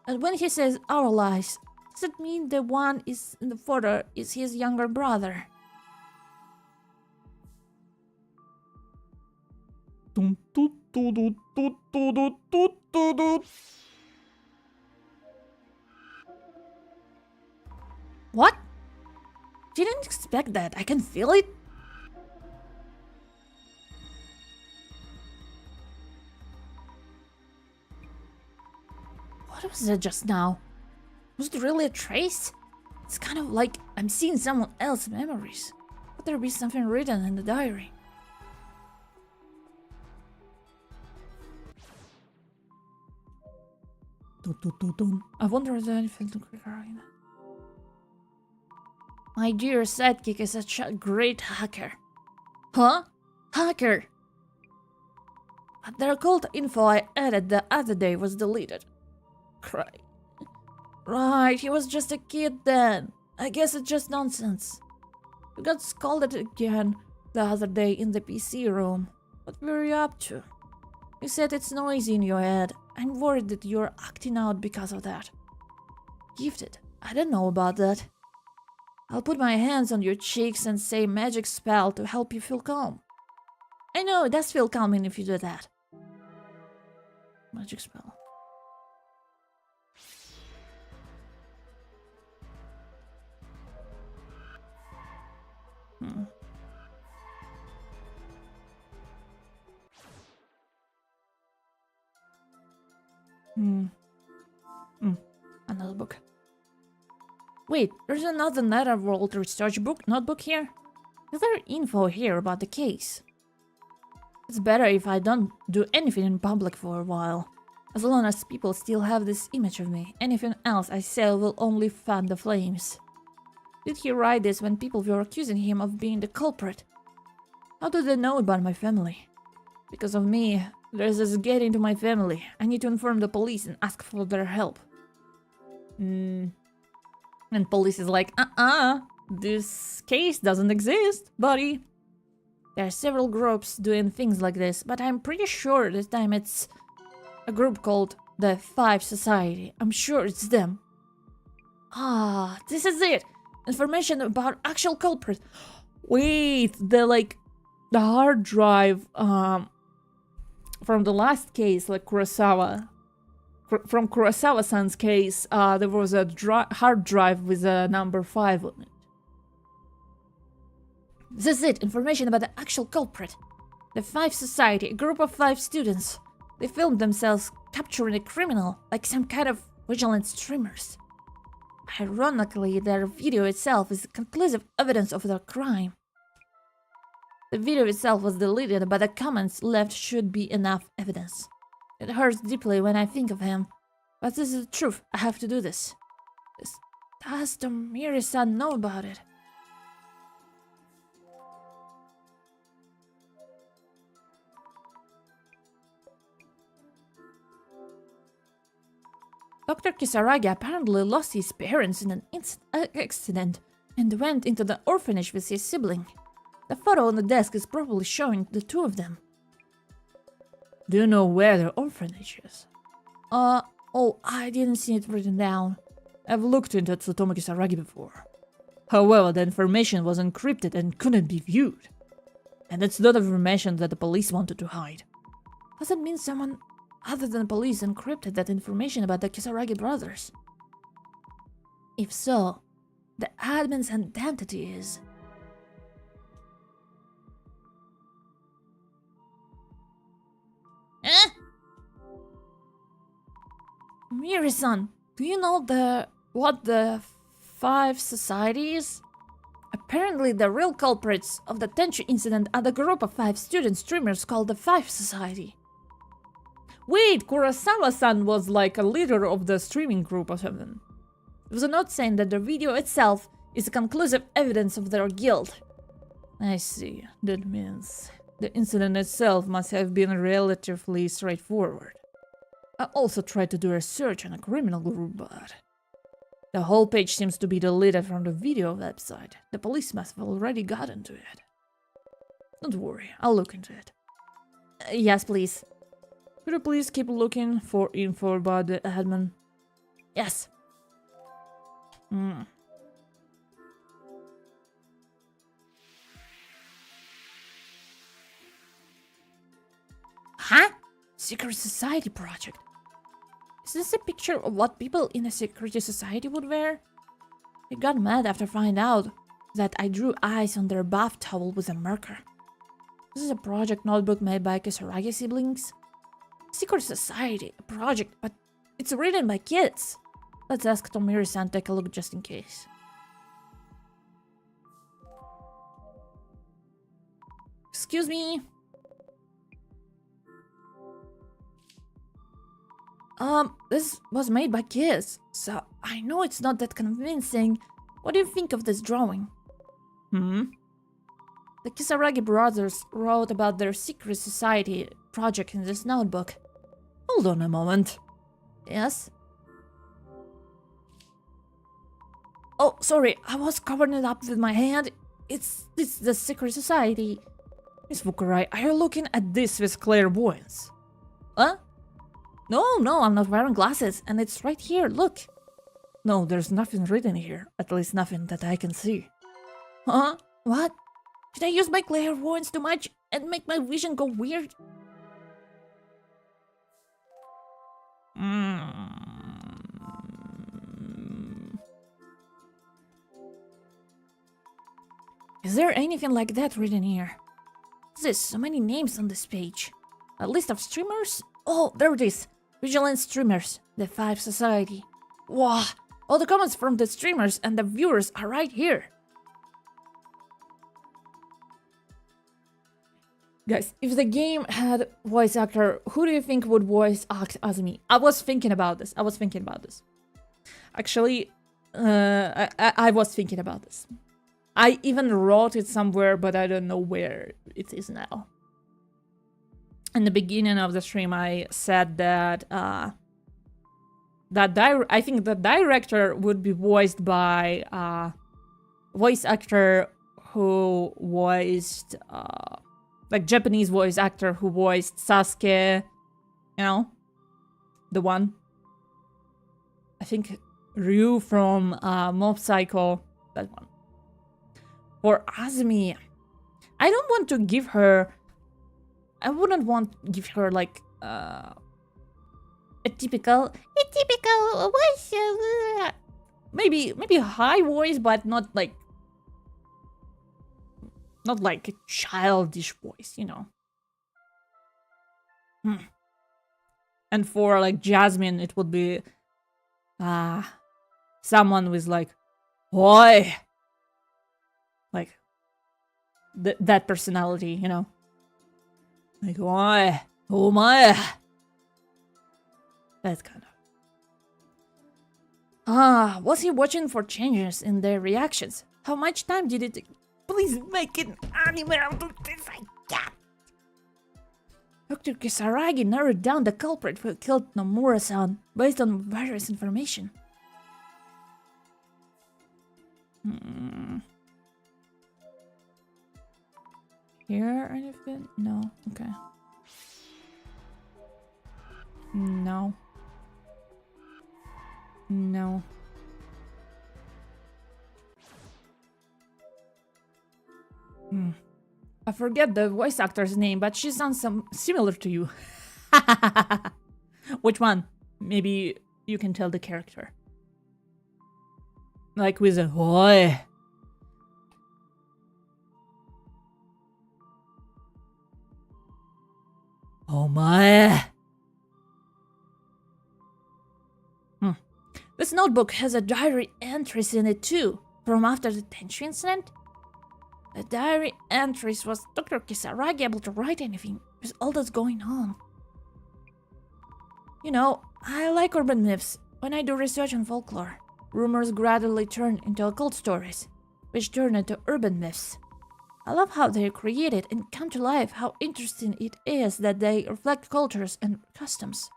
And when he says our lives, does it mean the one is in the photo is his younger brother? What? Didn't expect that. I can feel it. What was that just now? Was it really a trace? It's kind of like I'm seeing someone else's memories. Could there be something written in the diary? I wonder if there's anything to click right now. My dear sidekick is such a great hacker. Huh? Hacker! But the occult info I added the other day was deleted. Cry. Right, he was just a kid then. I guess it's just nonsense. We got scolded again the other day in the PC room. What were you up to? You said it's noisy in your head. I'm worried that you're acting out because of that. Gifted. I don't know about that. I'll put my hands on your cheeks and say magic spell to help you feel calm. I know, it does feel calming if you do that. Magic spell. Another book. Wait, there's another Netherworld research notebook here? Is there info here about the case? It's better if I don't do anything in public for a while. As long as people still have this image of me, anything else I say will only fan the flames. Did he write this when people were accusing him of being the culprit? How do they know about my family? Because of me, there's this get into my family. I need to inform the police and ask for their help. And police is like, this case doesn't exist, buddy. There are several groups doing things like this, but I'm pretty sure this time it's a group called the Five Society. I'm sure it's them. This is it. Information about actual culprits. Wait, the hard drive from the last case, like Kurosawa. From Kurosawa-san's case, there was a hard drive with a number 5 on it. This is it. Information about the actual culprit. The Five Society, a group of 5 students. They filmed themselves capturing a criminal, like some kind of vigilant streamers. Ironically, their video itself is conclusive evidence of their crime. The video itself was deleted, but the comments left should be enough evidence. It hurts deeply when I think of him, but this is the truth. I have to do this. Does Tomiri-san know about it? Dr. Kisaragi apparently lost his parents in an accident and went into the orphanage with his sibling. The photo on the desk is probably showing the two of them. Do you know where the orphanage is? I didn't see it written down. I've looked into Tsutomu Kisaragi before. However, the information was encrypted and couldn't be viewed. And it's not information that the police wanted to hide. Does that mean someone other than police encrypted that information about the Kisaragi brothers? If so, the admin's identity is... Miri-san, do you know what the Five Society is? Apparently the real culprits of the Tenchu incident are the group of 5 student streamers called the Five Society. Wait, Kurosawa-san was like a leader of the streaming group or something. It was a note saying that the video itself is conclusive evidence of their guilt. I see. That means the incident itself must have been relatively straightforward. I also tried to do research on a criminal group, but the whole page seems to be deleted from the video website. The police must have already gotten to it. Don't worry, I'll look into it. Yes, please. Could you please keep looking for info about the admin? Yes. Huh? Secret Society project. Is this a picture of what people in a secret society would wear? They got mad after finding out that I drew eyes on their bath towel with a marker. This is a project notebook made by Kisaragi siblings. Secret Society, a project, but it's written by kids. Let's ask Tomiri-san to take a look just in case. Excuse me. This was made by kids, so I know it's not that convincing. What do you think of this drawing? The Kisaragi brothers wrote about their secret society project in this notebook. Hold on a moment. Yes? Oh, sorry, I was covering it up with my hand. It's the secret society. Miss Fukurai, are you looking at this with clairvoyance? Huh? No, I'm not wearing glasses, and it's right here, look. No, there's nothing written here, at least nothing that I can see. Huh? What? Did I use my clairvoyance too much and make my vision go weird? Is there anything like that written here? There's so many names on this page. A list of streamers? Oh, there it is. Vigilant streamers, the 5 Society. Wow, all the comments from the streamers and the viewers are right here. Guys, if the game had voice actor, who do you think would voice act as me? I was thinking about this. Actually, I was thinking about this. I even wrote it somewhere, but I don't know where it is now. In the beginning of the stream, I said that I think the director would be voiced by voice actor who voiced like Japanese voice actor who voiced Sasuke, you know, the one. I think Ryu from Mob Psycho, that one. For Azumi, I don't want to give her. I wouldn't want to give her like a typical voice. Maybe a high voice, but not like a childish voice, you know. And for like Jasmine, it would be someone with like, "Oi," like that personality, you know. Like, "Oi, oh my," that kind of. Was he watching for changes in their reactions? How much time did it take? Please make an anime out of this, I can't. Dr. Kisaragi narrowed down the culprit who killed Nomura-san based on various information. Here, anything? No, okay. No. I forget the voice actor's name, but she sounds similar to you. Which one? Maybe you can tell the character. Like with a "Oi." Oh my. This notebook has a diary entries in it too, from after the Tenchu incident. The diary entries, was Dr. Kisaragi able to write anything with all that's going on? You know, I like urban myths. When I do research on folklore, rumors gradually turn into occult stories, which turn into urban myths. I love how they're created and come to life, how interesting it is that they reflect cultures and customs.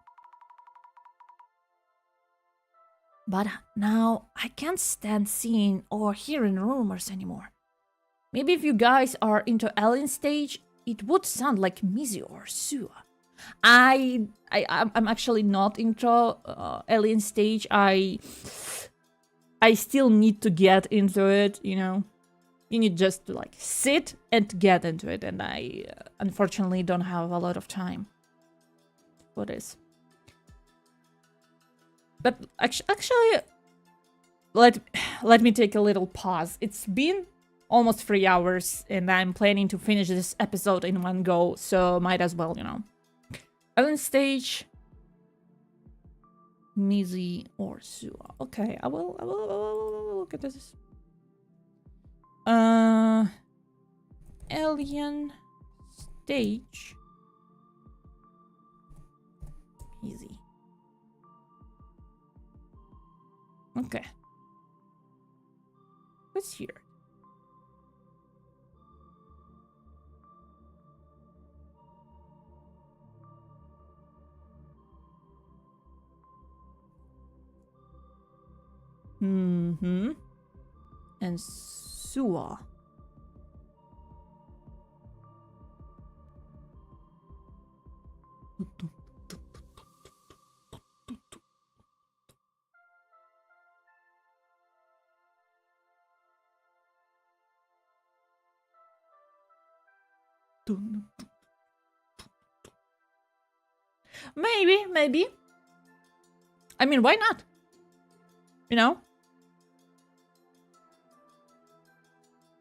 But now I can't stand seeing or hearing rumors anymore. Maybe if you guys are into alien stage, it would sound like Mizzy or Sua. I'm actually not into alien stage. I still need to get into it, you know. You need just to like sit and get into it, and I unfortunately don't have a lot of time for this. But actually, let me take a little pause. It's been almost 3 hours, and I'm planning to finish this episode in one go, so might as well, you know. Alien stage, Mizzy or Sua. Okay, I will look at this. Alien stage, Mizzy. Okay. What's here? And Sua. Maybe. I mean, why not? You know?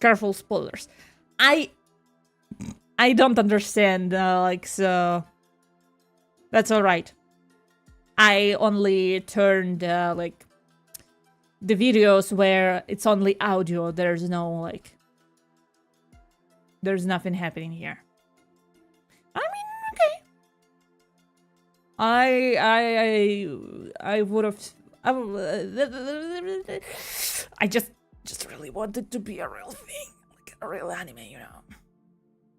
Careful spoilers. I don't understand, like, so... That's alright. I only turned, like, the videos where it's only audio. There's no, like... There's nothing happening here. I mean, okay. I would have... I just really wanted to be a real thing. Like a real anime, you know.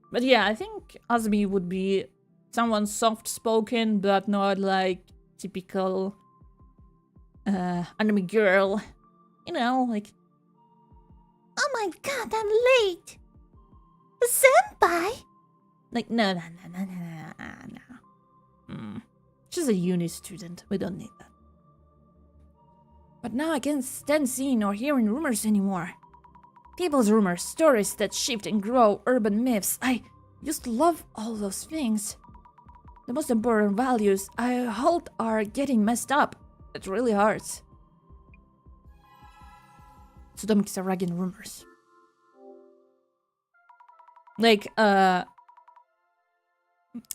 But yeah, I think Azumi would be someone soft-spoken, but not like typical anime girl. You know, like... Oh my god, I'm late! Senpai! Like, no. She's a uni student. We don't need that. But now I can't stand seeing or hearing rumors anymore. People's rumors, stories that shift and grow, urban myths. I used to love all those things. The most important values I hold are getting messed up. It really hurts. Tsutomu Kisaragi rumors. Like,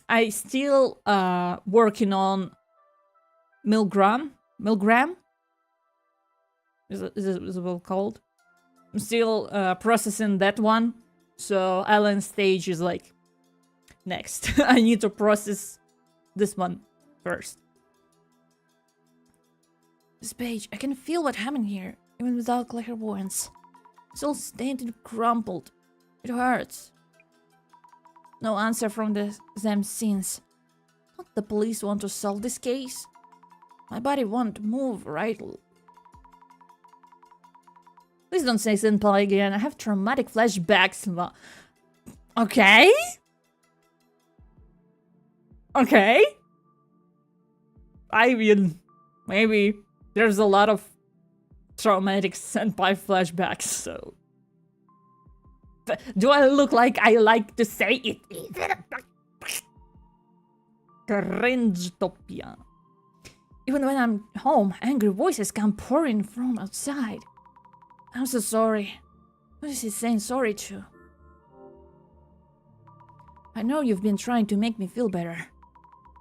I still working on Milgram? Is it well called? I'm still processing that one. So Island Stage is like next. I need to process this one first. This page, I can feel what happened here, even without clairvoyance. It's all stained and crumpled. It hurts. No answer from them since. Don't the police want to solve this case? My body won't move right. Please don't say senpai again. I have traumatic flashbacks. Okay? Okay? I mean, maybe there's a lot of traumatic senpai flashbacks, so... Do I look like I like to say it? Cringe-topia. Even when I'm home, angry voices come pouring from outside. I'm so sorry. Who is he saying sorry to? I know you've been trying to make me feel better.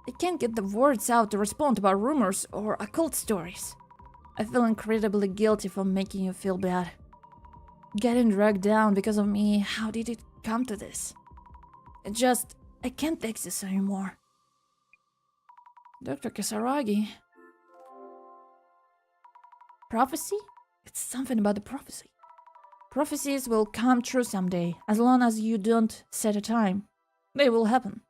I can't get the words out to respond about rumors or occult stories. I feel incredibly guilty for making you feel bad. Getting dragged down because of me, how did it come to this? I can't take this anymore. Dr. Kisaragi. Prophecy? It's something about the prophecy. Prophecies will come true someday, as long as you don't set a time. They will happen.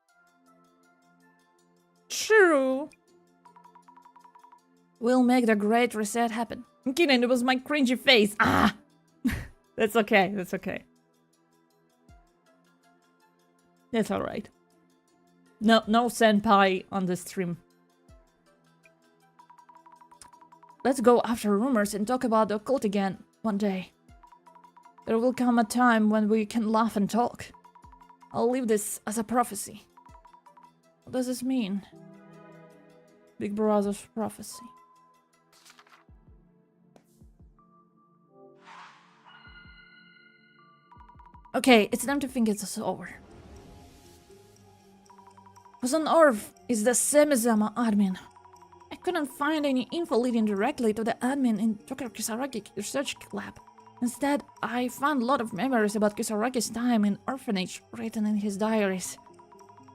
True. We'll make the great reset happen. I'm kidding, it was my cringy face. Ah! That's okay, that's okay. That's alright. No senpai on the stream. Let's go after rumors and talk about the occult again one day. There will come a time when we can laugh and talk. I'll leave this as a prophecy. What does this mean? Big Brother's prophecy. Okay, it's time to think it's over. Who's on Earth is the Semizama admin. I couldn't find any info leading directly to the admin in Dr. Kisaragi's research lab. Instead, I found a lot of memories about Kisaragi's time in orphanage written in his diaries.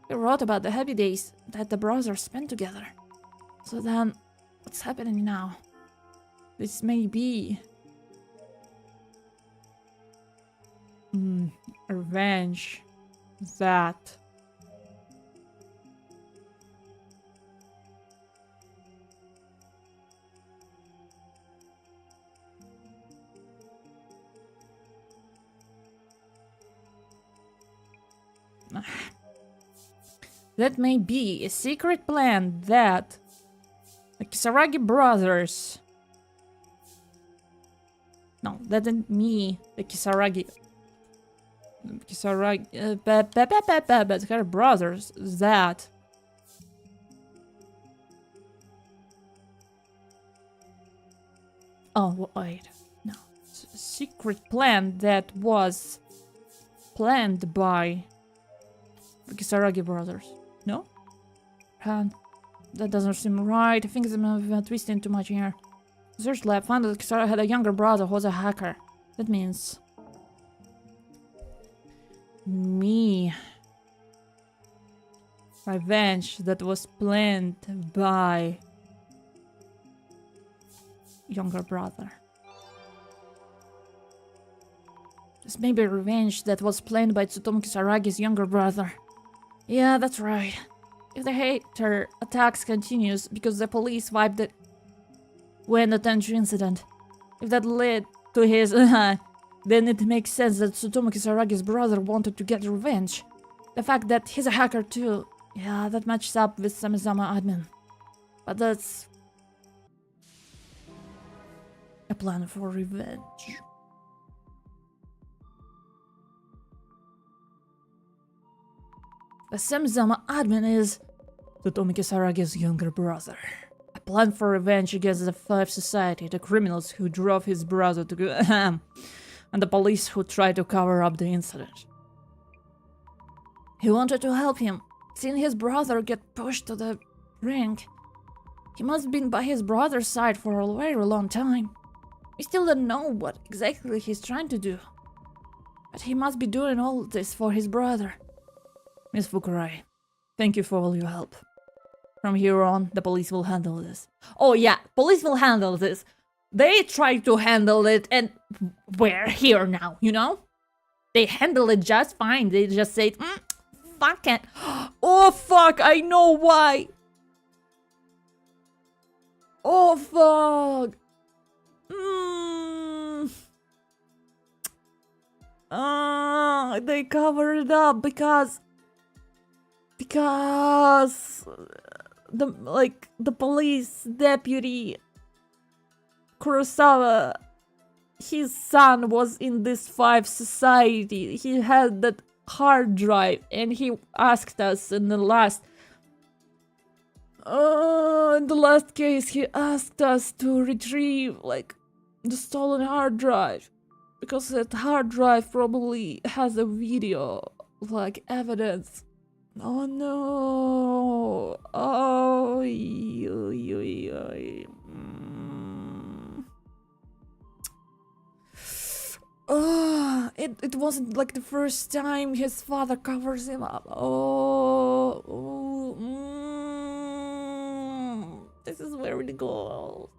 He wrote about the happy days that the brothers spent together. So then, what's happening now? This may be... revenge. That... That may be a secret plan that the Kisaragi brothers... No, that isn't me, the Kisaragi... but her brothers, that... Oh, wait. No. It's a secret plan that was planned by the Kisaragi brothers. No? And that doesn't seem right. I think I'm twisting too much here. Research lab found that Kisaragi had a younger brother who was a hacker. That means... me. Revenge that was planned by... younger brother. This may be revenge that was planned by Tsutomu Kisaragi's younger brother. Yeah, that's right. If the hater attacks continues because the police wiped the Ueno-Tenchu incident, if that led to his then it makes sense that Tsutomu Kisaragi's brother wanted to get revenge. The fact that he's a hacker too, yeah, that matches up with Samizama admin. But that's a plan for revenge. The Samizama admin is Tsutomu Kisaragi's younger brother. A plan for revenge against the Five Society, the criminals who drove his brother to and the police who tried to cover up the incident. He wanted to help him, seeing his brother get pushed to the brink. He must have been by his brother's side for a very long time. We still don't know what exactly he's trying to do. But he must be doing all this for his brother. Miss Fukurai, thank you for all your help. From here on, the police will handle this. Oh yeah, police will handle this. They tried to handle it and we're here now, you know? They handle it just fine. They just said, fuck it. Oh fuck, I know why. Oh fuck. They covered it up because the police deputy Kurosawa, his son was in this Five Society. He had that hard drive and he asked us in the last case he asked us to retrieve like the stolen hard drive because that hard drive probably has a video like evidence. Oh no. Oh it wasn't like the first time his father covers him up. This is where we go.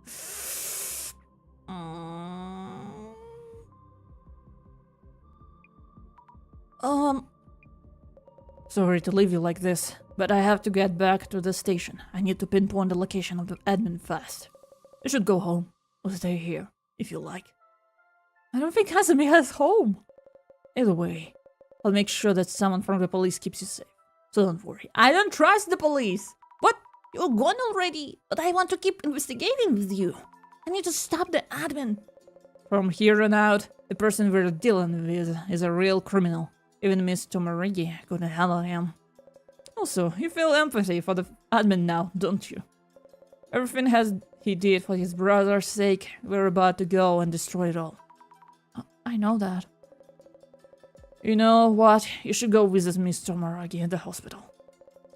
Sorry to leave you like this, but I have to get back to the station. I need to pinpoint the location of the admin fast. You should go home, or stay here, if you like. I don't think Hasumi has home. Either way, I'll make sure that someone from the police keeps you safe. So don't worry. I don't trust the police. What? You're gone already? But I want to keep investigating with you. I need to stop the admin. From here on out, the person we're dealing with is a real criminal. Even Miss Tomarigi couldn't handle him. Also, you feel empathy for the admin now, don't you? Everything he did for his brother's sake, we're about to go and destroy it all. I know that. You know what? You should go visit Miss Tomaragi at the hospital.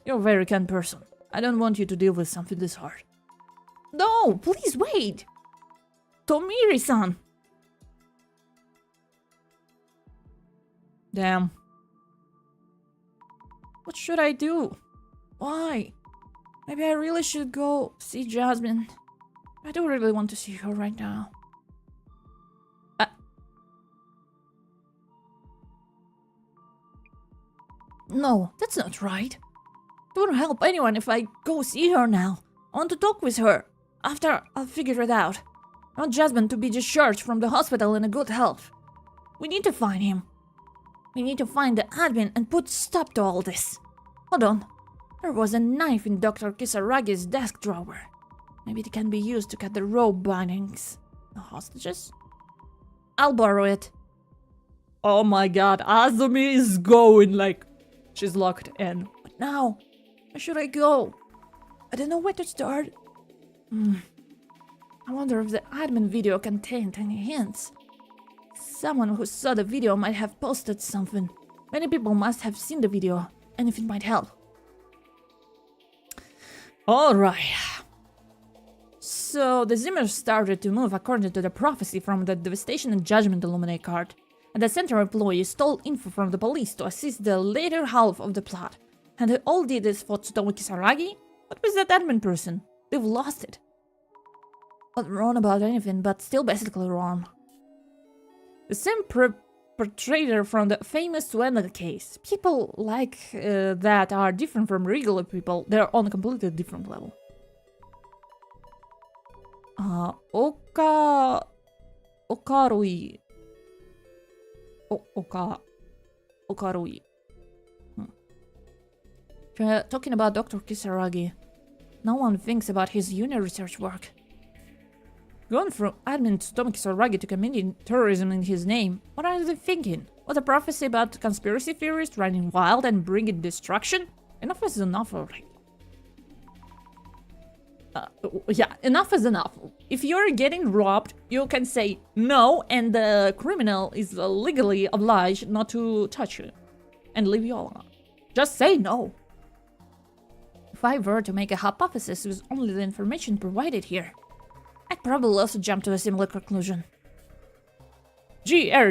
You're a very kind person. I don't want you to deal with something this hard. No, please wait! Tomiri-san! Damn. What should I do? Why? Maybe I really should go see Jasmine. I do really want to see her right now. No, that's not right. It wouldn't help anyone if I go see her now. I want to talk with her. After, I'll figure it out. I want Jasmine to be discharged from the hospital in a good health. We need to find him. We need to find the admin and put stop to all this. Hold on. There was a knife in Dr. Kisaragi's desk drawer. Maybe it can be used to cut the rope bindings. The hostages? I'll borrow it. Oh my god, Azumi is going like... She's locked in. But now, where should I go? I don't know where to start. I wonder if the admin video contained any hints. Someone who saw the video might have posted something. Many people must have seen the video, and if it might help. Alright. So, the Zimmer started to move according to the prophecy from the Devastation and Judgment Illuminate card, and the center employee stole info from the police to assist the later half of the plot. And they all did this for Tsutomu Kisaragi? What was that admin person? They've lost it. Not wrong about anything, but still basically wrong. The same perpetrator from the famous Suena case. People like that are different from regular people. They're on a completely different level. Okarui. Okarui. Talking about Dr. Kisaragi. No one thinks about his uni research work. Going from admin to Tsutomu Kisaragi to committing terrorism in his name, what are they thinking? What a prophecy about conspiracy theorists running wild and bringing destruction? Enough is enough already. Yeah, enough is enough. If you're getting robbed, you can say no, and the criminal is legally obliged not to touch you and leave you alone. Just say no. If I were to make a hypothesis with only the information provided here, I'd probably also jump to a similar conclusion. GR.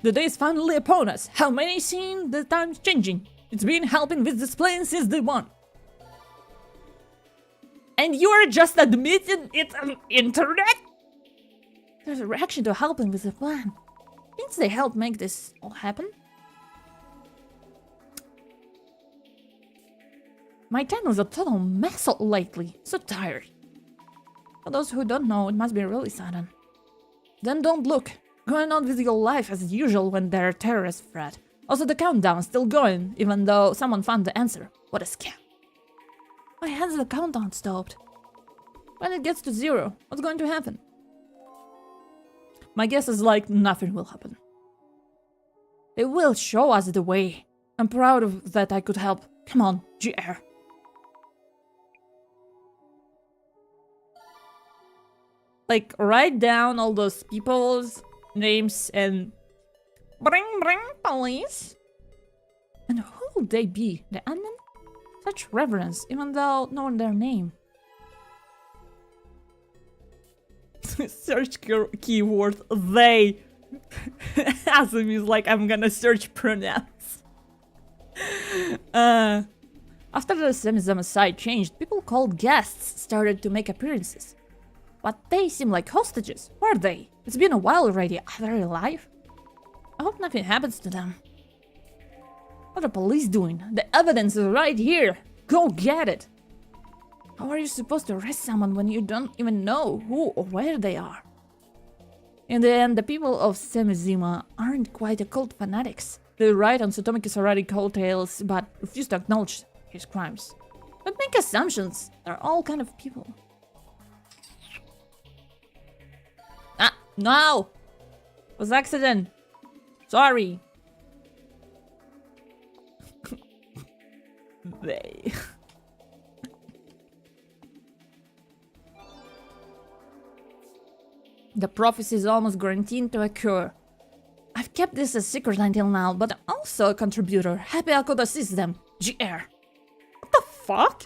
The day is finally upon us. How many seen the times changing? It's been helping with this plan since day one. And you're just admitting it's on internet? There's a reaction to helping with the plan. Means they helped make this all happen? My time was a total mess lately. So tired. For those who don't know, it must be really sudden. Then don't look. Going on with your life as usual when there are terrorist threat. Also the countdown's still going, even though someone found the answer. What a scam. Why has the countdown stopped? When it gets to 0, what's going to happen? My guess is like nothing will happen. They will show us the way. I'm proud of that I could help. Come on, GR. Like, write down all those people's names and bring police. And who would they be? The admin? Such reverence, even though knowing their name. Search keyword they. Azumi is like, I'm gonna search pronouns. After the Semizama site changed, people called guests started to make appearances. But they seem like hostages. Where are they? It's been a while already. Are they alive? I hope nothing happens to them. What are the police doing? The evidence is right here. Go get it. How are you supposed to arrest someone when you don't even know who or where they are? In the end, the people of Semizima aren't quite occult fanatics. They ride on Satomiki's Harari coattails, but refuse to acknowledge his crimes. But make assumptions. They're all kind of people. Ah, no! It was accident. Sorry. They. The prophecy is almost guaranteed to occur. I've kept this a secret until now, but I'm also a contributor. Happy I could assist them. GR. What the fuck?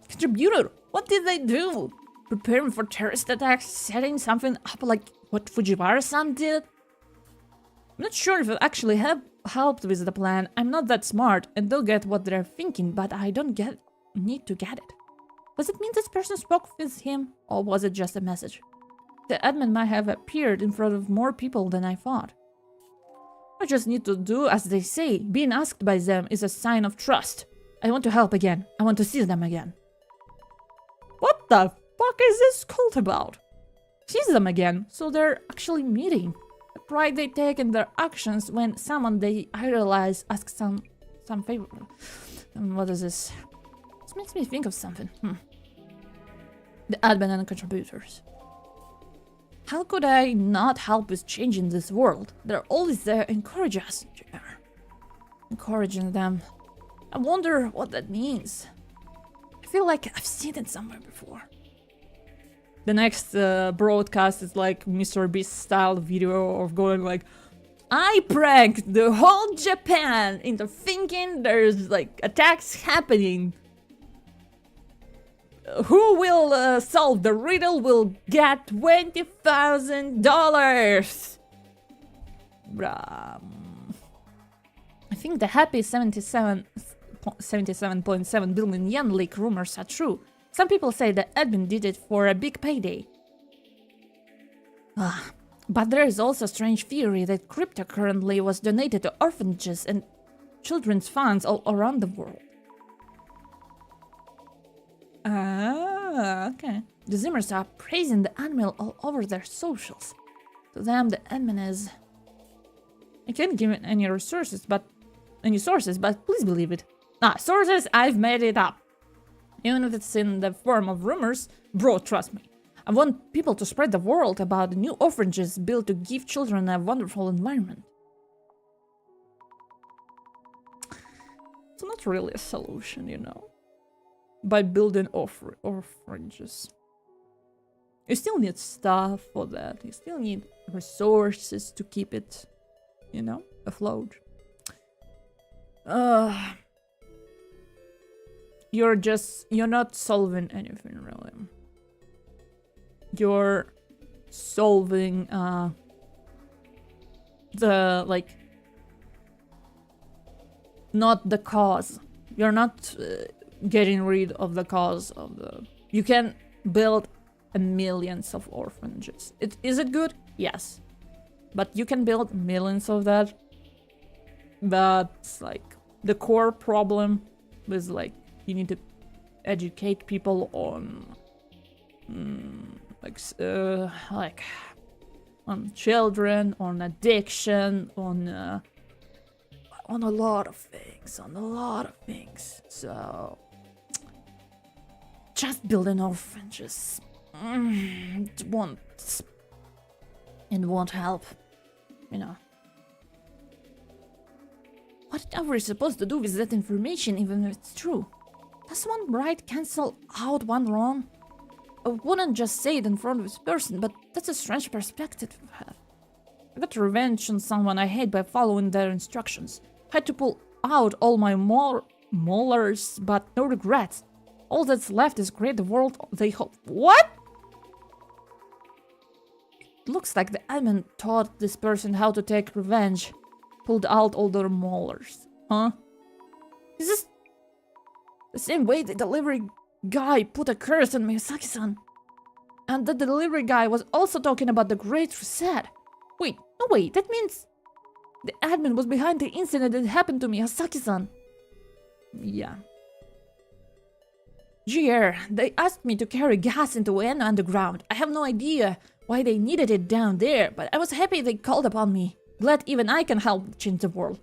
Contributor? What did they do? Preparing for terrorist attacks? Setting something up like what Fujiwara-san did? I'm not sure if it actually helped with the plan. I'm not that smart and don't get what they're thinking, but I don't need to get it. Does it mean this person spoke with him, or was it just a message? The admin might have appeared in front of more people than I thought. I just need to do as they say. Being asked by them is a sign of trust. I want to help again. I want to see them again. What the fuck is this cult about? Sees them again, so they're actually meeting. The pride they take in their actions when someone they idolize asks some favor. What is this? This makes me think of something. The admin and contributors. How could I not help with changing this world? They're always there, encourage us. Encouraging them. I wonder what that means. I feel like I've seen it somewhere before. The next broadcast is like Mr. Beast style video of going like, I pranked the whole Japan into thinking there's like attacks happening. Who will solve the riddle will get $20,000. I think the happy 77.7 billion yen leak rumors are true. Some people say the admin did it for a big payday. But there is also a strange theory that crypto currently was donated to orphanages and children's funds all around the world. Okay. The Zimmers are praising the admin all over their socials. To them, the admin is... I can't give it any sources, but please believe it. Sources, I've made it up. Even if it's in the form of rumors, bro, trust me. I want people to spread the word about the new orphanages built to give children a wonderful environment. It's not really a solution, you know. By building orphanages. You still need stuff for that. You still need resources to keep it, you know, afloat. You're not solving anything really. You're solving the not the cause. You're not getting rid of the cause of the... You can build millions of orphanages. Is it good? Yes. But you can build millions of that. That's like the core problem is like you need to educate people on on children, on addiction, on a lot of things. So just building orphanages it won't help, you know. What are we supposed to do with that information, even if it's true? Does one right cancel out one wrong? I wouldn't just say it in front of this person, but that's a strange perspective to have. I got revenge on someone I hate by following their instructions. I had to pull out all my molars, but no regrets. All that's left is create the world they hope. What? It looks like the admin taught this person how to take revenge. Pulled out all their molars. Huh? Is this... The same way the delivery guy put a curse on Miyazaki-san. And the delivery guy was also talking about the Great Reset. Wait, no wait, that means the admin was behind the incident that happened to Miyazaki-san. Yeah. GR, they asked me to carry gas into an underground. I have no idea why they needed it down there, but I was happy they called upon me. Glad even I can help change the world.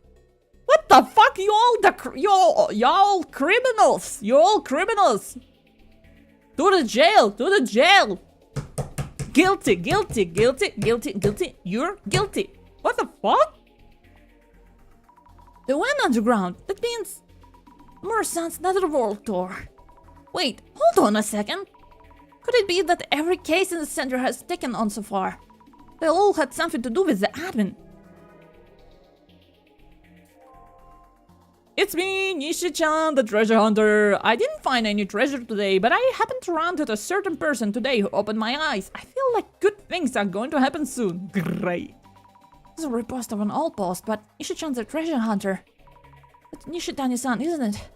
What the fuck, y'all criminals! You all criminals! To the jail! To the jail! Guilty, guilty, guilty, guilty, guilty. You're guilty. What the fuck? They went underground. That means Mura-san's netherworld tour. Wait, hold on a second. Could it be that every case in the center has taken on so far? They all had something to do with the admin. It's me, Nishi-chan, the treasure hunter. I didn't find any treasure today, but I happened to run into a certain person today who opened my eyes. I feel like good things are going to happen soon. Great. This is a repost of an old post, but Nishi-chan's a treasure hunter. It's Nishitani-san, isn't it?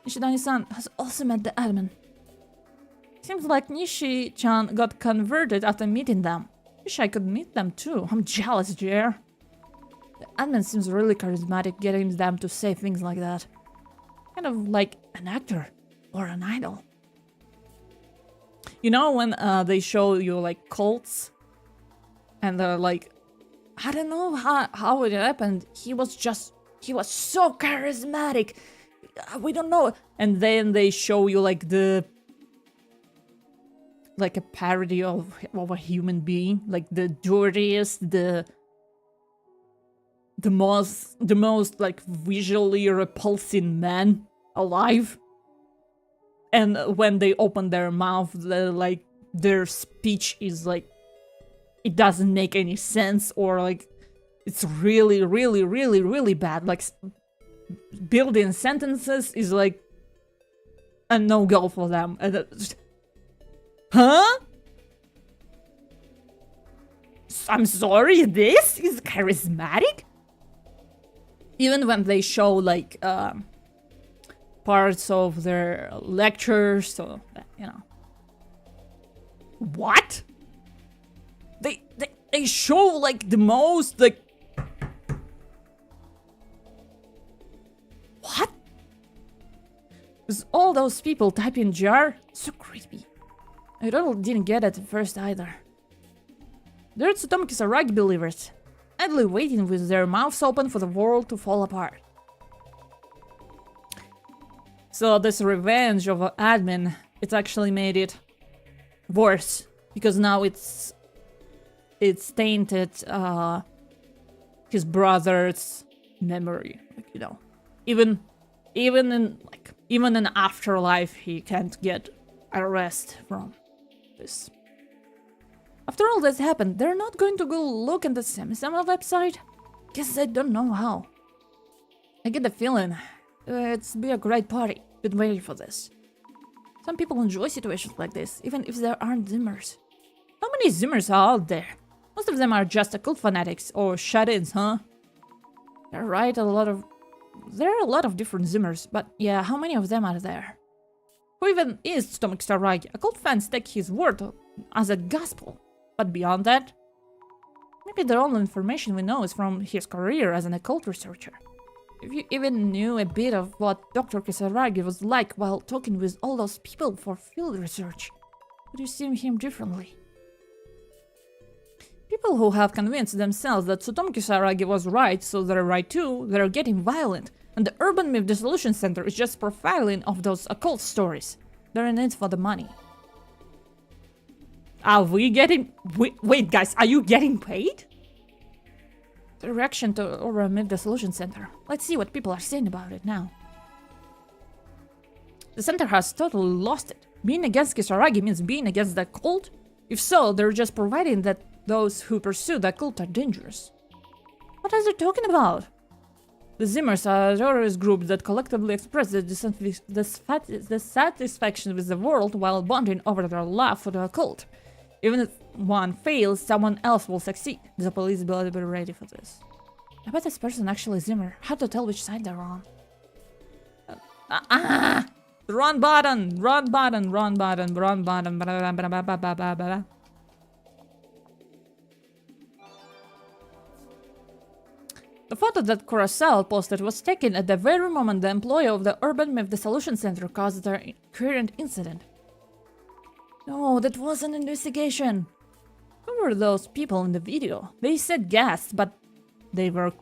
Nishitani-san has also met the admin. Seems like Nishi-chan got converted after meeting them. Wish I could meet them too. I'm jealous, JR. The admin seems really charismatic, getting them to say things like that. Kind of like an actor or an idol. You know when they show you like cults and they're like, I don't know how it happened. He was so charismatic. We don't know. And then they show you like a parody of a human being, like the dirtiest, the most like visually repulsing man alive. And when they open their mouth, their speech is like, it doesn't make any sense, or like it's really, really, really, really bad. Like building sentences is like a no-go for them. Huh? I'm sorry, this is charismatic? Even when they show like parts of their lectures, so you know. What? They show like the most like. What? With all those people typing jar, so creepy. I really didn't get it at first either. They're Tsutomu Kisaragi believers, idly waiting with their mouths open for the world to fall apart. So this revenge of an admin, it's actually made it worse, because now it's tainted his brother's memory, like, you know. Even in afterlife, he can't get a rest from this. After all this happened, they're not going to go look at the Semi-Sama website? Guess I don't know how. I get the feeling it's be a great party. Been waiting for this. Some people enjoy situations like this, even if there aren't Zimmers. How many Zimmers are out there? Most of them are just occult fanatics or shut-ins, huh? There are a lot of different Zimmers, but yeah, how many of them are there? Who even is Tsutomu Kisaragi? Occult fans take his word as a gospel. But beyond that, maybe the only information we know is from his career as an occult researcher. If you even knew a bit of what Dr. Kisaragi was like while talking with all those people for field research, would you see him differently? People who have convinced themselves that Tsutomu Kisaragi was right, so they're right too, they're getting violent, and the Urban Myth Dissolution Center is just profiling of those occult stories. They're in it for the money. Are we getting... Wait, guys, are you getting paid? The reaction to Urban Myth Dissolution Center. Let's see what people are saying about it now. The center has totally lost it. Being against Kisaragi means being against the cult? If so, they're just providing that those who pursue the cult are dangerous. What are they talking about? The Zimmers are a terrorist group that collectively express the dissatisfaction with the world while bonding over their love for the occult. Even if one fails, someone else will succeed. The police will be ready for this. I bet this person actually is Zimmer. Hard to tell which side they're on. Wrong button, wrong button, wrong button, wrong button. The photo that Kurosawa posted was taken at the very moment the employee of the Urban Myth Dissolution Center caused their current incident. No, that was an investigation. Who were those people in the video? They said guests, but they were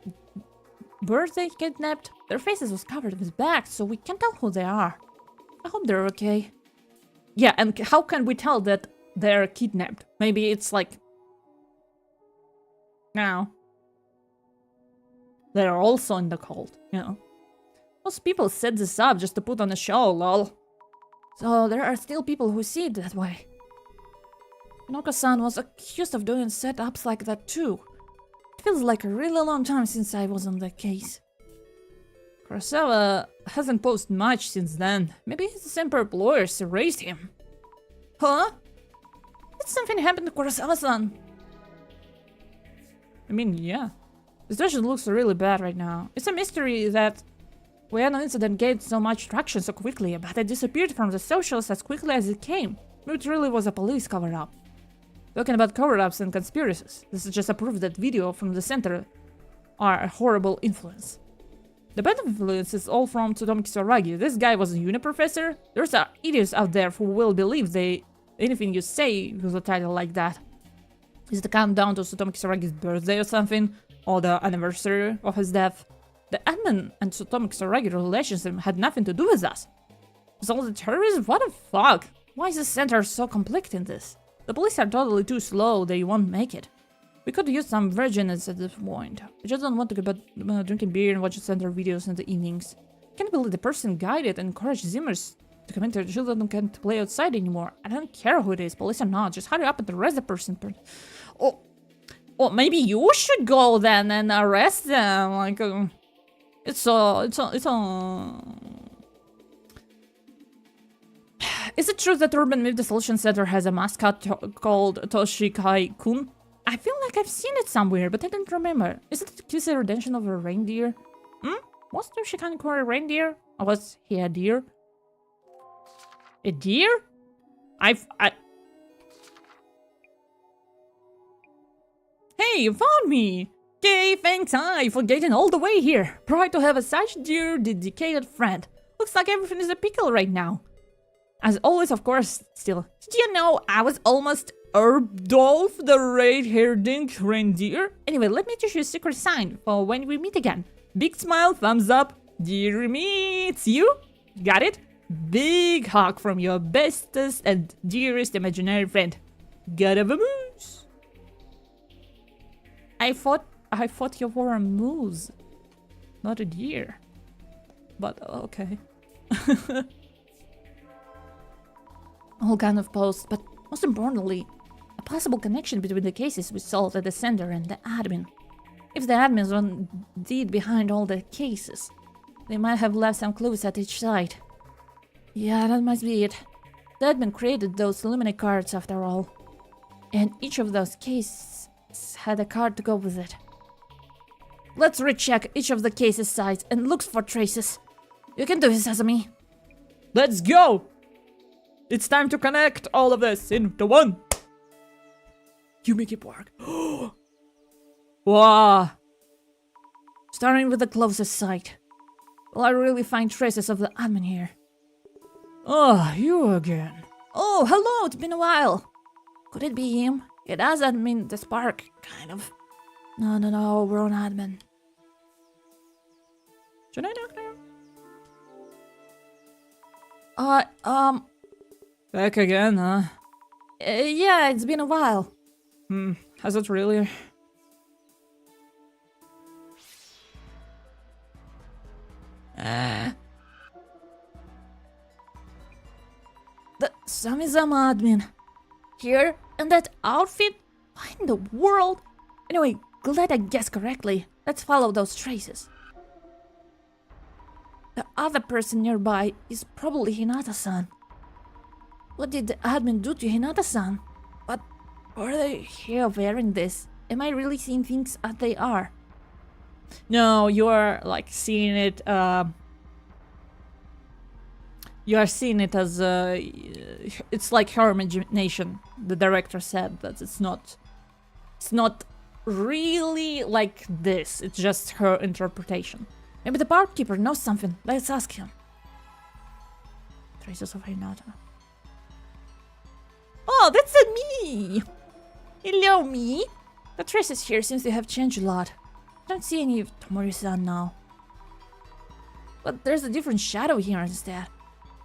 birthday kidnapped. Their faces was covered with bags, so we can't tell who they are. I hope they're okay. Yeah, and how can we tell that they're kidnapped? Maybe it's like... now. They're also in the cult, you know. Those people set this up just to put on a show, lol. So there are still people who see it that way. Noka-san was accused of doing setups like that too. It feels like a really long time since I was on that case. Kurosawa hasn't posted much since then. Maybe his simple employers erased him. Huh? Did something happen to Kurosawa-san? I mean, yeah. The situation looks really bad right now. It's a mystery that we had an incident gained so much traction so quickly, but it disappeared from the socials as quickly as it came. It really was a police cover-up. Talking about cover-ups and conspiracies, this is just a proof that video from the center are a horrible influence. The bad influence is all from Tsutomu Kisaragi. This guy was a uni professor. There's idiots out there who will believe anything you say with a title like that. Is the countdown to Tsutomu Kisaragi's birthday or something? Or the anniversary of his death? The admin and Tsutomu Kisaragi relationship had nothing to do with us. With all the terrorists? What the fuck? Why is the center so complex in this? The police are totally too slow, they won't make it. We could use some virgins at this point. I just don't want to go back drinking beer and watching center videos in the evenings. I can't believe the person guided and encouraged Zimmers to come into the children who can't play outside anymore. I don't care who it is, police or not, just hurry up and arrest the person. Oh, maybe you should go then and arrest them. Like, it's Is it true that Urban Myth Dissolution Center has a mascot called Toshikai-kun? I feel like I've seen it somewhere, but I don't remember. Is it a redemption of a reindeer? Was Toshikai-kun a reindeer? Or was he a deer? A deer? Hey, you found me! Okay, thanks for getting all the way here. Proud to have such dear, dedicated friend. Looks like everything is a pickle right now. As always, of course, still. Did you know I was almost Erdolf the red-haired reindeer? Anyway, let me teach you a secret sign for when we meet again. Big smile, thumbs up. Dear me, it's you? Got it? Big hug from your bestest and dearest imaginary friend. Gotta vamoose. I thought you were a moose, not a deer. But okay. All kind of posts, but most importantly, a possible connection between the cases we solved at the center and the admin. If the admins were indeed behind all the cases, they might have left some clues at each site. Yeah, that must be it. The admin created those Lumine cards after all. And each of those cases had a card to go with it. Let's recheck each of the cases' sites and look for traces. You can do this, Sesame. Let's go! It's time to connect all of this into one! You make it work. Wow! Starting with the closest site. Will I really find traces of the admin here? Oh, you again. Oh, hello, it's been a while. Could it be him? It has admin the spark, kind of. No, we're on admin. Should I talk to him? Back again, huh? Yeah, it's been a while. Has it really? The Samizama admin. Here? In that outfit? Why in the world? Anyway, glad I guessed correctly. Let's follow those traces. The other person nearby is probably Hinata-san. What did the admin do to Hinata-san? But are they here wearing this? Am I really seeing things as they are? No, you're like seeing it You are seeing it as it's like her imagination. The director said that it's not really like this. It's just her interpretation. Maybe the barkeeper knows something. Let's ask him. Traces of Hinata. Oh, that's me! Hello, me! The traces here seems to have changed a lot. I don't see any of Tomori-san now. But there's a different shadow here instead.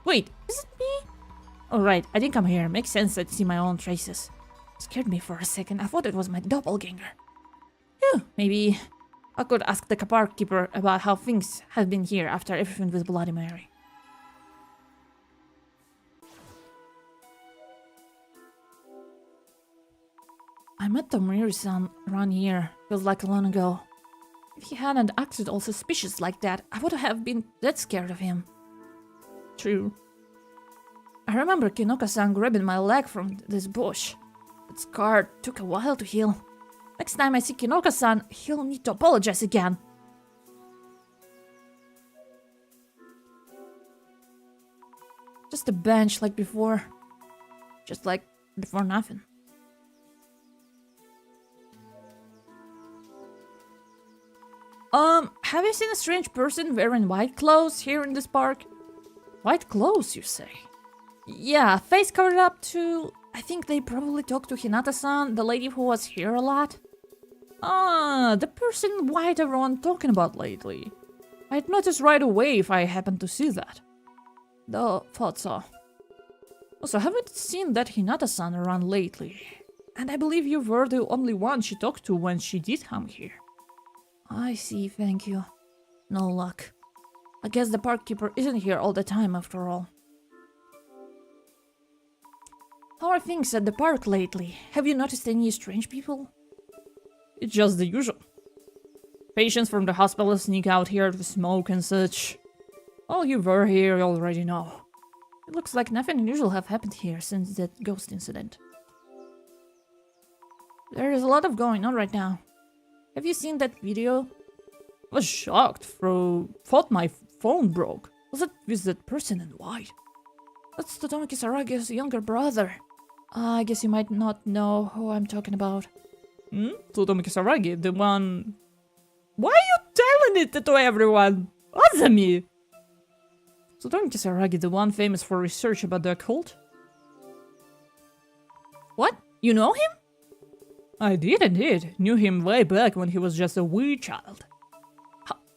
Wait, is it me? Alright, I think I'm here. Makes sense I'd see my own traces. Scared me for a second. I thought it was my doppelganger. Phew, maybe I could ask the barkeeper about how things have been here after everything with Bloody Mary. I met Tomori-san around here. Feels like long ago. If he hadn't acted all suspicious like that, I would have been that scared of him. True. I remember Kinoka-san grabbing my leg from this bush. That scar took a while to heal. Next time I see Kinoka-san, he'll need to apologize again. Just a bench like before. Just like before nothing. Have you seen a strange person wearing white clothes here in this park? White clothes, you say? Yeah, face covered up too. I think they probably talked to Hinata-san, the lady who was here a lot. Ah, the person white everyone talking about lately. I'd notice right away if I happened to see that. Though, thought so. Also, haven't seen that Hinata-san around lately. And I believe you were the only one she talked to when she did come here. I see, thank you. No luck. I guess the parkkeeper isn't here all the time after all. How are things at the park lately? Have you noticed any strange people? It's just the usual. Patients from the hospital sneak out here to smoke and such. All you were here already know. It looks like nothing unusual have happened here since that ghost incident. There is a lot of going on right now. Have you seen that video? I was shocked, thought my phone broke. Was it with that person in white? That's Totomi Kisaragi's younger brother. I guess you might not know who I'm talking about. Totomi Kisaragi, the one... Why are you telling it to everyone? Azami! Totomi Kisaragi, the one famous for research about the occult? What? You know him? I did indeed. Knew him way back when he was just a wee child.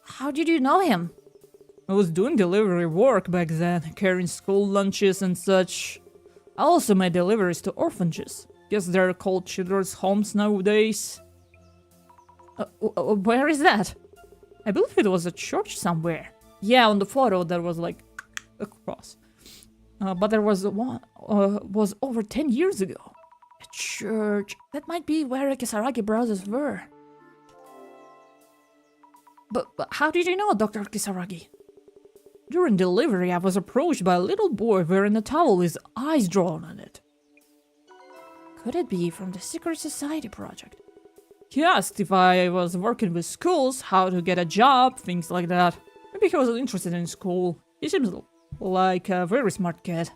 How did you know him? I was doing delivery work back then, carrying school lunches and such. I also made deliveries to orphanages. Guess they're called children's homes nowadays. Where is that? I believe it was a church somewhere. Yeah, on the photo there was like a cross. But there was one was over 10 years ago. A church. That might be where the Kisaragi brothers were. But how did you know Dr. Kisaragi? During delivery, I was approached by a little boy wearing a towel with eyes drawn on it. Could it be from the Secret Society project? He asked if I was working with schools, how to get a job, things like that. Maybe he was interested in school. He seems like a very smart kid.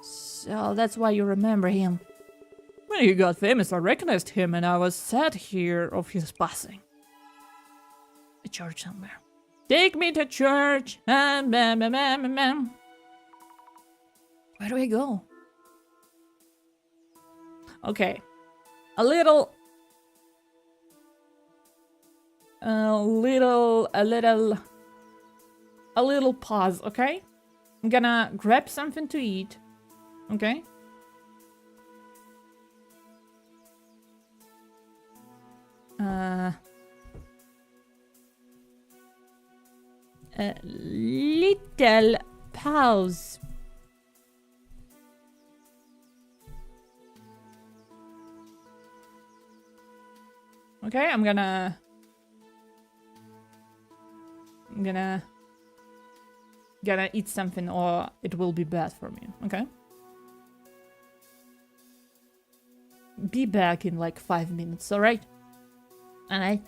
So that's why you remember him. When he got famous, I recognized him and I was sad here of his passing. A church somewhere. Take me to church and bam bam bam bam bam. Where do we go? Okay. A little pause, okay? I'm gonna grab something to eat. Okay? A little pause. Okay, I'm gonna eat something or it will be bad for me, okay? Be back in like 5 minutes, alright? Alright.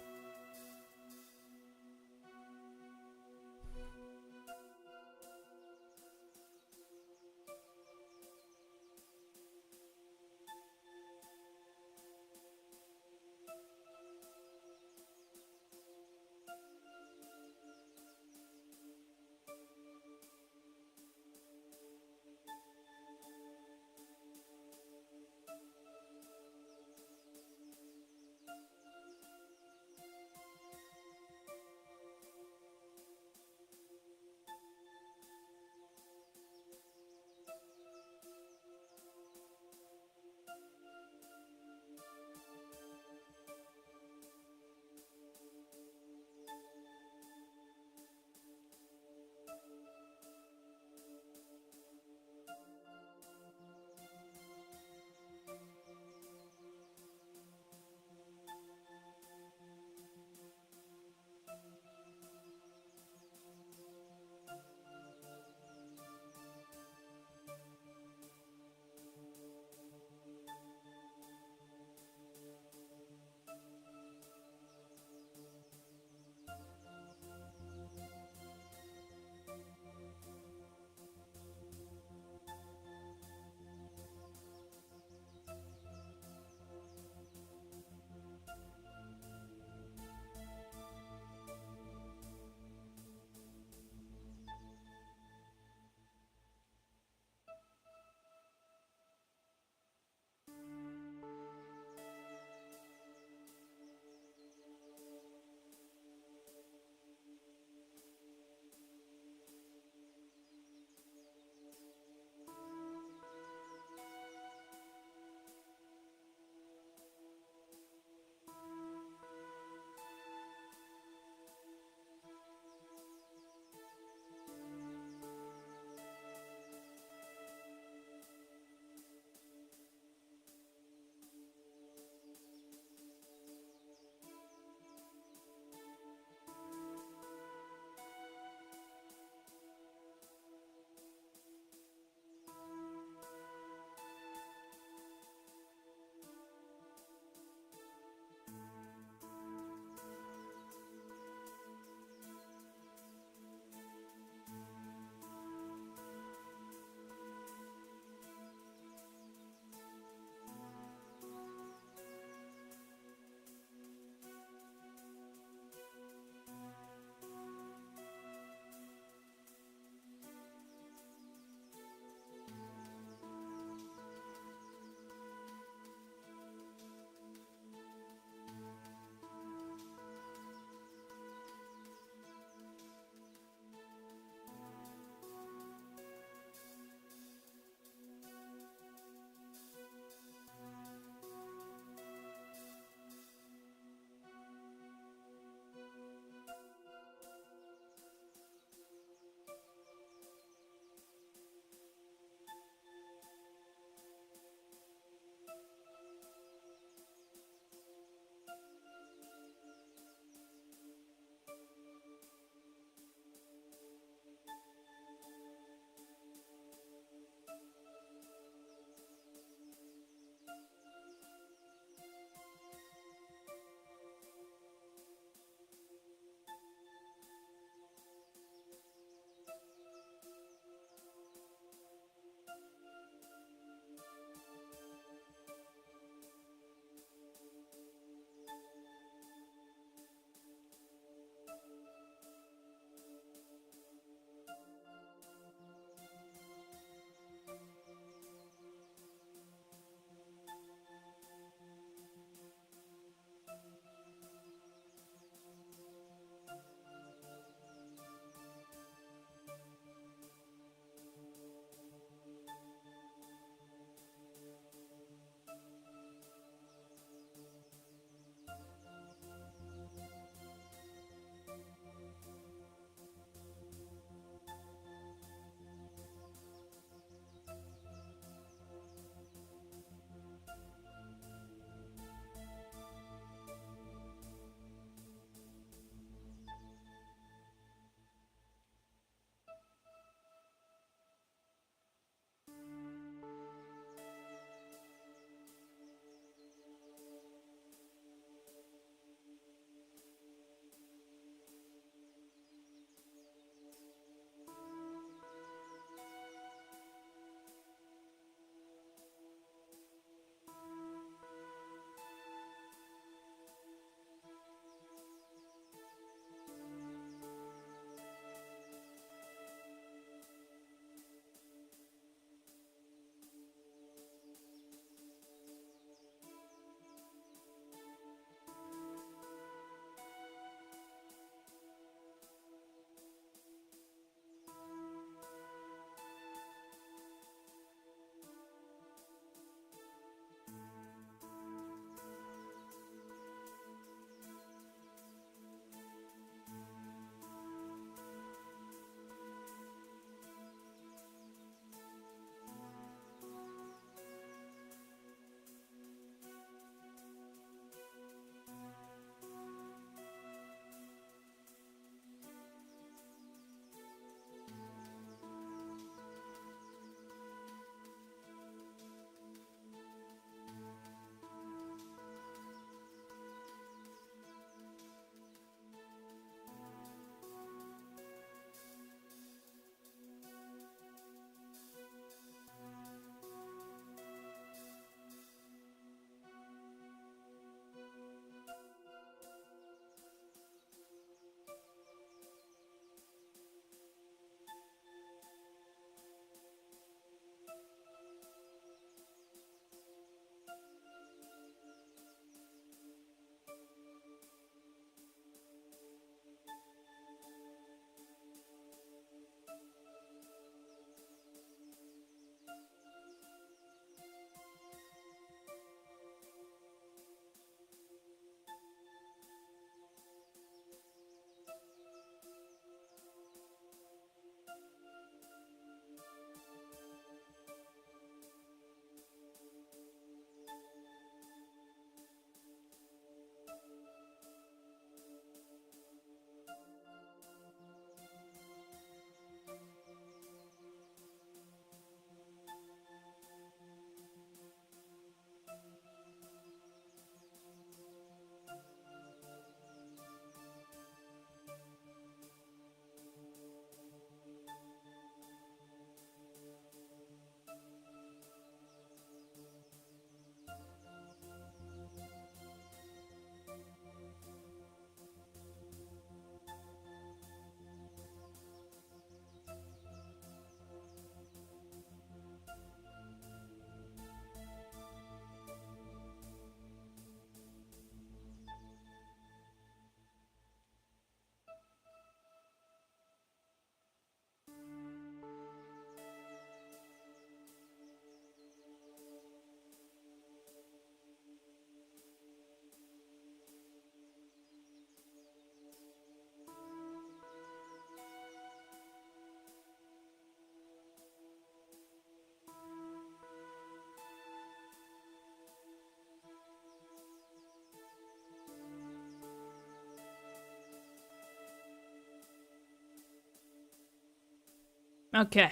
Okay.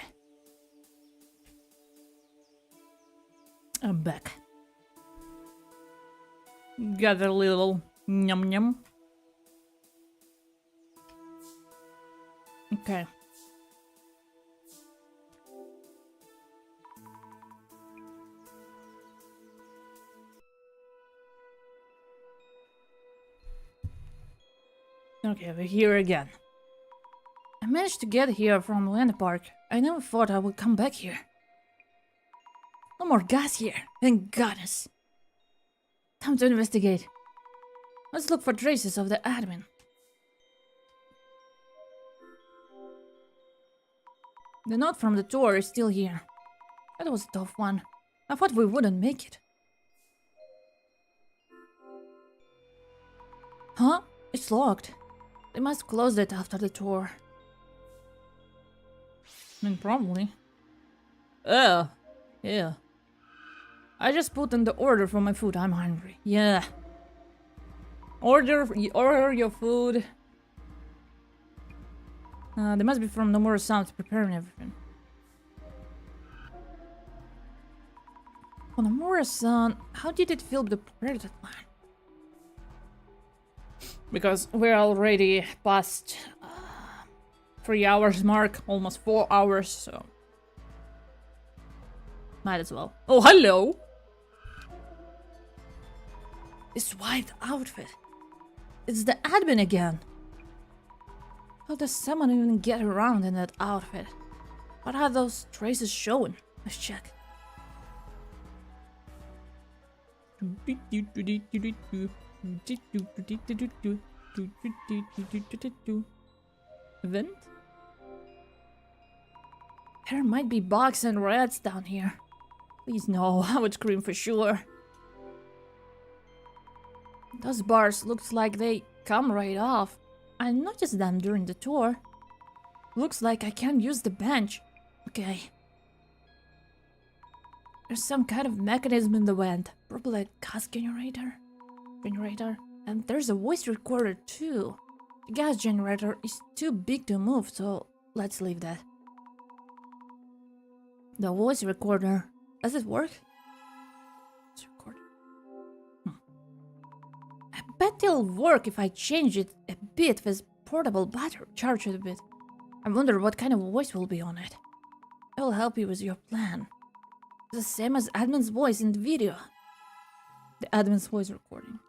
I'm back. Got a little yum yum. Okay. Okay, we're here again. I managed to get here from Land Park. I never thought I would come back here. No more gas here, thank goodness. Time to investigate. Let's look for traces of the admin. The note from the tour is still here. That was a tough one. I thought we wouldn't make it. Huh? It's locked. They must close it after the tour. Probably. Oh, yeah. I just put in the order for my food. I'm hungry. Yeah. Order your food. They must be from Nomura-san preparing everything. Oh, Nomura-san, how did it feel to prepare that one? Because we're already past 3 hours mark, almost 4 hours, so might as well. Oh, hello! This white outfit. It's the admin again. How does someone even get around in that outfit? What are those traces showing? Let's check. Event? There might be bugs and rats down here. Please no, I would scream for sure. Those bars looks like they come right off. I noticed them during the tour. Looks like I can't use the bench. Okay. There's some kind of mechanism in the vent. Probably a gas generator. And there's a voice recorder too. The gas generator is too big to move, so let's leave that. The voice recorder. Does it work? It's recording. I bet it'll work if I change it a bit with portable battery. Charge it a bit. I wonder what kind of voice will be on it. I will help you with your plan. It's the same as admin's voice in the video. The admin's voice recording.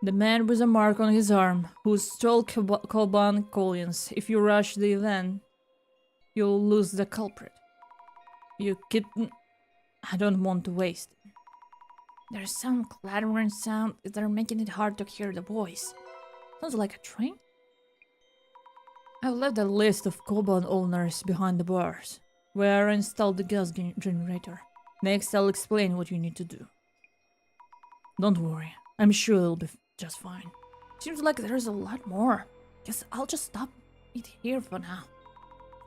The man with a mark on his arm, who stole Koban coins. If you rush the event, you'll lose the culprit. You kitten. I don't want to waste it. There's some clattering sound that are making it hard to hear the voice. Sounds like a train? I've left a list of Koban owners behind the bars, where I installed the gas generator. Next, I'll explain what you need to do. Don't worry, I'm sure it'll be just fine. Seems like there's a lot more. Guess I'll just stop it here for now.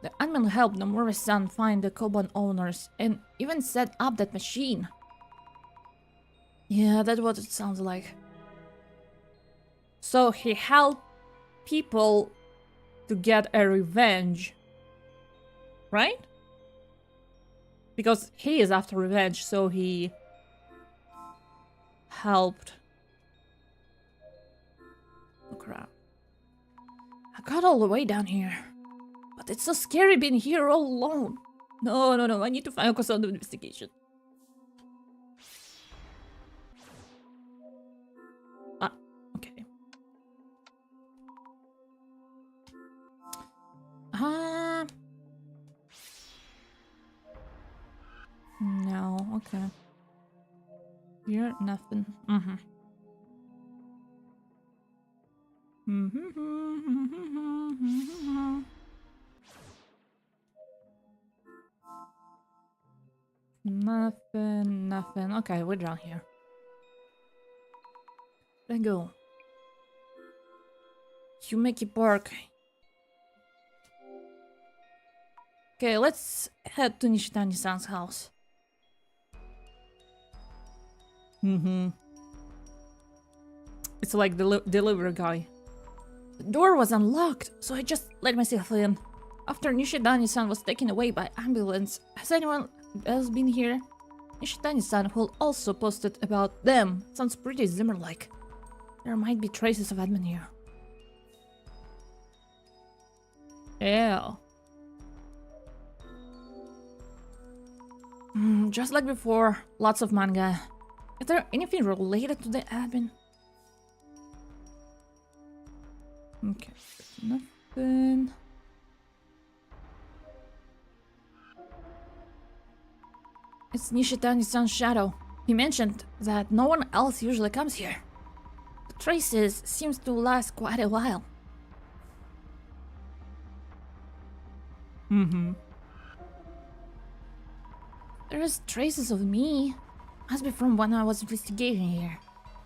The admin helped Nomura-san find the Koban owners and even set up that machine. Yeah, that's what it sounds like. So he helped people to get a revenge, right? Because he is after revenge, so he helped. Oh crap. I got all the way down here. But it's so scary being here all alone. No, I need to focus on the investigation. Ah, okay. No, okay. Here, nothing. Nothing. Okay, we're down here. Let's go. Yumeki Park. Okay, let's head to Nishitani-san's house. It's like the delivery guy. The door was unlocked, so I just let myself in. After Nishidani-san was taken away by ambulance, has anyone else been here? Nishidani-san, who also posted about them, sounds pretty Zimmer-like. There might be traces of admin here. Yeah. Just like before, lots of manga. Is there anything related to the admin? Okay, nothing. It's Nishitani-san's shadow. He mentioned that no one else usually comes here. The traces seems to last quite a while. There's traces of me. Must be from when I was investigating here.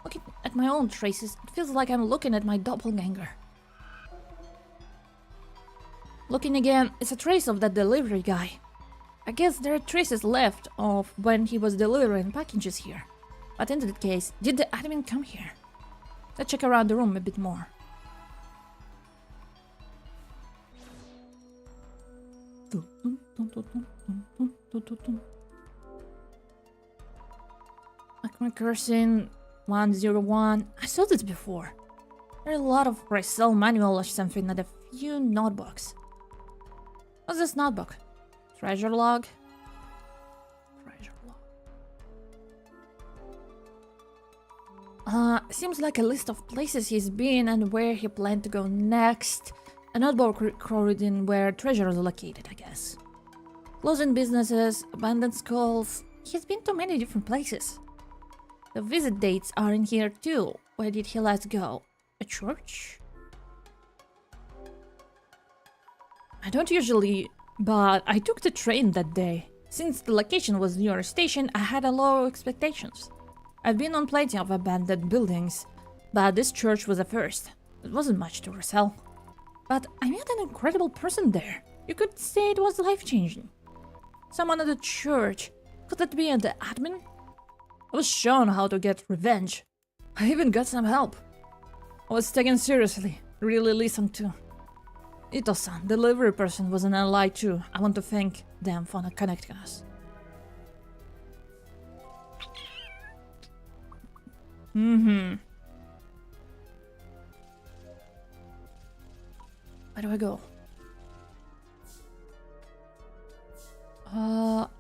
Looking at my own traces, it feels like I'm looking at my doppelganger. Looking again, it's a trace of that delivery guy. I guess there are traces left of when he was delivering packages here. But in that case, did the admin come here? Let's check around the room a bit more. Cursing 101. I saw this before. There are a lot of resell manual or something and a few notebooks. What's this notebook? Treasure log? Treasure log. Seems like a list of places he's been and where he planned to go next. A notebook recording where treasure is located, I guess. Closing businesses, abandoned skulls. He's been to many different places. The visit dates are in here too. Where did he last go? A church? I don't usually, but I took the train that day. Since the location was near a station, I had a low expectations. I've been on plenty of abandoned buildings, but this church was the first. It wasn't much to resell. But I met an incredible person there. You could say it was life-changing. Someone at the church. Could that be the admin? I was shown how to get revenge. I even got some help. I was taken seriously, really listened to. Ito-san, the delivery person, was an ally too. I want to thank them for connecting us. Where do I go?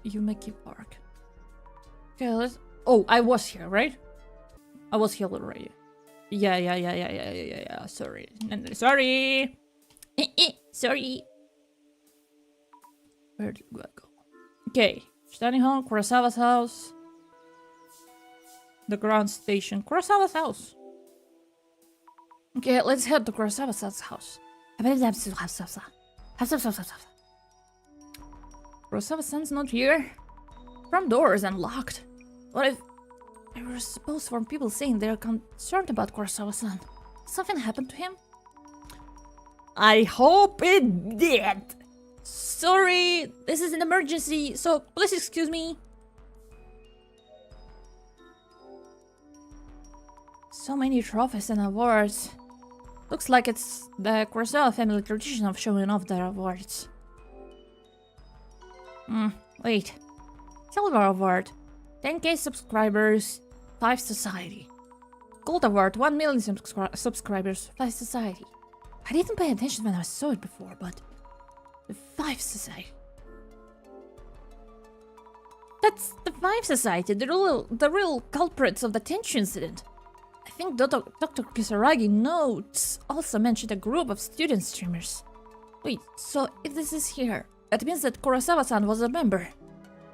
Yumeki Park. Okay, let's... Oh, I was here, right? I was here already. Yeah. Sorry. Sorry! Sorry! Where do I go? Okay. Standing home, Kurosawa's house. The ground station. Kurosawa's house. Okay, let's head to Kurosawa's house. Kurosawa-san's not here. Front door is unlocked. What if I were supposed for people saying they're concerned about Kurosawa-san? Something happened to him? I hope it did. Sorry, this is an emergency, so please excuse me. So many trophies and awards. Looks like it's the Kurosawa family tradition of showing off their awards. Wait. Silver award. 10k subscribers, 5 society. Gold award, 1 million subscribers, 5 society. I didn't pay attention when I saw it before, but... the 5 society. That's the 5 society, the real culprits of the Tenchu incident. I think Dr. Kisaragi notes also mentioned a group of student streamers. Wait, so if this is here, that means that Kurosawa-san was a member.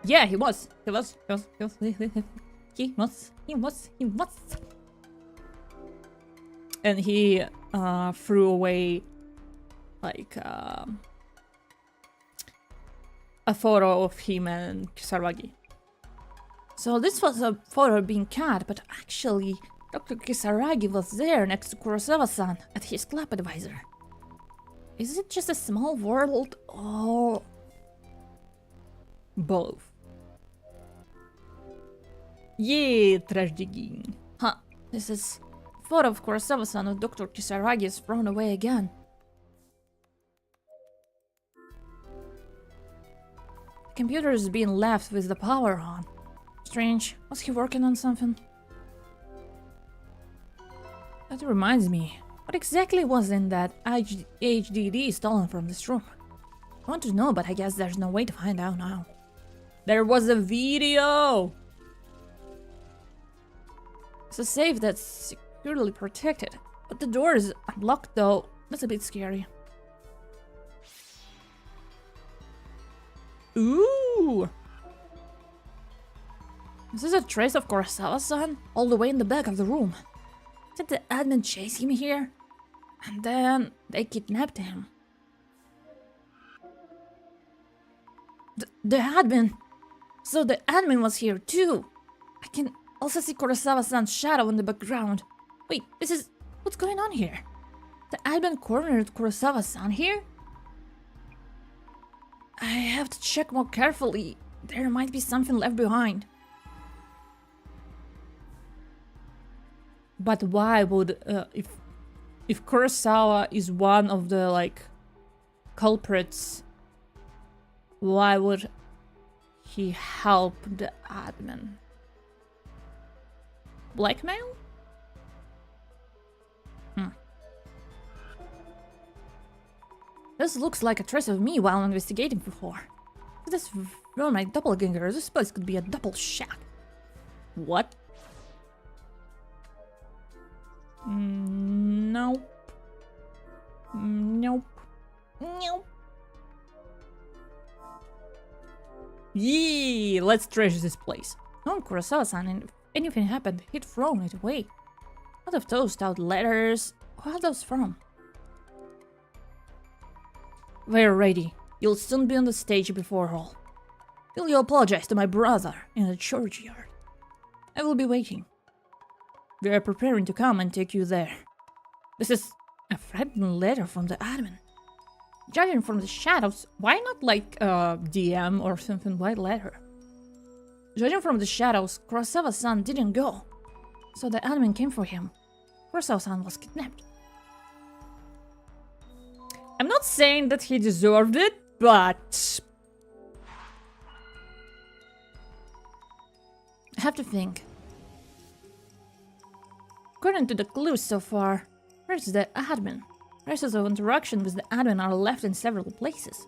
Yeah, he was. He was. And he threw away like a photo of him and Kisaragi. So this was a photo being cut, but actually Dr. Kisaragi was there next to Kurosawa-san at his club advisor. Is it just a small world or both? Yeah, trash digging. Huh, this is a photo of Kurosawa-san with Dr. Kisaragi is thrown away again. The computer is being left with the power on. Strange. Was he working on something? That reminds me. What exactly was in that HDD stolen from this room? I want to know, but I guess there's no way to find out now. There was a video! It's a safe that's securely protected, but the door is unlocked though. That's a bit scary. Ooh! This is a trace of Kurosawa-san all the way in the back of the room. Did the admin chase him here? And then they kidnapped him. The admin! So the admin was here too! I can also see Kurosawa-san's shadow in the background. Wait, this is... what's going on here? The admin cornered Kurosawa-san here? I have to check more carefully. There might be something left behind. But why would... if Kurosawa is one of the, like, culprits, why would he help the admin? Blackmail? This looks like a trace of me while investigating before. If this were my doppelganger, this place could be a double shack. What? Nope. Nope. Nope. Yee! Let's trash this place. No, Kurosawa-san, and if anything happened, he'd thrown it away. What of toast out letters? Who are those from? We're ready. You'll soon be on the stage before all. Will you apologize to my brother in the churchyard? I will be waiting. We are preparing to come and take you there. This is a threatening letter from the admin. Judging from the shadows, why not like a DM or something white letter? Judging from the shadows, Kurosawa-san didn't go. So the admin came for him. Kurosawa-san was kidnapped. I'm not saying that he deserved it, but... I have to think. According to the clues so far, where's the admin? Traces of interaction with the admin are left in several places.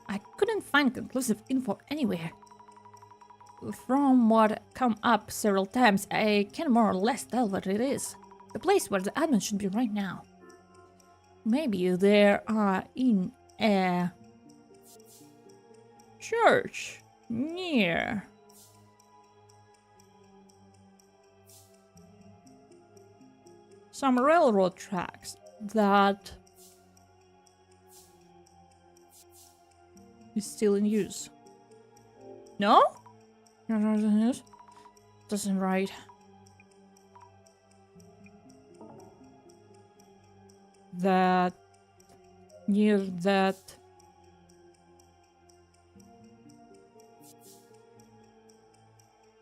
I couldn't find conclusive info anywhere. From what come up several times, I can more or less tell what it is. The place where the admin should be right now. Maybe they are in a church near some railroad tracks that is still in use. No? Doesn't right. That near that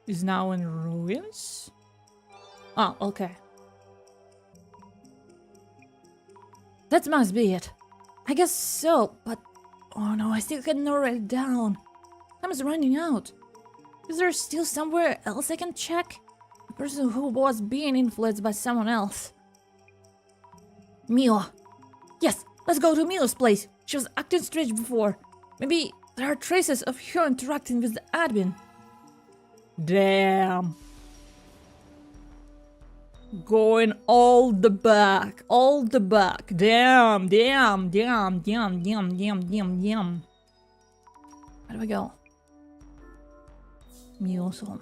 is now in ruins? Oh, okay. That must be it. I guess so, but oh no, I still can't narrow it down. Time is running out. Is there still somewhere else I can check? The person who was being influenced by someone else. Mio. Yes, let's go to Mio's place. She was acting strange before. Maybe there are traces of her interacting with the admin. Damn. Going all the back. Damn. Where do we go? Mio's home.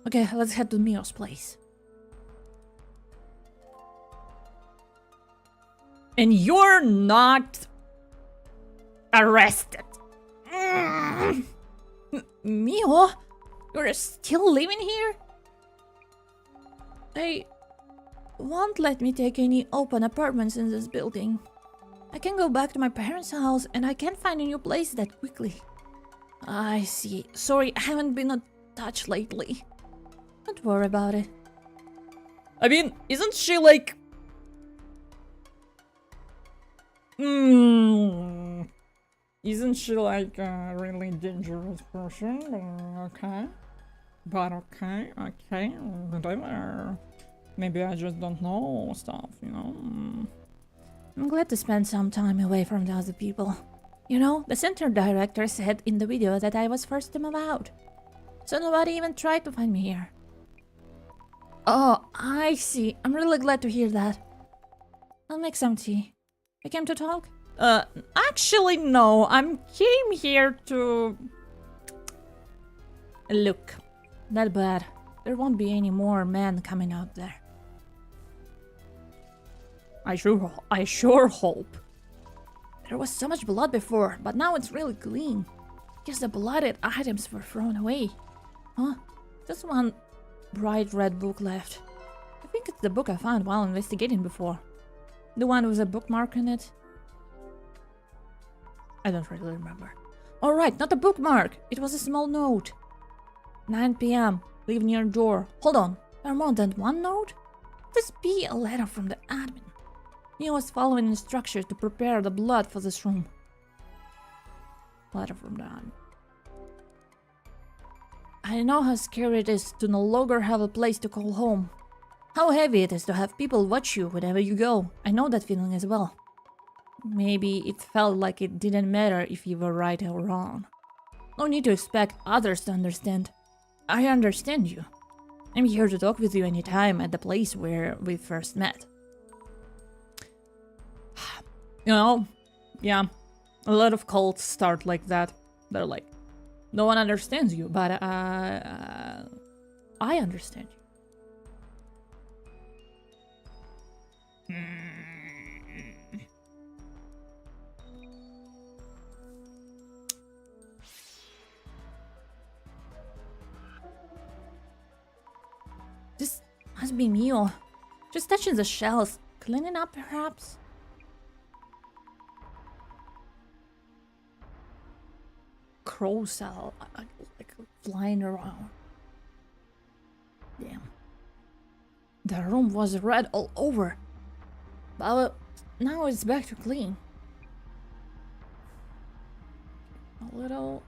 Okay, let's head to Mio's place. And you're not arrested. Mio, you're still living here? They won't let me take any open apartments in this building. I can go back to my parents' house and I can't find a new place that quickly. I see. Sorry, I haven't been in touch lately. Don't worry about it. I mean, isn't she like... Isn't she like a really dangerous person? Okay. But okay, whatever. Maybe I just don't know stuff, you know? I'm glad to spend some time away from the other people. You know, the center director said in the video that I was forced to move out. So nobody even tried to find me here. Oh, I see. I'm really glad to hear that. I'll make some tea. You came to talk? Actually no. I came here to... Look, not bad. There won't be any more men coming out there. I sure hope. There was so much blood before, but now it's really clean. Guess the blooded items were thrown away. Huh? There's one bright red book left. I think it's the book I found while investigating before. The one with a bookmark in it. I don't really remember. Alright, not a bookmark. It was a small note. 9 p.m. Leave near door. Hold on. There are more than one note? This be a letter from the admin. He was following instructions to prepare the blood for this room. Letter from the admin. I know how scary it is to no longer have a place to call home. How heavy it is to have people watch you wherever you go. I know that feeling as well. Maybe it felt like it didn't matter if you were right or wrong. No need to expect others to understand. I understand you. I'm here to talk with you anytime at the place where we first met. You know, yeah, a lot of cults start like that. They're like, no one understands you, but I understand you. This must be Mio. Just touching the shells. Cleaning up, perhaps? Crow cell, like flying around. Damn. The room was red all over. But now it's back to clean. A little.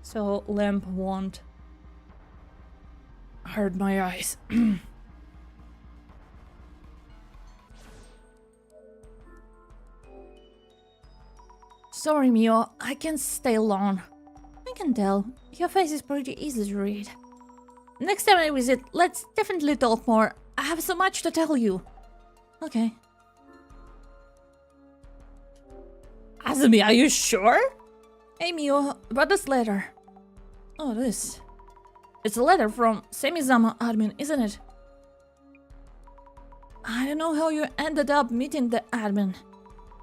So lamp won't hurt my eyes. Sorry, Mio, I can't stay long. I can tell. Your face is pretty easy to read. Next time I visit, let's definitely talk more. I have so much to tell you. Okay. Azumi, are you sure? Hey, Mio, about this letter. Oh, this. It's a letter from Semizama admin, isn't it? I don't know how you ended up meeting the admin.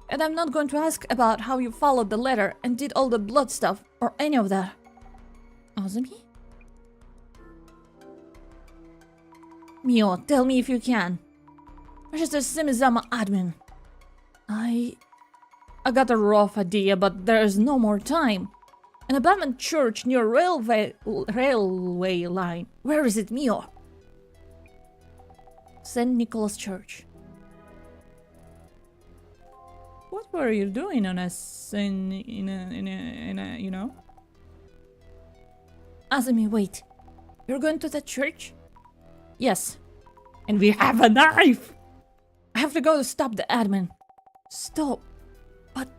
And I'm not going to ask about how you followed the letter and did all the blood stuff or any of that. Azumi? Mio, tell me if you can. Where's the Semizama admin? I got a rough idea, but there's no more time. An abandoned church near railway line. Where is it, Mio? St. Nicholas Church. What were you doing on a you know? Azumi, wait. You're going to the church? Yes. And we have a knife! I have to go to stop the admin. Stop. But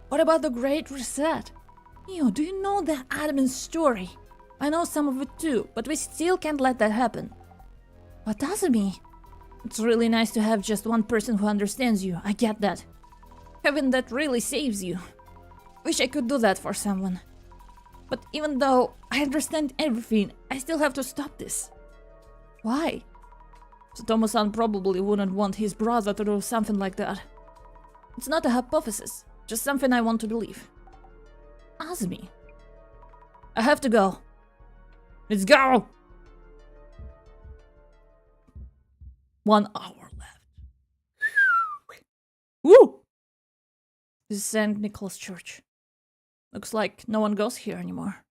what about the Great Reset? Mio, do you know the admin's story? I know some of it too, but we still can't let that happen. But Azumi, it's really nice to have just one person who understands you, I get that. Having that really saves you. Wish I could do that for someone. But even though I understand everything, I still have to stop this. Why? So Tomo-san probably wouldn't want his brother to do something like that. It's not a hypothesis, just something I want to believe. Azumi. I have to go. Let's go! 1 hour left. Woo! This is St. Nicholas Church. Looks like no one goes here anymore.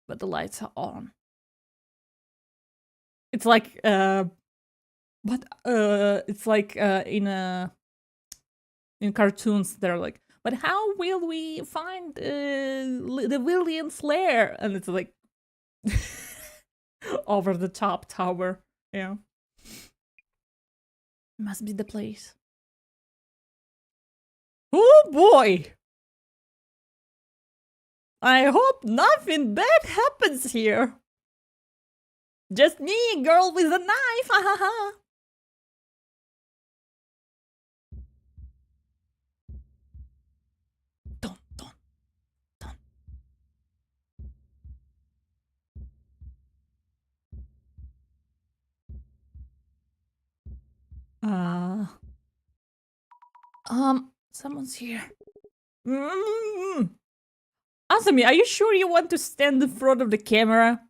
But the lights are on. It's like, it's like in cartoons, they're like, But how will we find the villain's lair? And it's like over the top tower. Yeah. Must be the place. Oh boy! I hope nothing bad happens here. Just me, girl with a knife, ha ha ha. Don't. Someone's here. Asami, are you sure you want to stand in front of the camera?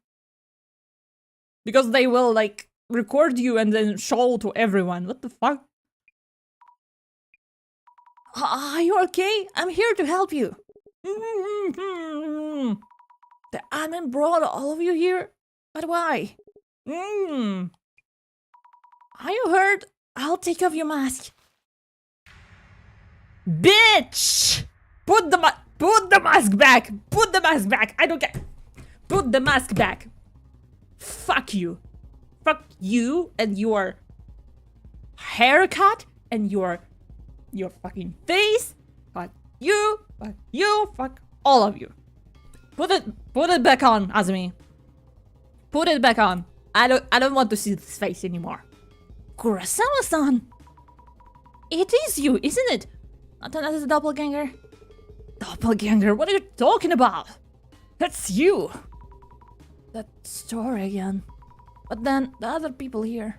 Because they will, like, record you and then show to everyone. What the fuck? Are you okay? I'm here to help you. The admin brought all of you here? But why? Are you hurt? I'll take off your mask. Bitch! Put the mask back! Put the mask back! I don't care! Put the mask back! Fuck you! Fuck you and your haircut and your fucking face! Fuck you! Fuck all of you! Put it back on, Azumi. Put it back on. I don't want to see this face anymore. Kurosawa-san! It is you, isn't it? Not another doppelganger? Doppelganger? What are you talking about? That's you! That story again. But then, the other people here.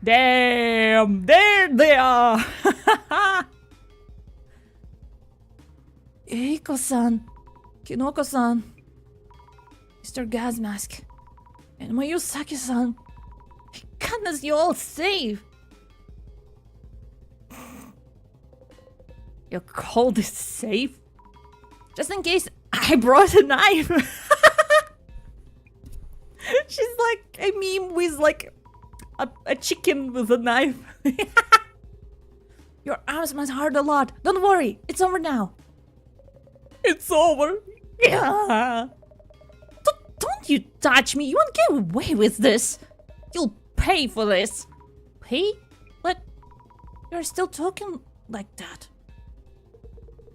Damn! There they are! Eiko-san, Kinoko-san, Mr. Gasmask, and Mayusaki-san. Goodness, you all safe! You call this safe? Just in case I brought a knife. She's like a meme with like a chicken with a knife. Your arms must hurt a lot. Don't worry, it's over now. It's over. Yeah. Don't you touch me. You won't get away with this. You'll pay for this. Pay? But you're still talking like that.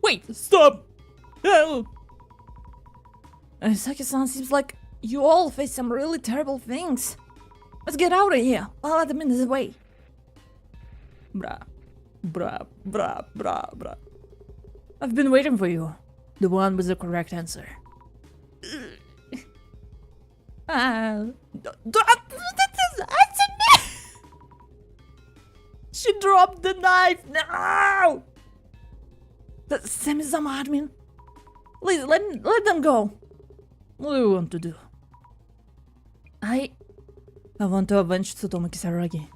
Wait, stop! Help! Saki-san, seems like you all face some really terrible things. Let's get out of here. I'll let them in this way. Bruh. I've been waiting for you. The one with the correct answer. She dropped the knife. No! The Semizama admin. Please, let them go. What do you want to do? I want to avenge Tsutomu Kisaragi.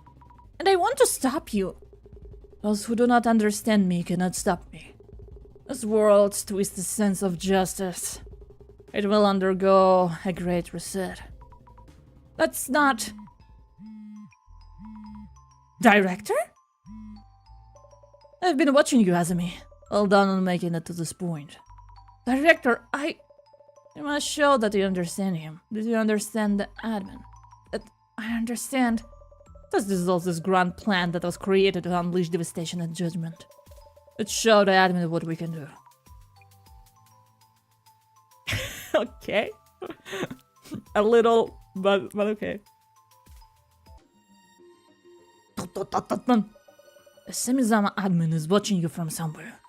And I want to stop you. Those who do not understand me cannot stop me. This world's twisted sense of justice. It will undergo a great reset. That's not... Director? I've been watching you, Azumi. Well done on making it to this point. Director, You must show that you understand him. Did you understand the admin? I understand. This is also this grand plan that was created to unleash devastation and judgment. Let's show the admin what we can do. Okay. A little, but okay. The Semizama admin is watching you from somewhere.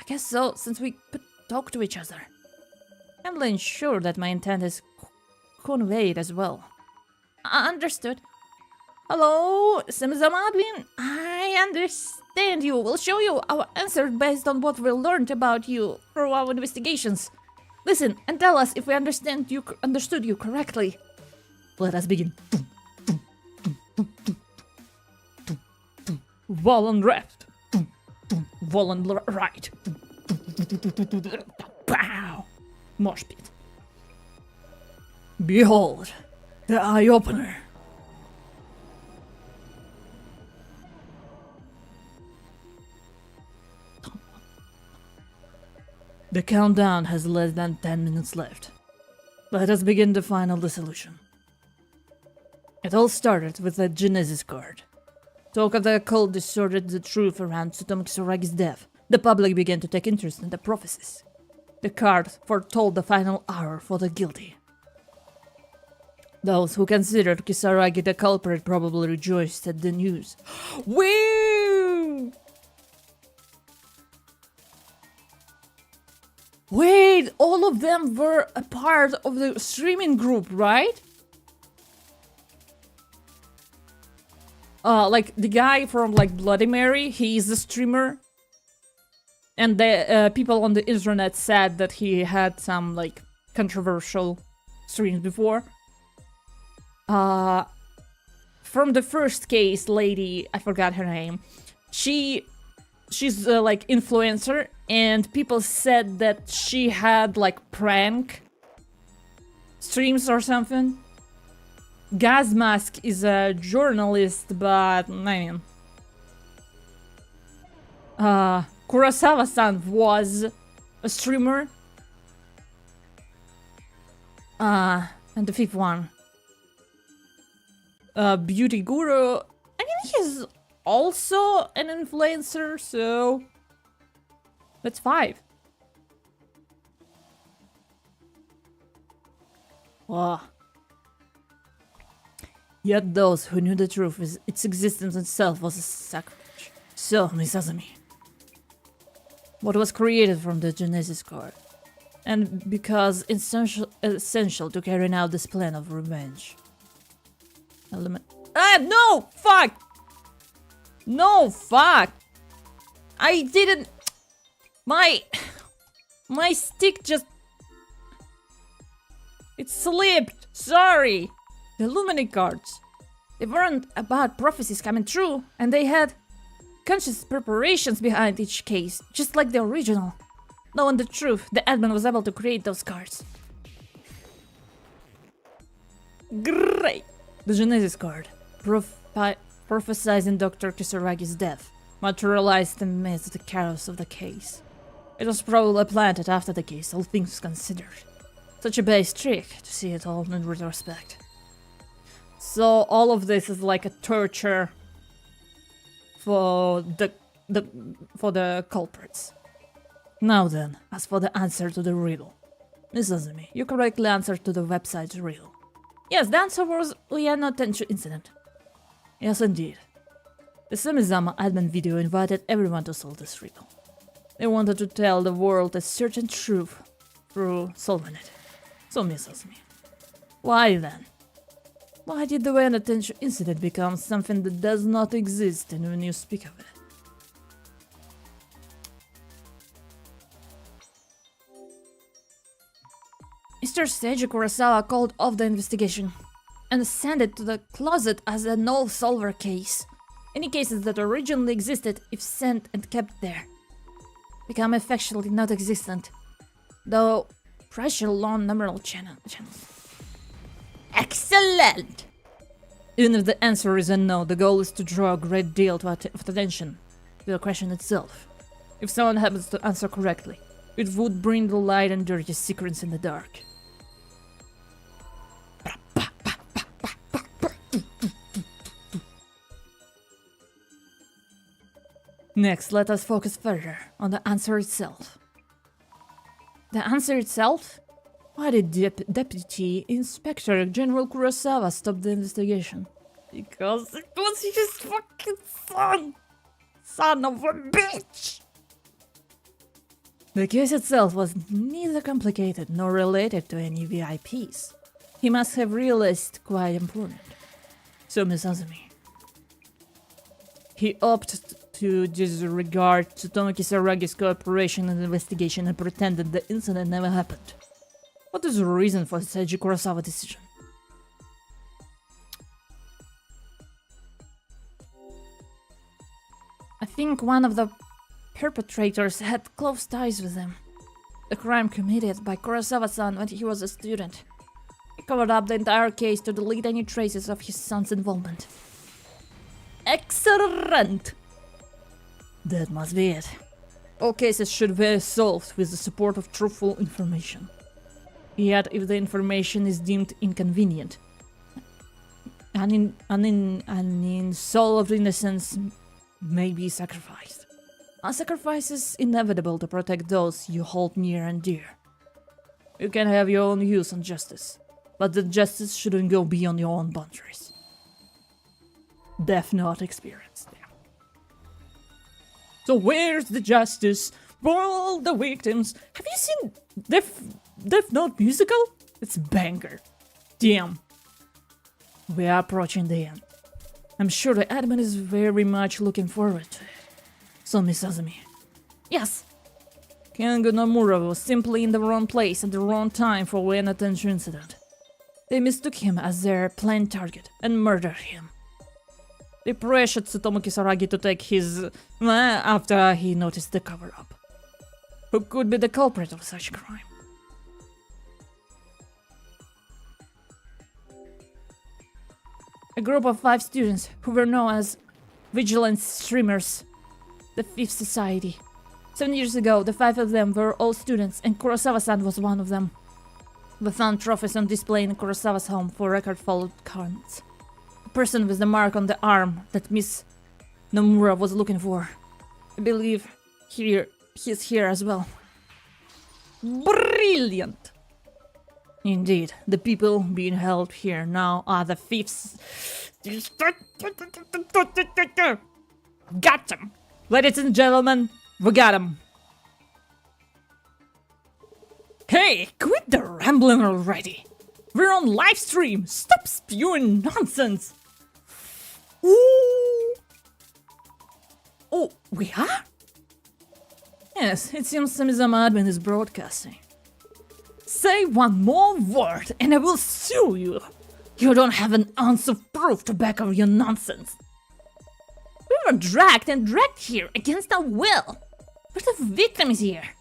I guess so, since we could talk to each other. I'm sure that my intent is conveyed as well. Understood. Hello, Semizama admin. I understand you. We'll show you our answer based on what we learned about you through our investigations. Listen and tell us if we understood you correctly. Let us begin. Wall on left. Wall on right. Pow! Mosh pit. Behold, the eye opener. The countdown has less than 10 minutes left. Let us begin the final dissolution. It all started with a Genesis card. Talk of the occult distorted the truth around Tsutomu Kisaragi's death. The public began to take interest in the prophecies. The card foretold the final hour for the guilty. Those who considered Kisaragi the culprit probably rejoiced at the news. Woo! Wait, all of them were a part of the streaming group, right? Like the guy from like Bloody Mary, he is a streamer. And the people on the internet said that he had some like controversial streams before. From the first case, lady, I forgot her name. She's like influencer, and people said that she had like prank streams or something. Gazmask is a journalist, but I mean, Kurosawa-san was a streamer. And the fifth one, Beauty Guru. I mean, he's also an influencer, so that's 5. Wow. Yet those who knew the truth, its existence itself was a sacrilege. So, Miss Azumi, what was created from the Genesis card? And because essential to carrying out this plan of revenge. No! Fuck! No, fuck! I didn't... My stick just... It slipped! Sorry! The Lumini cards. They weren't about prophecies coming true, and they had conscious preparations behind each case, just like the original. Knowing the truth, the admin was able to create those cards. Great! The Genesis card, prophesizing Dr. Kisaragi's death, materialized amidst the chaos of the case. It was probably planted after the case, all things considered. Such a base trick to see it all in retrospect. So all of this is like a torture for the culprits. Now then, as for the answer to the riddle. Miss Azumi, you correctly answered to the website's riddle. Yes, the answer was Uyano Tenchu incident. Yes, indeed. The Sumizama admin video invited everyone to solve this riddle. They wanted to tell the world a certain truth through solving it. So, Miss Azumi, why then? Why did the Uyano Tenchu incident become something that does not exist and when you speak of it? Mr. Seiji Kurosawa called off the investigation and sent it to the closet as a no-solver case. Any cases that originally existed, if sent and kept there, become effectually not existent, though pressure long numeral channels. Excellent! Even if the answer is a no, the goal is to draw a great deal of attention to the question itself. If someone happens to answer correctly, it would bring the light and dirty secrets in the dark. Next, let us focus further on the answer itself. The answer itself? Why did Deputy Inspector General Kurosawa stop the investigation? Because it was his fucking son! Son of a bitch! The case itself was neither complicated nor related to any VIPs. He must have realized quite important. So, Miss Azumi, he opted to disregard Tsutomu Kisaragi's cooperation in the investigation and pretended the incident never happened. What is the reason for Seiji Kurosawa's decision? I think one of the perpetrators had close ties with him. The crime committed by Kurosawa-san when he was a student. He covered up the entire case to delete any traces of his son's involvement. Excellent! That must be it. All cases should be solved with the support of truthful information. Yet, if the information is deemed inconvenient, an soul of innocence may be sacrificed. A sacrifice is inevitable to protect those you hold near and dear. You can have your own views on justice, but the justice shouldn't go beyond your own boundaries. Death not experienced. So where's the justice for all the victims? Have you seen Death Note musical? It's a banger. Damn. We are approaching the end. I'm sure the admin is very much looking forward to it. So, Miss Azumi. Yes. Kengo Nomura was simply in the wrong place at the wrong time for an attention incident. They mistook him as their planned target and murdered him. They pressured Tsutomu Kisaragi to take his after he noticed the cover-up. Who could be the culprit of such crime? A group of 5 students who were known as Vigilance Streamers, the Fifth Society. 7 years ago, the 5 of them were all students, and Kurosawa-san was one of them. We found trophies on display in Kurosawa's home for record-followed cards. The person with the mark on the arm that Miss Nomura was looking for. I believe he's here as well. Brilliant! Indeed, the people being held here now are the Fifths. Got him! Ladies and gentlemen, we got him! Hey, quit the rambling already! We're on live stream! Stop spewing nonsense! Ooh! Oh, we are? Yes, it seems Samizama admin is broadcasting. Say one more word and I will sue you! You don't have an ounce of proof to back up your nonsense! We were dragged here against our will! But the victim is here!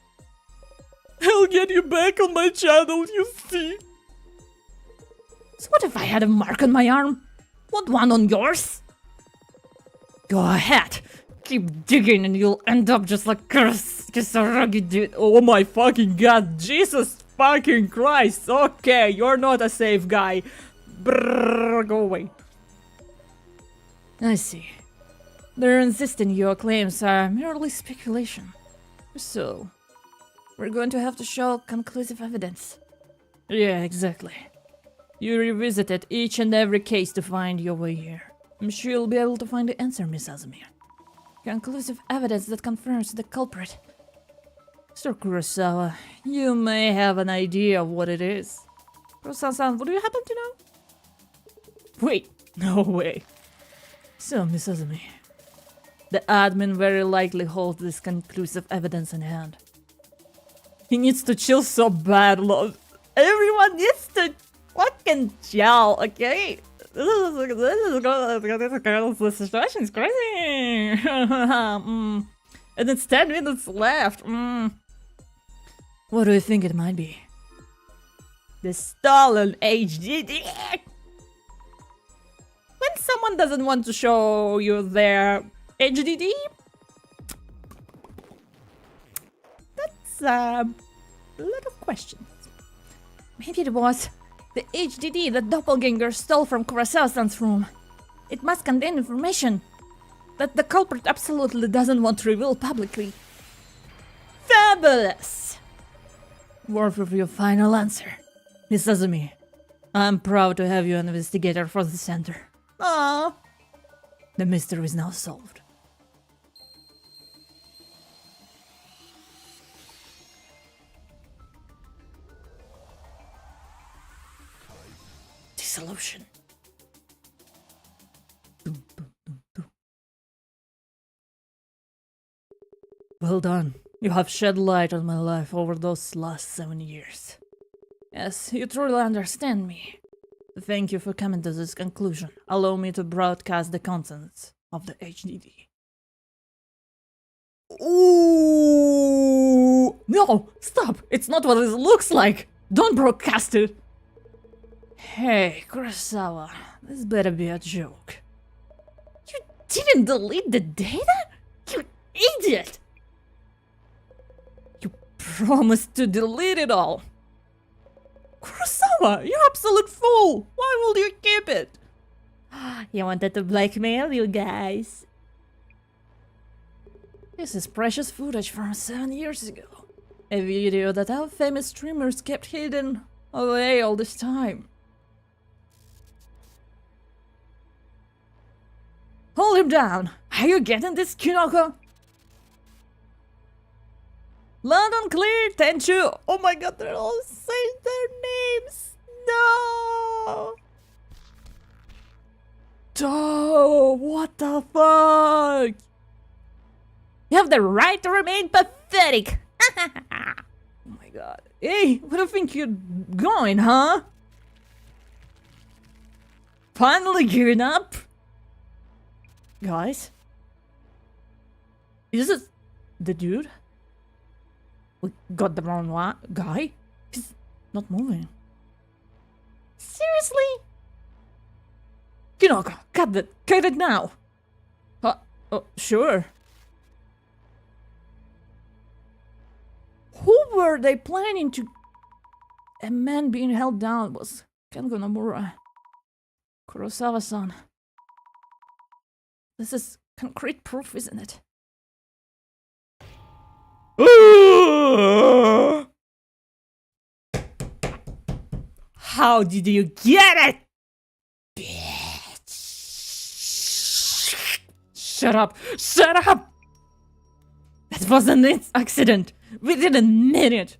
I'll get you back on my channel, you see! So what if I had a mark on my arm? Want one on yours? Go ahead! Keep digging and you'll end up just like Kisaragi did. Oh my fucking god, Jesus fucking Christ! Okay, you're not a safe guy. Brrr, go away. I see. They're insisting your claims are merely speculation. So, we're going to have to show conclusive evidence. Yeah, exactly. You revisited each and every case to find your way here. I'm sure you'll be able to find the answer, Miss Azumi. Conclusive evidence that confirms the culprit. Mr. Kurosawa, you may have an idea of what it is. Kurosawa-san, what do you happen to know? Wait, no way. So, Miss Azumi, the admin very likely holds this conclusive evidence in hand. He needs to chill so bad, love. Everyone needs to fucking chill, okay? This situation is crazy. And it's 10 minutes left. What do you think it might be? The stolen HDD. When someone doesn't want to show you their HDD, that's a lot of questions. Maybe it was the HDD that Doppelganger stole from Kurosawa-san's room. It must contain information that the culprit absolutely doesn't want to reveal publicly. Fabulous! Worth of your final answer. Miss Azumi, I'm proud to have you an investigator for the center. Aww. The mystery is now solved. Dissolution. Well done. You have shed light on my life over those last 7 years. Yes, you truly understand me. Thank you for coming to this conclusion. Allow me to broadcast the contents of the HDD. Ooh! No! Stop! It's not what it looks like! Don't broadcast it! Hey, Kurosawa, this better be a joke. You didn't delete the data? You idiot! promised to delete it all. Kurosawa, you absolute fool! Why will you keep it? You wanted to blackmail you guys. This is precious footage from 7 years ago. A video that our famous streamers kept hidden away all this time. Hold him down! Are you getting this, Kinoko? London Clear, Tenchu! Oh my god, they're all saying their names! No! Oh, what the fuck? You have the right to remain pathetic! Oh my god. Hey, where do you think you're going, huh? Finally giving up? Guys? Is this the dude? We got the wrong guy? He's not moving. Seriously? Kinoko, cut it now! Oh, sure. Who were they planning to... A man being held down was Kengo Nomura. Kurosawa-san. This is concrete proof, isn't it? How did you get it? Bitch. Shut up! Shut up! That was an accident! Within a minute!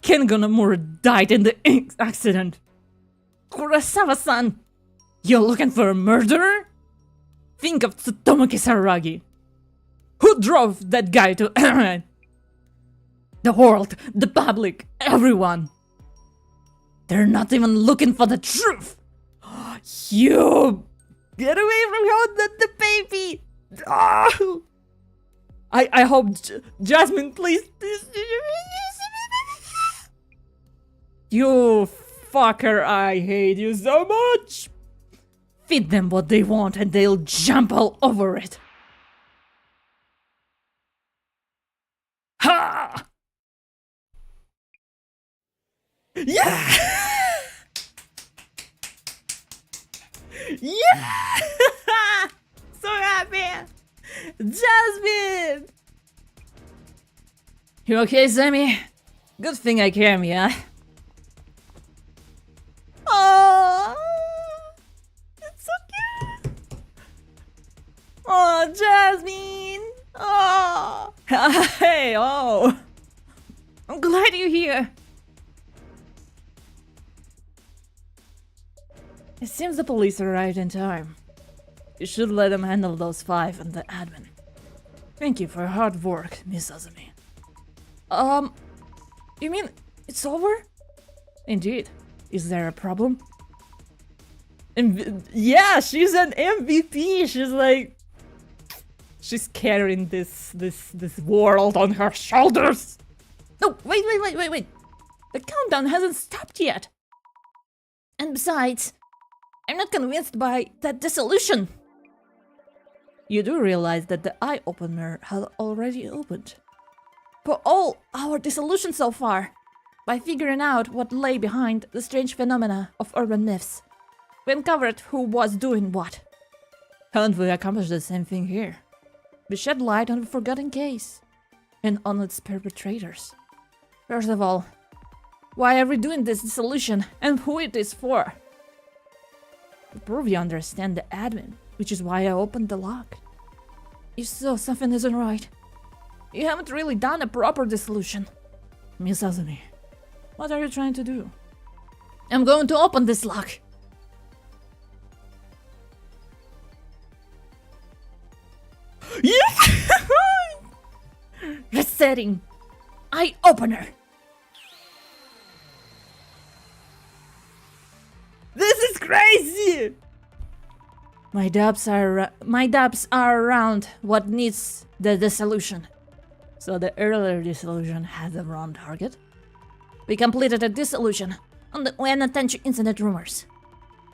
Kengo Nomura died in the accident! Kurosawa-san! You're looking for a murderer? Think of Tsutomu Saragi. Who drove that guy to... the world, the public, everyone! They're not even looking for the truth! You... Get away from her, the baby! Oh! I hope Jasmine, please. You fucker, I hate you so much. Feed them what they want and they'll jump all over it. Ha! Yeah! Yeah! So happy! Jasmine! You okay, Sammy? Good thing I came, yeah? Oh, it's so cute! Oh, Jasmine! Oh! Hey, oh! I'm glad you're here! It seems the police arrived in time. You should let them handle those 5 and the admin. Thank you for your hard work, Miss Azumi. You mean it's over? Indeed. Is there a problem? Yeah, she's an MVP. She's like... She's carrying this world on her shoulders. No, wait. The countdown hasn't stopped yet. And besides, I'm not convinced by that dissolution. You do realize that the eye-opener has already opened. For all our dissolution so far, by figuring out what lay behind the strange phenomena of urban myths, we uncovered who was doing what. Haven't we accomplished the same thing here? We shed light on a forgotten case, and on its perpetrators. First of all, why are we doing this dissolution, and who it is for? To prove you understand the admin, which is why I opened the lock. If so, something isn't right. You haven't really done a proper dissolution. Miss Azumi, what are you trying to do? I'm going to open this lock. Yeah! Resetting. Eye opener. This is crazy! My doubts are around what needs the dissolution. So the earlier dissolution had the wrong target. We completed a dissolution on the unattended incident rumors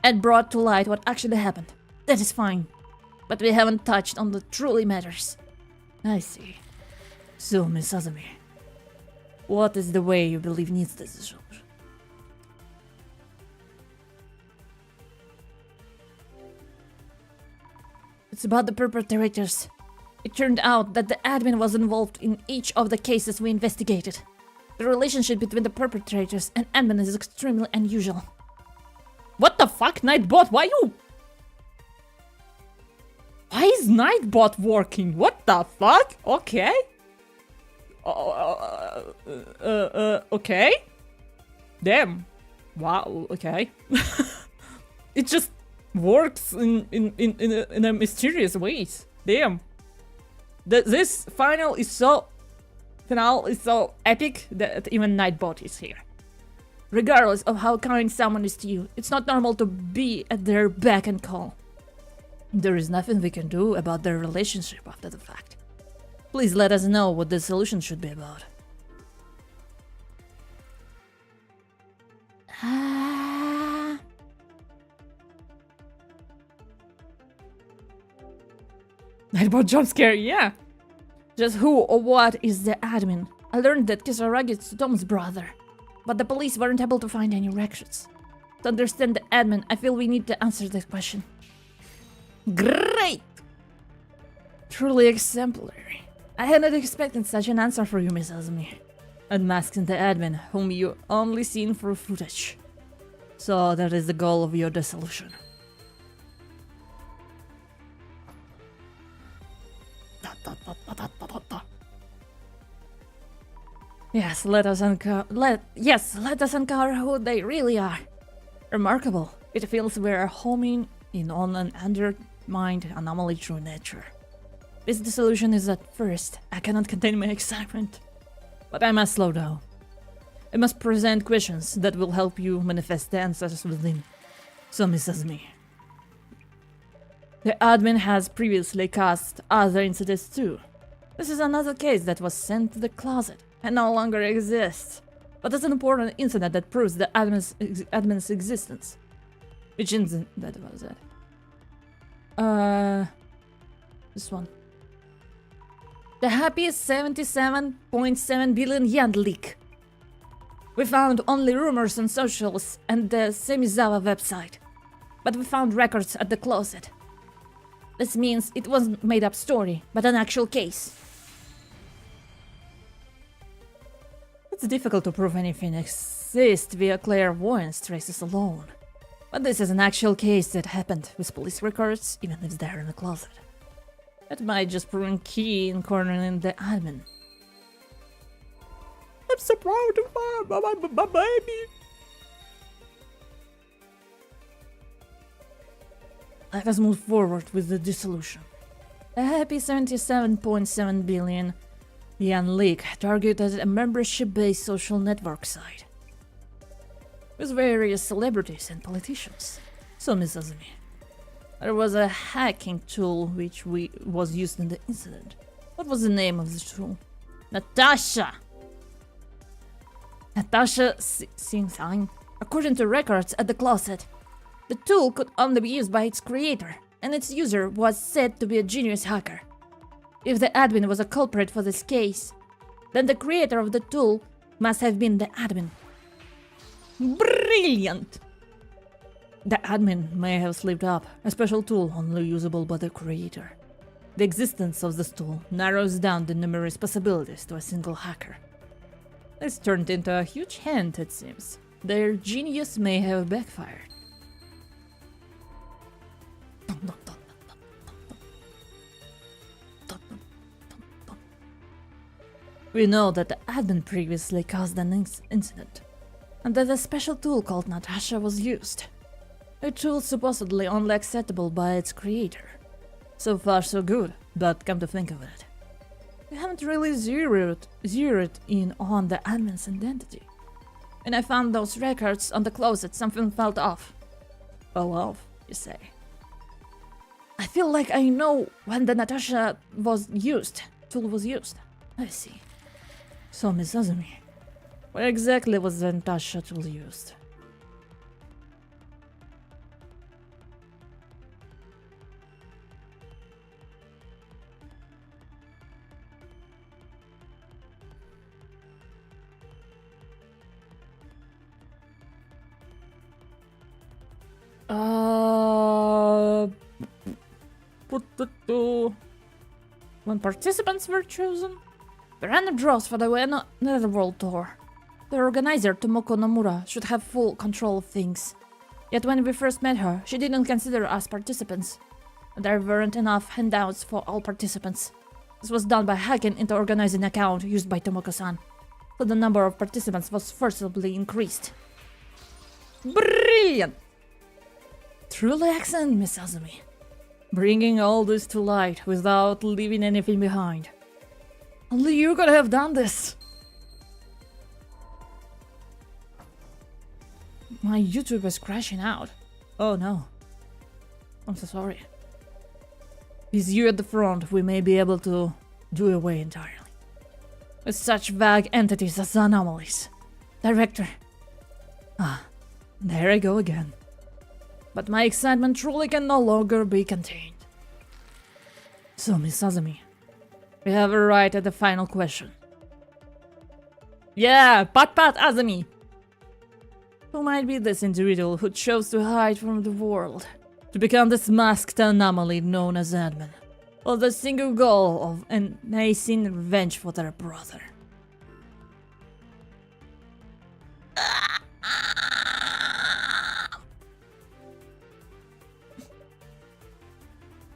and brought to light what actually happened. That is fine. But we haven't touched on the truly matters. I see. So, Miss Azumi, What is the way you believe needs this solution? It's about the perpetrators. It turned out that the admin was involved in each of the cases we investigated. The relationship between the perpetrators and admin is extremely unusual. What the fuck, Nightbot? Why is Nightbot working? What the fuck? Okay. Okay. Damn. Wow, okay. It just works in a mysterious ways. Damn. This finale is so epic that even Nightbot is here. Regardless of how kind someone is to you, it's not normal to be at their beck and call. There is nothing we can do about their relationship after the fact. Please let us know what the solution should be about. Nightbot jump scare, yeah. Just who or what is the admin? I learned that Kisaragi is Tom's brother, but the police weren't able to find any records. To understand the admin, I feel we need to answer this question. Great! Truly exemplary. I had not expected such an answer for you, Miss Azumi. Unmasking the admin, whom you only seen through footage. So that is the goal of your dissolution. Yes, let us uncover who they really are. Remarkable. It feels we're homing in on an undermined anomaly through nature. This dissolution is at first. I cannot contain my excitement. But I must slow down. I must present questions that will help you manifest the answers within. So, Mrs. Me. The admin has previously caused other incidents too. This is another case that was sent to the closet and no longer exists. But it's an important incident that proves the admin's existence. Which incident that was it? This one. The happy 77.7 billion yen leak. We found only rumors on socials and the Semizawa website. But we found records at the closet. This means it wasn't a made-up story, but an actual case. It's difficult to prove anything exists via clairvoyance traces alone. But this is an actual case that happened with police records, even if they're in the closet. That might just prove key in cornering the admin. I'm so proud of my baby. Let us move forward with the dissolution. A happy 77.7 billion yen leak targeted a membership-based social network site with various celebrities and politicians. So, Ms. Azumi, there was a hacking tool which was used in the incident. What was the name of the tool? Natasha Sing-sang. According to records at the closet, the tool could only be used by its creator, and its user was said to be a genius hacker. If the admin was a culprit for this case, then the creator of the tool must have been the admin. Brilliant! The admin may have slipped up, a special tool only usable by the creator. The existence of this tool narrows down the numerous possibilities to a single hacker. This turned into a huge hint, it seems. Their genius may have backfired. We know that the admin previously caused an incident, and that a special tool called Natasha was used. A tool supposedly only acceptable by its creator. So far so good, but come to think of it, we haven't really zeroed in on the admin's identity. When I found those records on the closet, something felt off. Well off, you say. I feel like I know when the Natasha tool was used. I see. So, Miss Azumi, where exactly was the Natasha tool used? When participants were chosen, the random draws for the Netherworld tour. The organizer, Tomoko Nomura, should have full control of things. Yet when we first met her, she didn't consider us participants. There weren't enough handouts for all participants. This was done by hacking into organizing account used by Tomoko-san, so the number of participants was forcibly increased. Brilliant! Truly excellent, Miss Azumi. Bringing all this to light without leaving anything behind. Only you could have done this. My YouTube is crashing out. Oh no. I'm so sorry. With you at the front, we may be able to do away entirely with such vague entities as anomalies. Director. Ah, there I go again. But my excitement truly can no longer be contained. So, Miss Azumi, we have a right at the final question. Yeah, Pat Azumi! Who might be this individual who chose to hide from the world, to become this masked anomaly known as Admin, with the single goal of enacing revenge for their brother?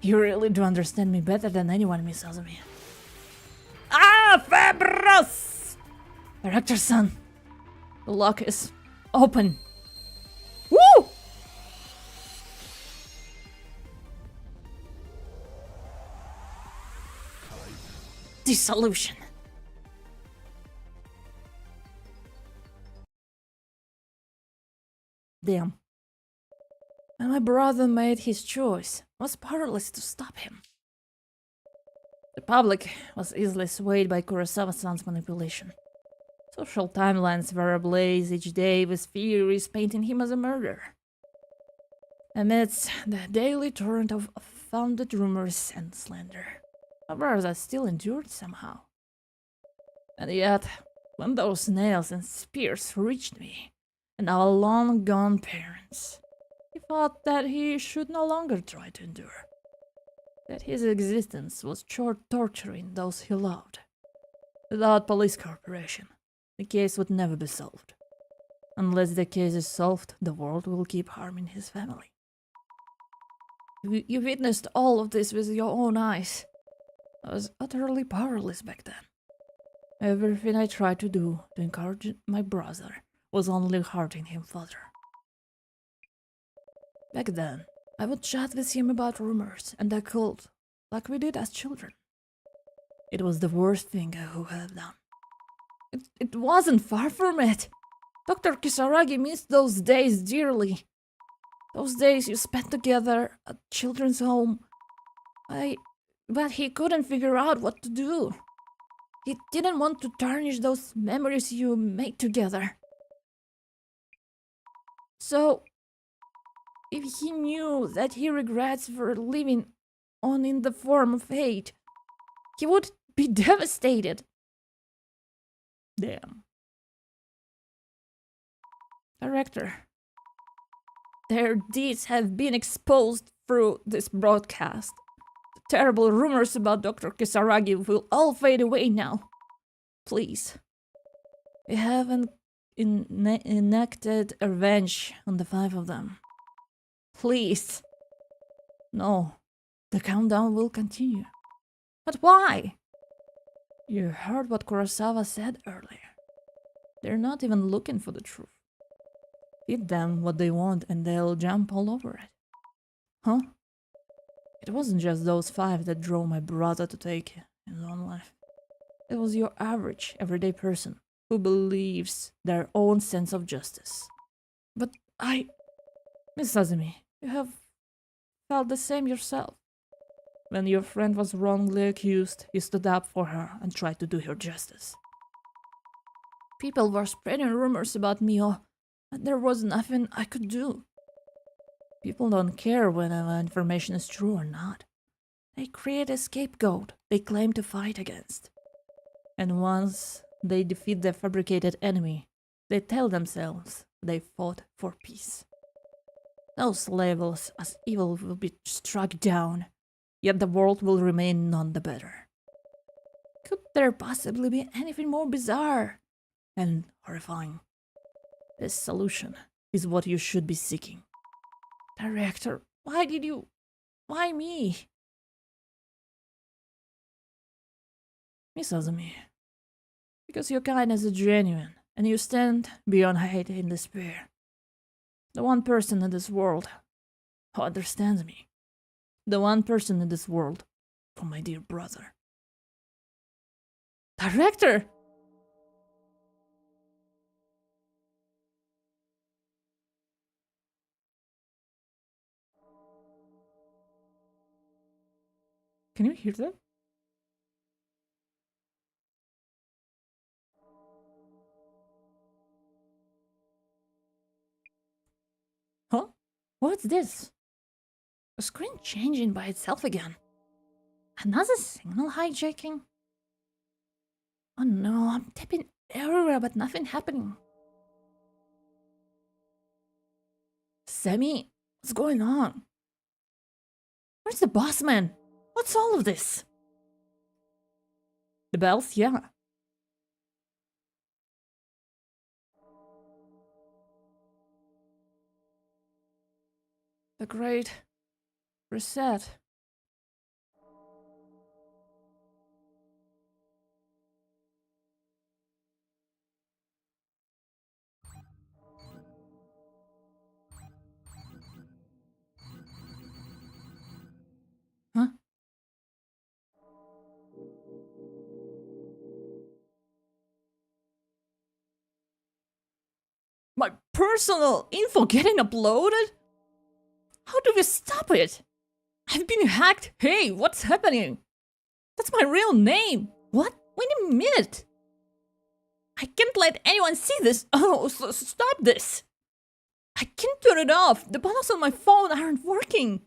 You really do understand me better than anyone, Miss Azumi. Ah, Fabros! Director-san, the lock is open. Woo! Dissolution. Damn. When my brother made his choice, I was powerless to stop him. The public was easily swayed by Kurosawa-san's manipulation. Social timelines were ablaze each day with theories painting him as a murderer. Amidst the daily torrent of founded rumors and slander, my brother still endured somehow. And yet, when those nails and spears reached me, and our long-gone parents, he thought that he should no longer try to endure. That his existence was torturing those he loved. Without police cooperation, the case would never be solved. Unless the case is solved, the world will keep harming his family. You witnessed all of this with your own eyes. I was utterly powerless back then. Everything I tried to do to encourage my brother was only hurting him further. Back then, I would chat with him about rumors and the occult, like we did as children. It was the worst thing I could have done. It wasn't far from it. Dr. Kisaragi missed those days dearly. Those days you spent together at children's home. But he couldn't figure out what to do. He didn't want to tarnish those memories you made together. So, if he knew that he regrets for living on in the form of hate, he would be devastated. Damn. Director, their deeds have been exposed through this broadcast. The terrible rumors about Dr. Kisaragi will all fade away now. Please. We haven't enacted revenge on the 5 of them. Please. No. The countdown will continue. But why? You heard what Kurosawa said earlier. They're not even looking for the truth. Feed them what they want and they'll jump all over it. Huh? It wasn't just those 5 that drove my brother to take his own life. It was your average, everyday person who believes their own sense of justice. But Miss Azumi, you have felt the same yourself. When your friend was wrongly accused, you stood up for her and tried to do her justice. People were spreading rumors about Mio, and there was nothing I could do. People don't care whether information is true or not. They create a scapegoat they claim to fight against. And once they defeat their fabricated enemy, they tell themselves they fought for peace. Those labels as evil will be struck down. yet the world will remain none the better. Could there possibly be anything more bizarre and horrifying? This solution is what you should be seeking. Director, why me? Miss Azumi, because your kindness is genuine, and you stand beyond hate and despair. The one person in this world who understands me. The one person in this world for my dear brother. Director! Can you hear that? Huh? What's this? The screen changing by itself again. Another signal hijacking? Oh no, I'm tapping everywhere but nothing happening. Sammy, what's going on? Where's the boss man? What's all of this? The bells? Yeah. The great reset. Huh? My personal info getting uploaded? How do we stop it? I've been hacked. Hey, what's happening? That's my real name. What? Wait a minute. I can't let anyone see this. Oh, stop this. I can't turn it off. The buttons on my phone aren't working.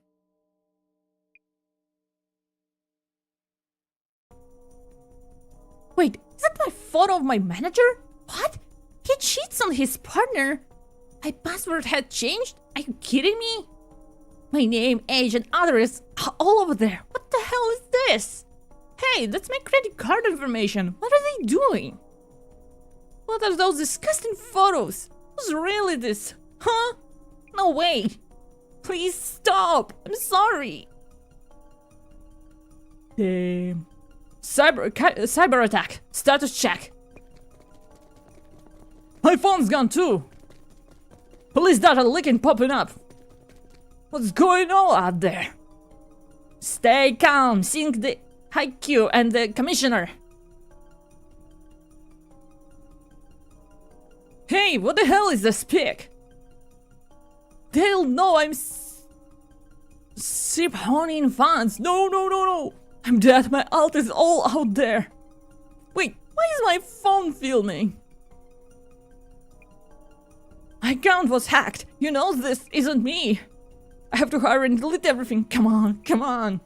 Wait, is that my photo of my manager? What? He cheats on his partner? My password had changed? Are you kidding me? My name, age, and address are all over there. What the hell is this? Hey, that's my credit card information. What are they doing? What are those disgusting photos? Who's really this? Huh? No way. Please stop. I'm sorry. Damn. Cyber attack. Status check. My phone's gone too. Police data leaking popping up. What's going on out there? Stay calm, sync the IQ and the commissioner. Hey, what the hell is this pic? They'll know I'm sip honing fans. No. I'm dead, my alt is all out there. Wait, why is my phone filming? My account was hacked. You know this isn't me. I have to hurry and delete everything. Come on. Dun.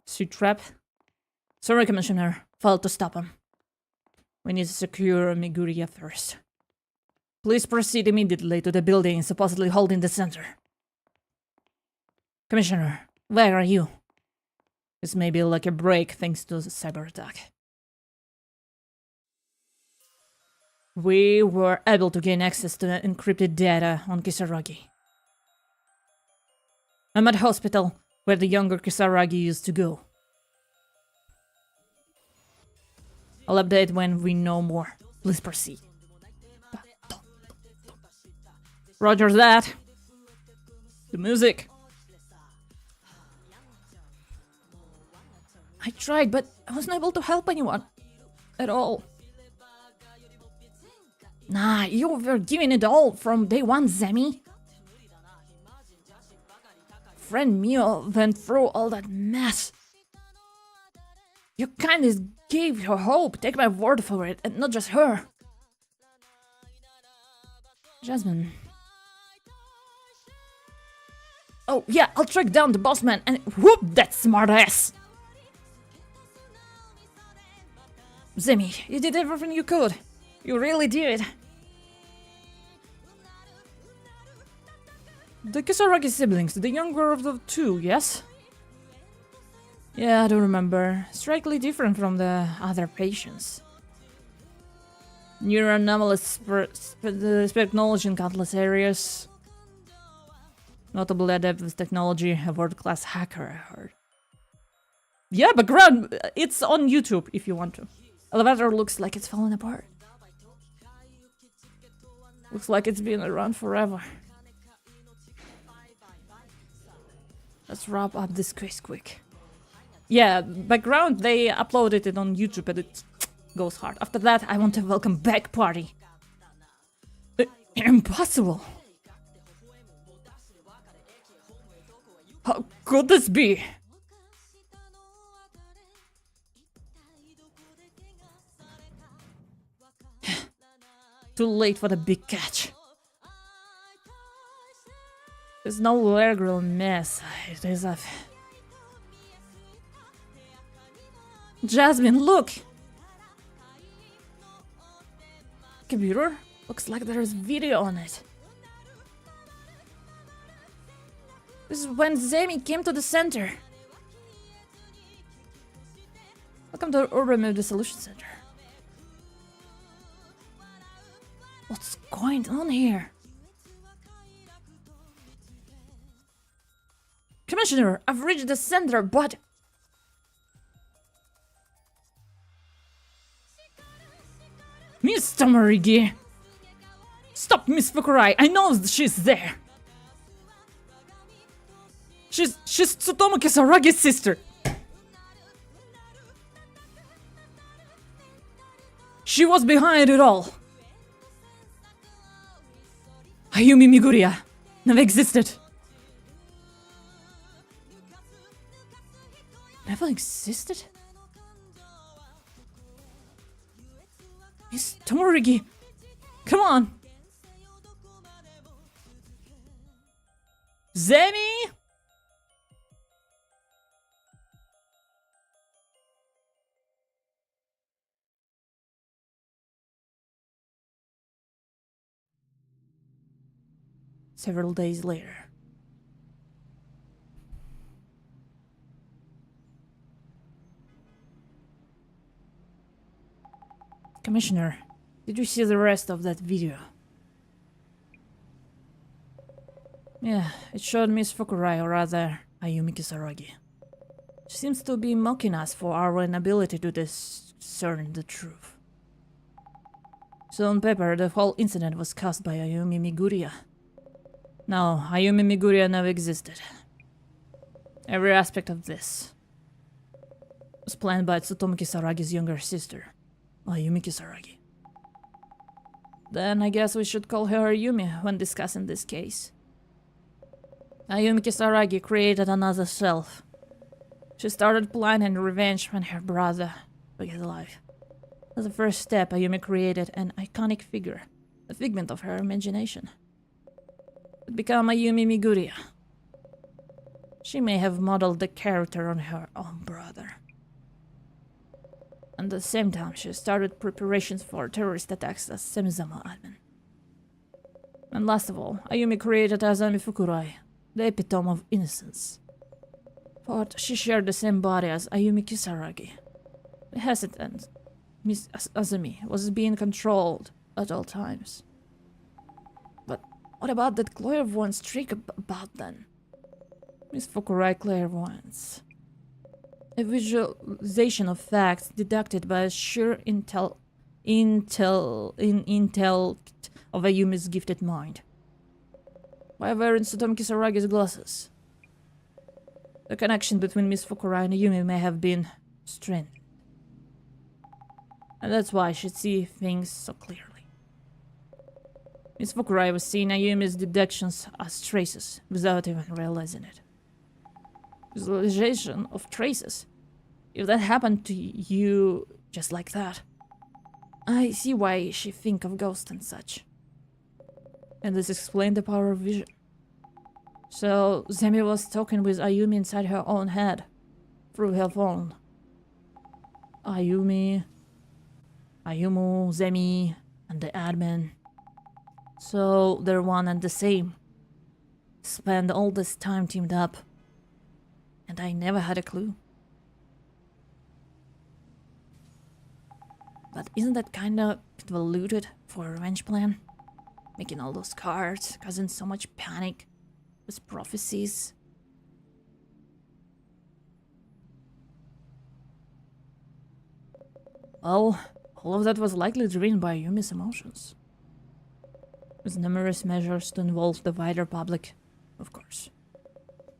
Suit trap. Sorry, Commissioner. Failed to stop him. We need to secure Miguria first. Please proceed immediately to the building supposedly holding the center. Commissioner, where are you? This may be like a break thanks to the cyber attack. We were able to gain access to the encrypted data on Kisaragi. I'm at the hospital where the younger Kisaragi used to go. I'll update when we know more. Please proceed. Roger that. The music. I tried, but I wasn't able to help anyone. At all. Nah, you were giving it all from day one, Zemi. Friend Mio went through all that mess. Your kindness gave her hope, take my word for it, and not just her. Jasmine. Oh yeah, I'll track down the boss man and whoop that smartass! Zemi, you did everything you could. You really did. The Kisaragi siblings, the younger of the two, yes? Yeah, I don't remember. Strikingly different from the other patients. Neuroanomalous technology in countless areas. Notably adept with technology, a world-class hacker, I heard. Yeah, background! It's on YouTube, if you want to. Elevator looks like it's falling apart. Looks like it's been around forever. Let's wrap up this case quick. Yeah, background, they uploaded it on YouTube and it goes hard. After that, I want a welcome back party. Impossible. How could this be? Too late for the big catch. There's no legal mess. It is a... Jasmine, look! Computer? Looks like there's video on it. This is when Zemi came to the center. Welcome to Urban Dissolution Center. What's going on here? Commissioner, I've reached the center, but... Miss Tamarigi! Stop, Miss Fukurai! I know she's there! She's Tsutomu Kisaragi's sister! She was behind it all! Ayumi Miguria never existed. Never existed? Miss Tomorigi, come on! Zemi? Several days later. Commissioner, did you see the rest of that video? Yeah, it showed Miss Fukurai, or rather, Ayumi Kisaragi. She seems to be mocking us for our inability to discern the truth. So on paper, the whole incident was caused by Ayumi Miguria. No, Ayumi Miguria never existed. Every aspect of this was planned by Tsutomu Kisaragi's younger sister, Ayumi Kisaragi. Then I guess we should call her Ayumi when discussing this case. Ayumi Kisaragi created another self. She started planning revenge when her brother took his life. As a first step, Ayumi created an iconic figure, a figment of her imagination. It became Ayumi Miguria. She may have modeled the character on her own brother. At the same time, she started preparations for terrorist attacks as Semizama admin. And last of all, Ayumi created Azami Fukurai, the epitome of innocence. But she shared the same body as Ayumi Kisaragi. The hesitant Miss Azumi was being controlled at all times. But what about that clairvoyance trick about then? Miss Fukurai clairvoyance. A visualization of facts deducted by a sheer intellect of Ayumi's gifted mind. By wearing Tsutomu Kisaragi's glasses. The connection between Miss Fukurai and Ayumi may have been strengthened. And that's why she sees things so clearly. Miss Fukurai was seeing Ayumi's deductions as traces without even realizing it. Visualization of traces. If that happened to you just like that, I see why she think of ghosts and such. And this explained the power of vision. So Zemi was talking with Ayumi inside her own head, through her phone. Ayumi, Zemi, and the admin. So they're one and the same. Spend all this time teamed up. And I never had a clue. But isn't that kinda convoluted for a revenge plan? Making all those cards, causing so much panic with prophecies. Well, all of that was likely driven by Yumi's emotions. With numerous measures to involve the wider public, of course.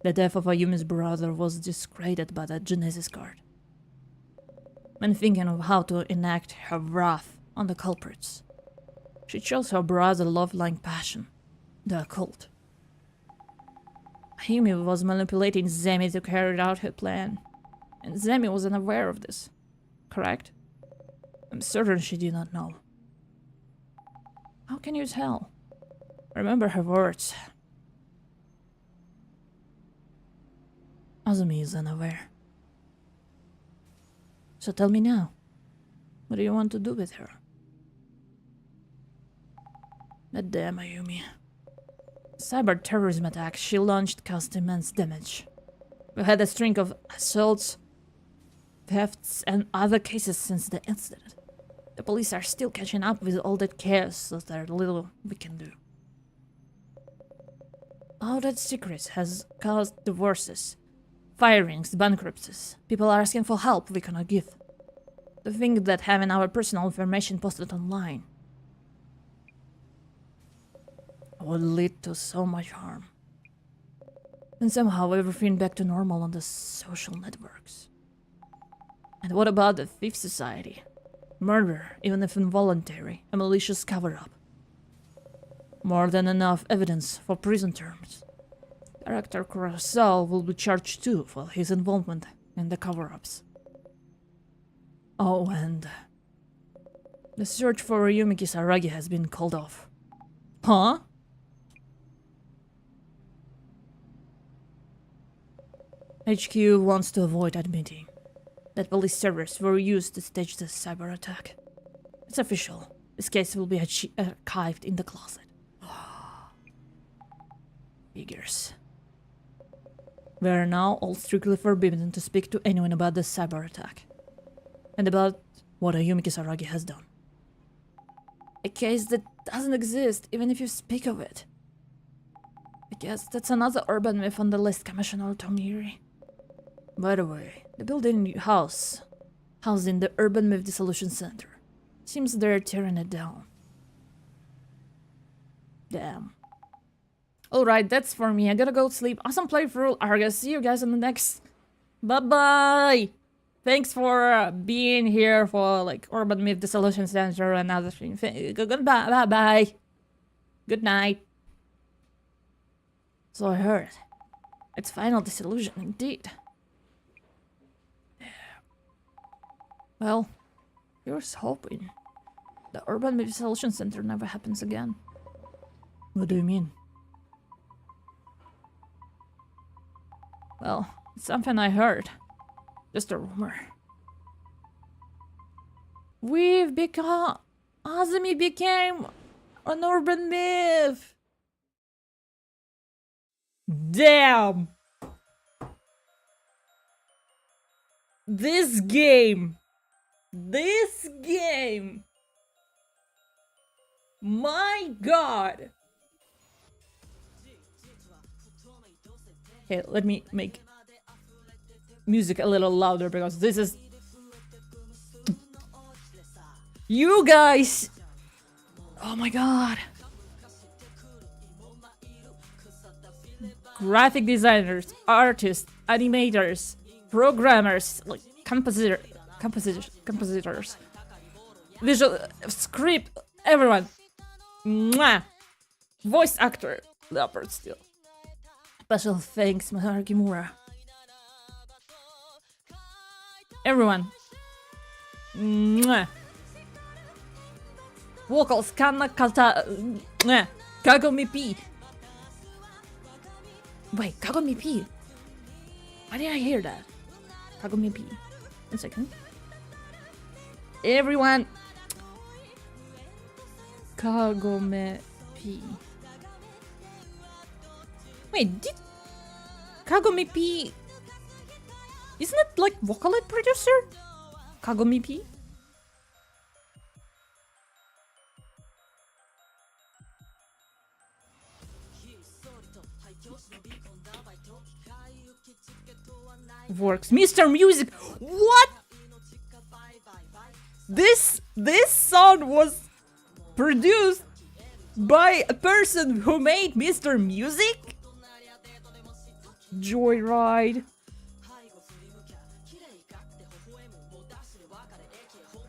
The death of Ayumi's brother was discredited by that Genesis card. When thinking of how to enact her wrath on the culprits, she chose her brother's love-like passion, the occult. Ayumi was manipulating Zemi to carry out her plan, and Zemi was unaware of this, correct? I'm certain she did not know. How can you tell? Remember her words. Azumi is unaware. So tell me now, what do you want to do with her? That damn Ayumi. Cyber terrorism attack she launched caused immense damage. We had a string of assaults, thefts, and other cases since the incident. The police are still catching up with all that chaos, so there's little we can do. All that secret has caused divorces, firings, bankruptcies. People are asking for help we cannot give. To think that having our personal information posted online would lead to so much harm. And somehow everything back to normal on the social networks. And what about the Thief Society? Murder, even if involuntary, a malicious cover-up. More than enough evidence for prison terms. Director Kurosawa will be charged too for his involvement in the cover-ups. Oh, and the search for Ryumi Kisaragi has been called off. Huh? HQ wants to avoid admitting that police servers were used to stage the cyber attack. It's official. This case will be archived in the closet. Figures. We are now all strictly forbidden to speak to anyone about the cyber attack. And about what Ayumi Kisaragi has done. A case that doesn't exist even if you speak of it. I guess that's another urban myth on the list, Commissioner Tomiri. By the way, the building housing the Urban Myth Dissolution Center. Seems they're tearing it down. Damn. Alright, that's for me. I gotta go sleep. Awesome playthrough, Argus. See you guys in the next. Bye-bye! Thanks for being here for, like, Urban Myth Dissolution Center and other things. Goodbye. Bye-bye. Good night. So I heard. It's final dissolution, indeed. Well, here's hoping. The Urban Myth Dissolution Center never happens again. What do you mean? Well, it's something I heard. Just a rumor. Azumi became an urban myth! Damn! This game! My god! Okay, let me make music a little louder because this is... You guys! Oh my god! Graphic designers, artists, animators, programmers, like compositors, visual script, everyone. Mwah! Voice actor, Leopard Steel. Special thanks, Masaru Kimura. Everyone. Mwah. Vocals, Kanna Kata. Kagome P. Wait, Kagome P. Why did I hear that? Kagome P. 1 second. Everyone. Kagome P. Wait, did Kagome P... Isn't it like Vocaloid producer? Kagome P? Works. Mr. Music! What? This song was produced by a person who made Mr. Music? Joyride.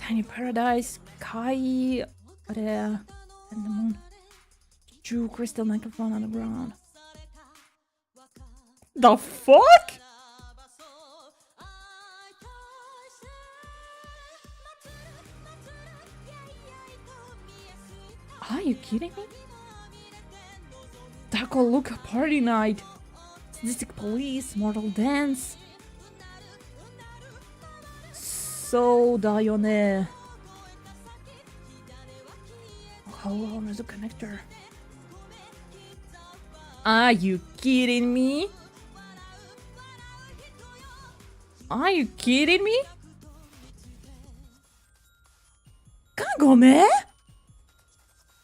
Tiny Paradise. Kai. And the Moon. True Crystal Microphone on the ground. The fuck? Are you kidding me? Taco Luca Party Night. Sadistic Police. Mortal Dance. So da yo ne. How long is the connector? Are you kidding me? Are you kidding me? Kagome?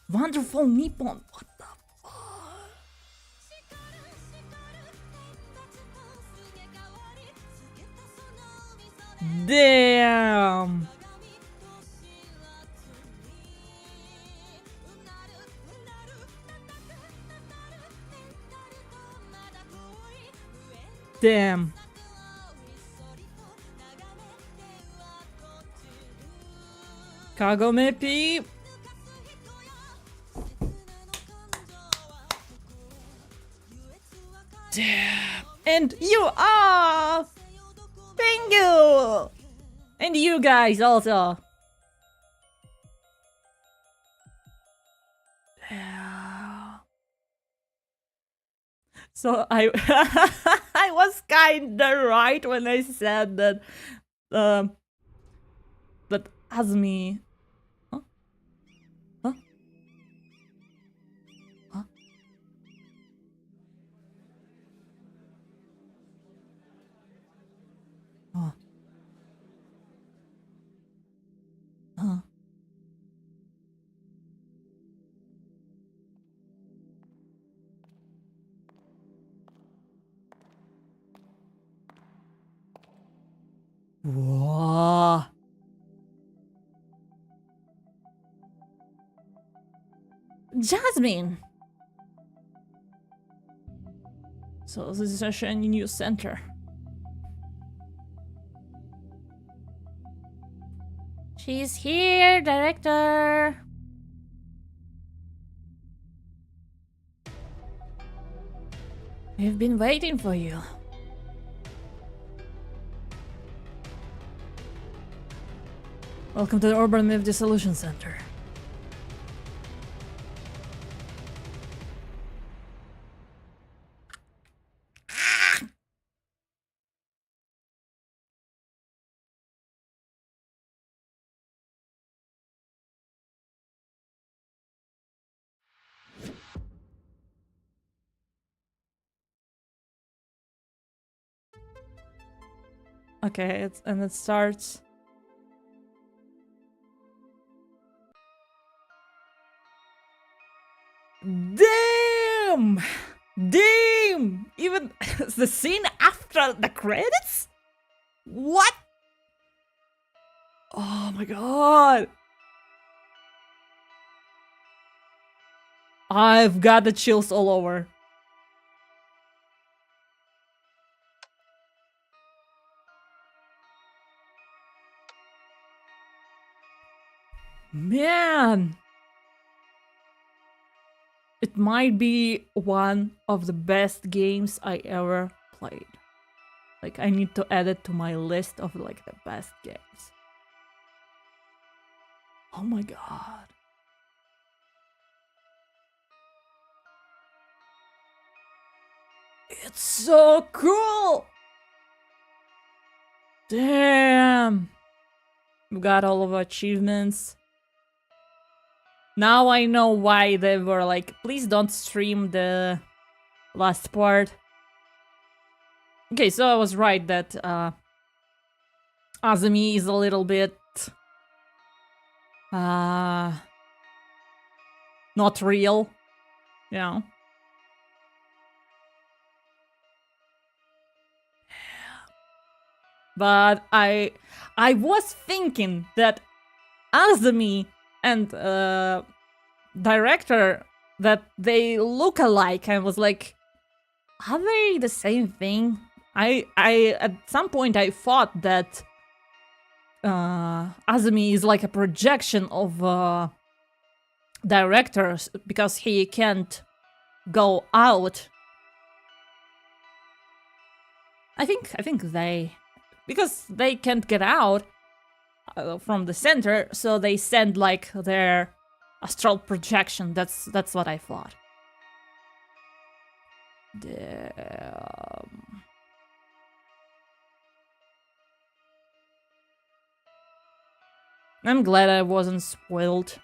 Wonderful Nippon. What the fuck? Damn. Damn. Kagome P. Damn. And you are. Thank you. And you guys also. Yeah. So I I was kinda right when I said that that Azumi. Huh? Huh? Huh? Huh? Huh? Whoa. Jasmine. So this is a shiny new center. She's here, director. We've been waiting for you. Welcome to the Urban Myth Dissolution Center. Okay, it starts. Damn! Damn! Even the scene after the credits? What? Oh my god! I've got the chills all over. Man! It might be one of the best games I ever played. Like, I need to add it to my list of like the best games. Oh my god. It's so cool! Damn! We got all of our achievements. Now I know why they were like, please don't stream the last part. Okay, so I was right that Azumi is a little bit not real, you know. But I was thinking that Azumi and director, that they look alike. I was like, are they the same thing? I at some point I thought that Azumi is like a projection of directors because he can't go out. I think because they can't get out from the center, so they send like their astral projection. That's what I thought. Damn. I'm glad I wasn't spoiled.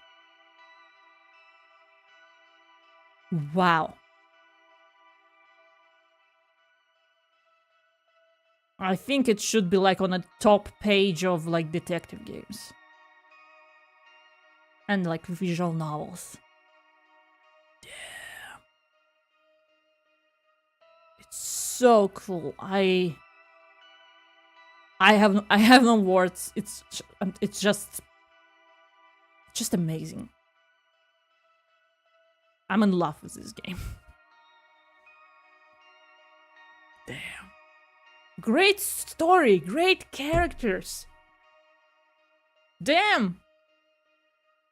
Wow. I think it should be like on a top page of like detective games. And like visual novels. Damn. It's so cool. I have no words. It's just amazing. I'm in love with this game. Damn. Great story, great characters. Damn.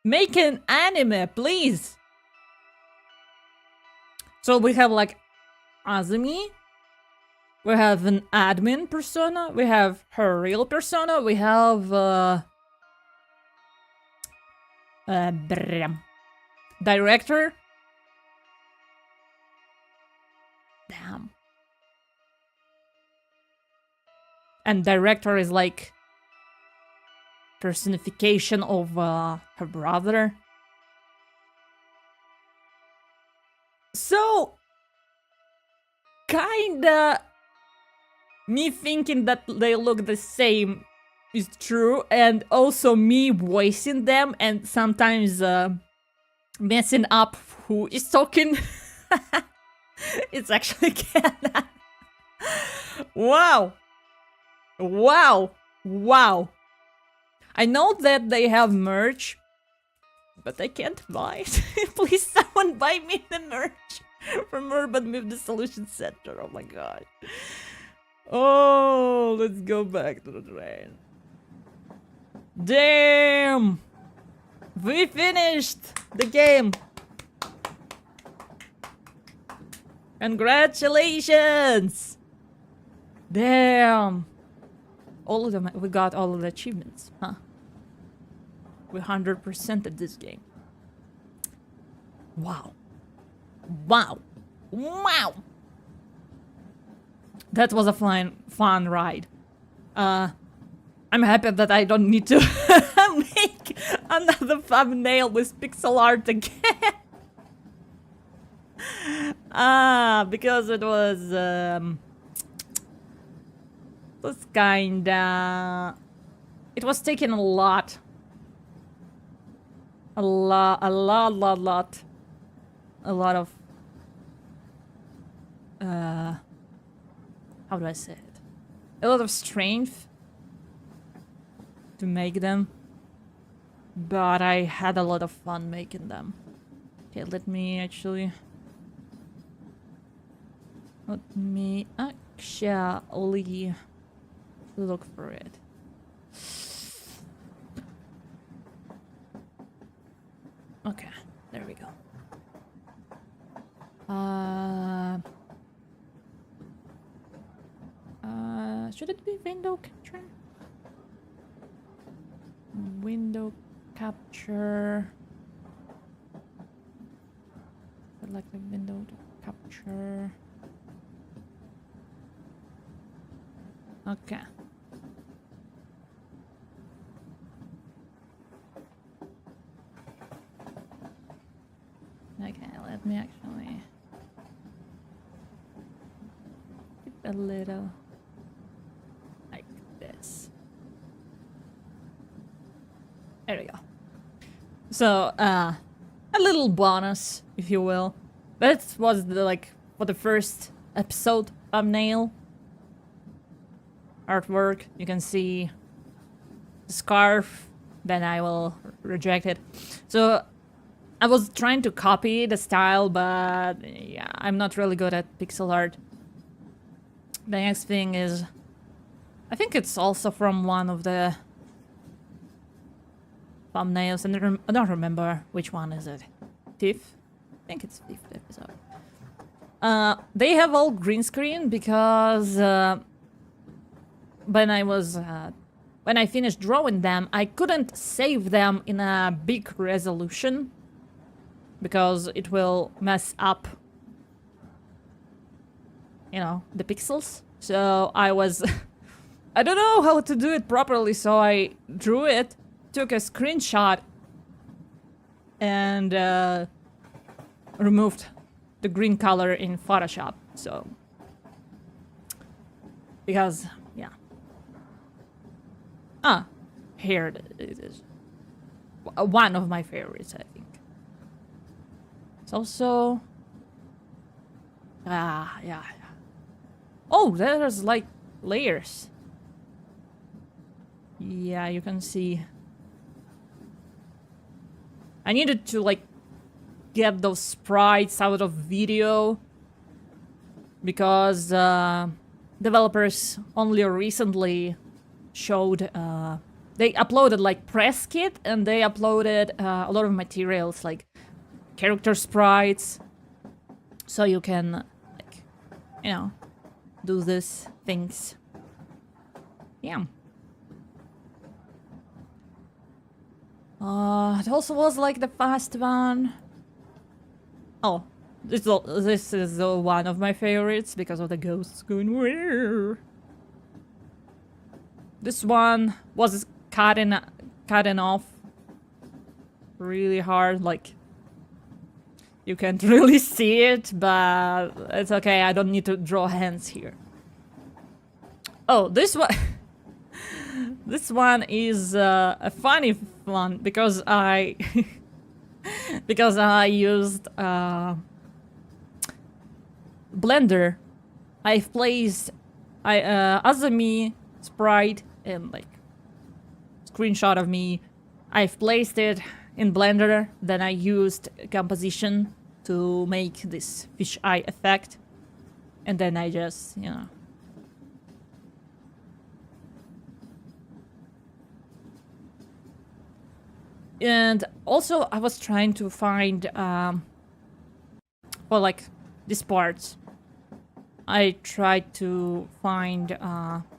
Make an anime, please. So we have like Azumi. We have an admin persona. We have her real persona. We have director. Damn. And director is like personification of her brother. So kinda me thinking that they look the same is true, and also me voicing them and sometimes messing up who is talking. It's actually canon. Wow. Wow. Wow. I know that they have merch, but I can't buy it. Please someone buy me the merch from Urban Myth Dissolution Center. Oh my god. Oh, let's go back to the train. Damn! We finished the game! Congratulations! Damn! All of them, we got all of the achievements, huh? We 100%ed this game. Wow. Wow. Wow! That was a fun ride. I'm happy that I don't need to make another thumbnail with pixel art again. Because it was kinda... It was taking a lot. A lot of... how do I say it? A lot of strength to make them, but I had a lot of fun making them. Okay, let me actually look for it. Okay, there we go. Should it be window capture? Window capture. Select the window to capture. Okay. a little like this. There we go. So, a little bonus, if you will. That was the, like, for the first episode thumbnail. Artwork, you can see the scarf, then I will reject it. So, I was trying to copy the style, but yeah, I'm not really good at pixel art. The next thing is, I think it's also from one of the thumbnails, and I don't remember which one is it. Fifth? I think it's 5th episode. They have all green screen because when I finished drawing them, I couldn't save them in a big resolution because it will mess up, you know, the pixels. So I was, I don't know how to do it properly, so I drew it, took a screenshot, and removed the green color in Photoshop. So, because, yeah. Ah, here it is. One of my favorites, I think. It's also... yeah. Oh, there's like layers. Yeah, you can see. I needed to like get those sprites out of video because developers only recently showed they uploaded like press kit, and they uploaded a lot of materials like character sprites, so you can like, you know, do these things. Yeah. It also was like the fast one. Oh, this is one of my favorites because of the ghosts going where. This one was cutting off really hard, like you can't really see it, but it's okay. I don't need to draw hands here. Oh, this one. This one is a funny one because I because I used Blender. I've placed as a me sprite and like screenshot of me. I've placed it in Blender. Then I used composition to make this fisheye effect, and then I just, you know. And also, I was trying to find, well, like, these parts. I tried to find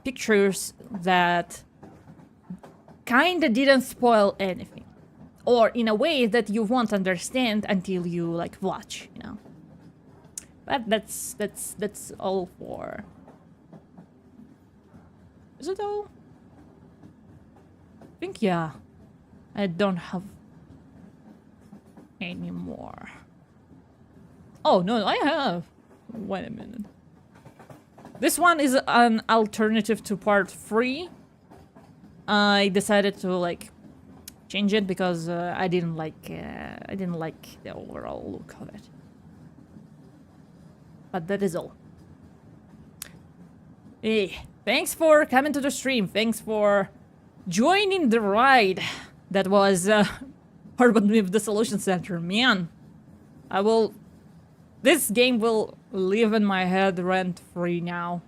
pictures that kinda didn't spoil anything. Or in a way that you won't understand until you, like, watch, you know. But that's all for... Is it all? I think, yeah. I don't have any more. Oh, no, I have. Wait a minute. This one is an alternative to part 3. I decided to, like, change it because I didn't like the overall look of it. But that is all. Hey, thanks for coming to the stream. Thanks for joining the ride. That was Urban Myth Dissolution Center. Man, this game will live in my head rent-free now.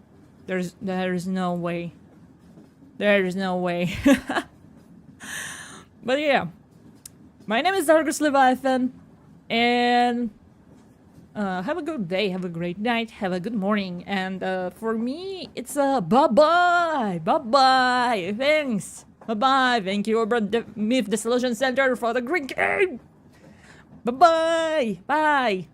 There's no way. There's no way. But yeah, my name is Dargus Leviathan, and have a good day, have a great night, have a good morning, and for me, it's a bye-bye, bye-bye, thanks. Bye-bye. Thank you, Urban Myth Dissolution Center, for the great game. Bye-bye. Bye.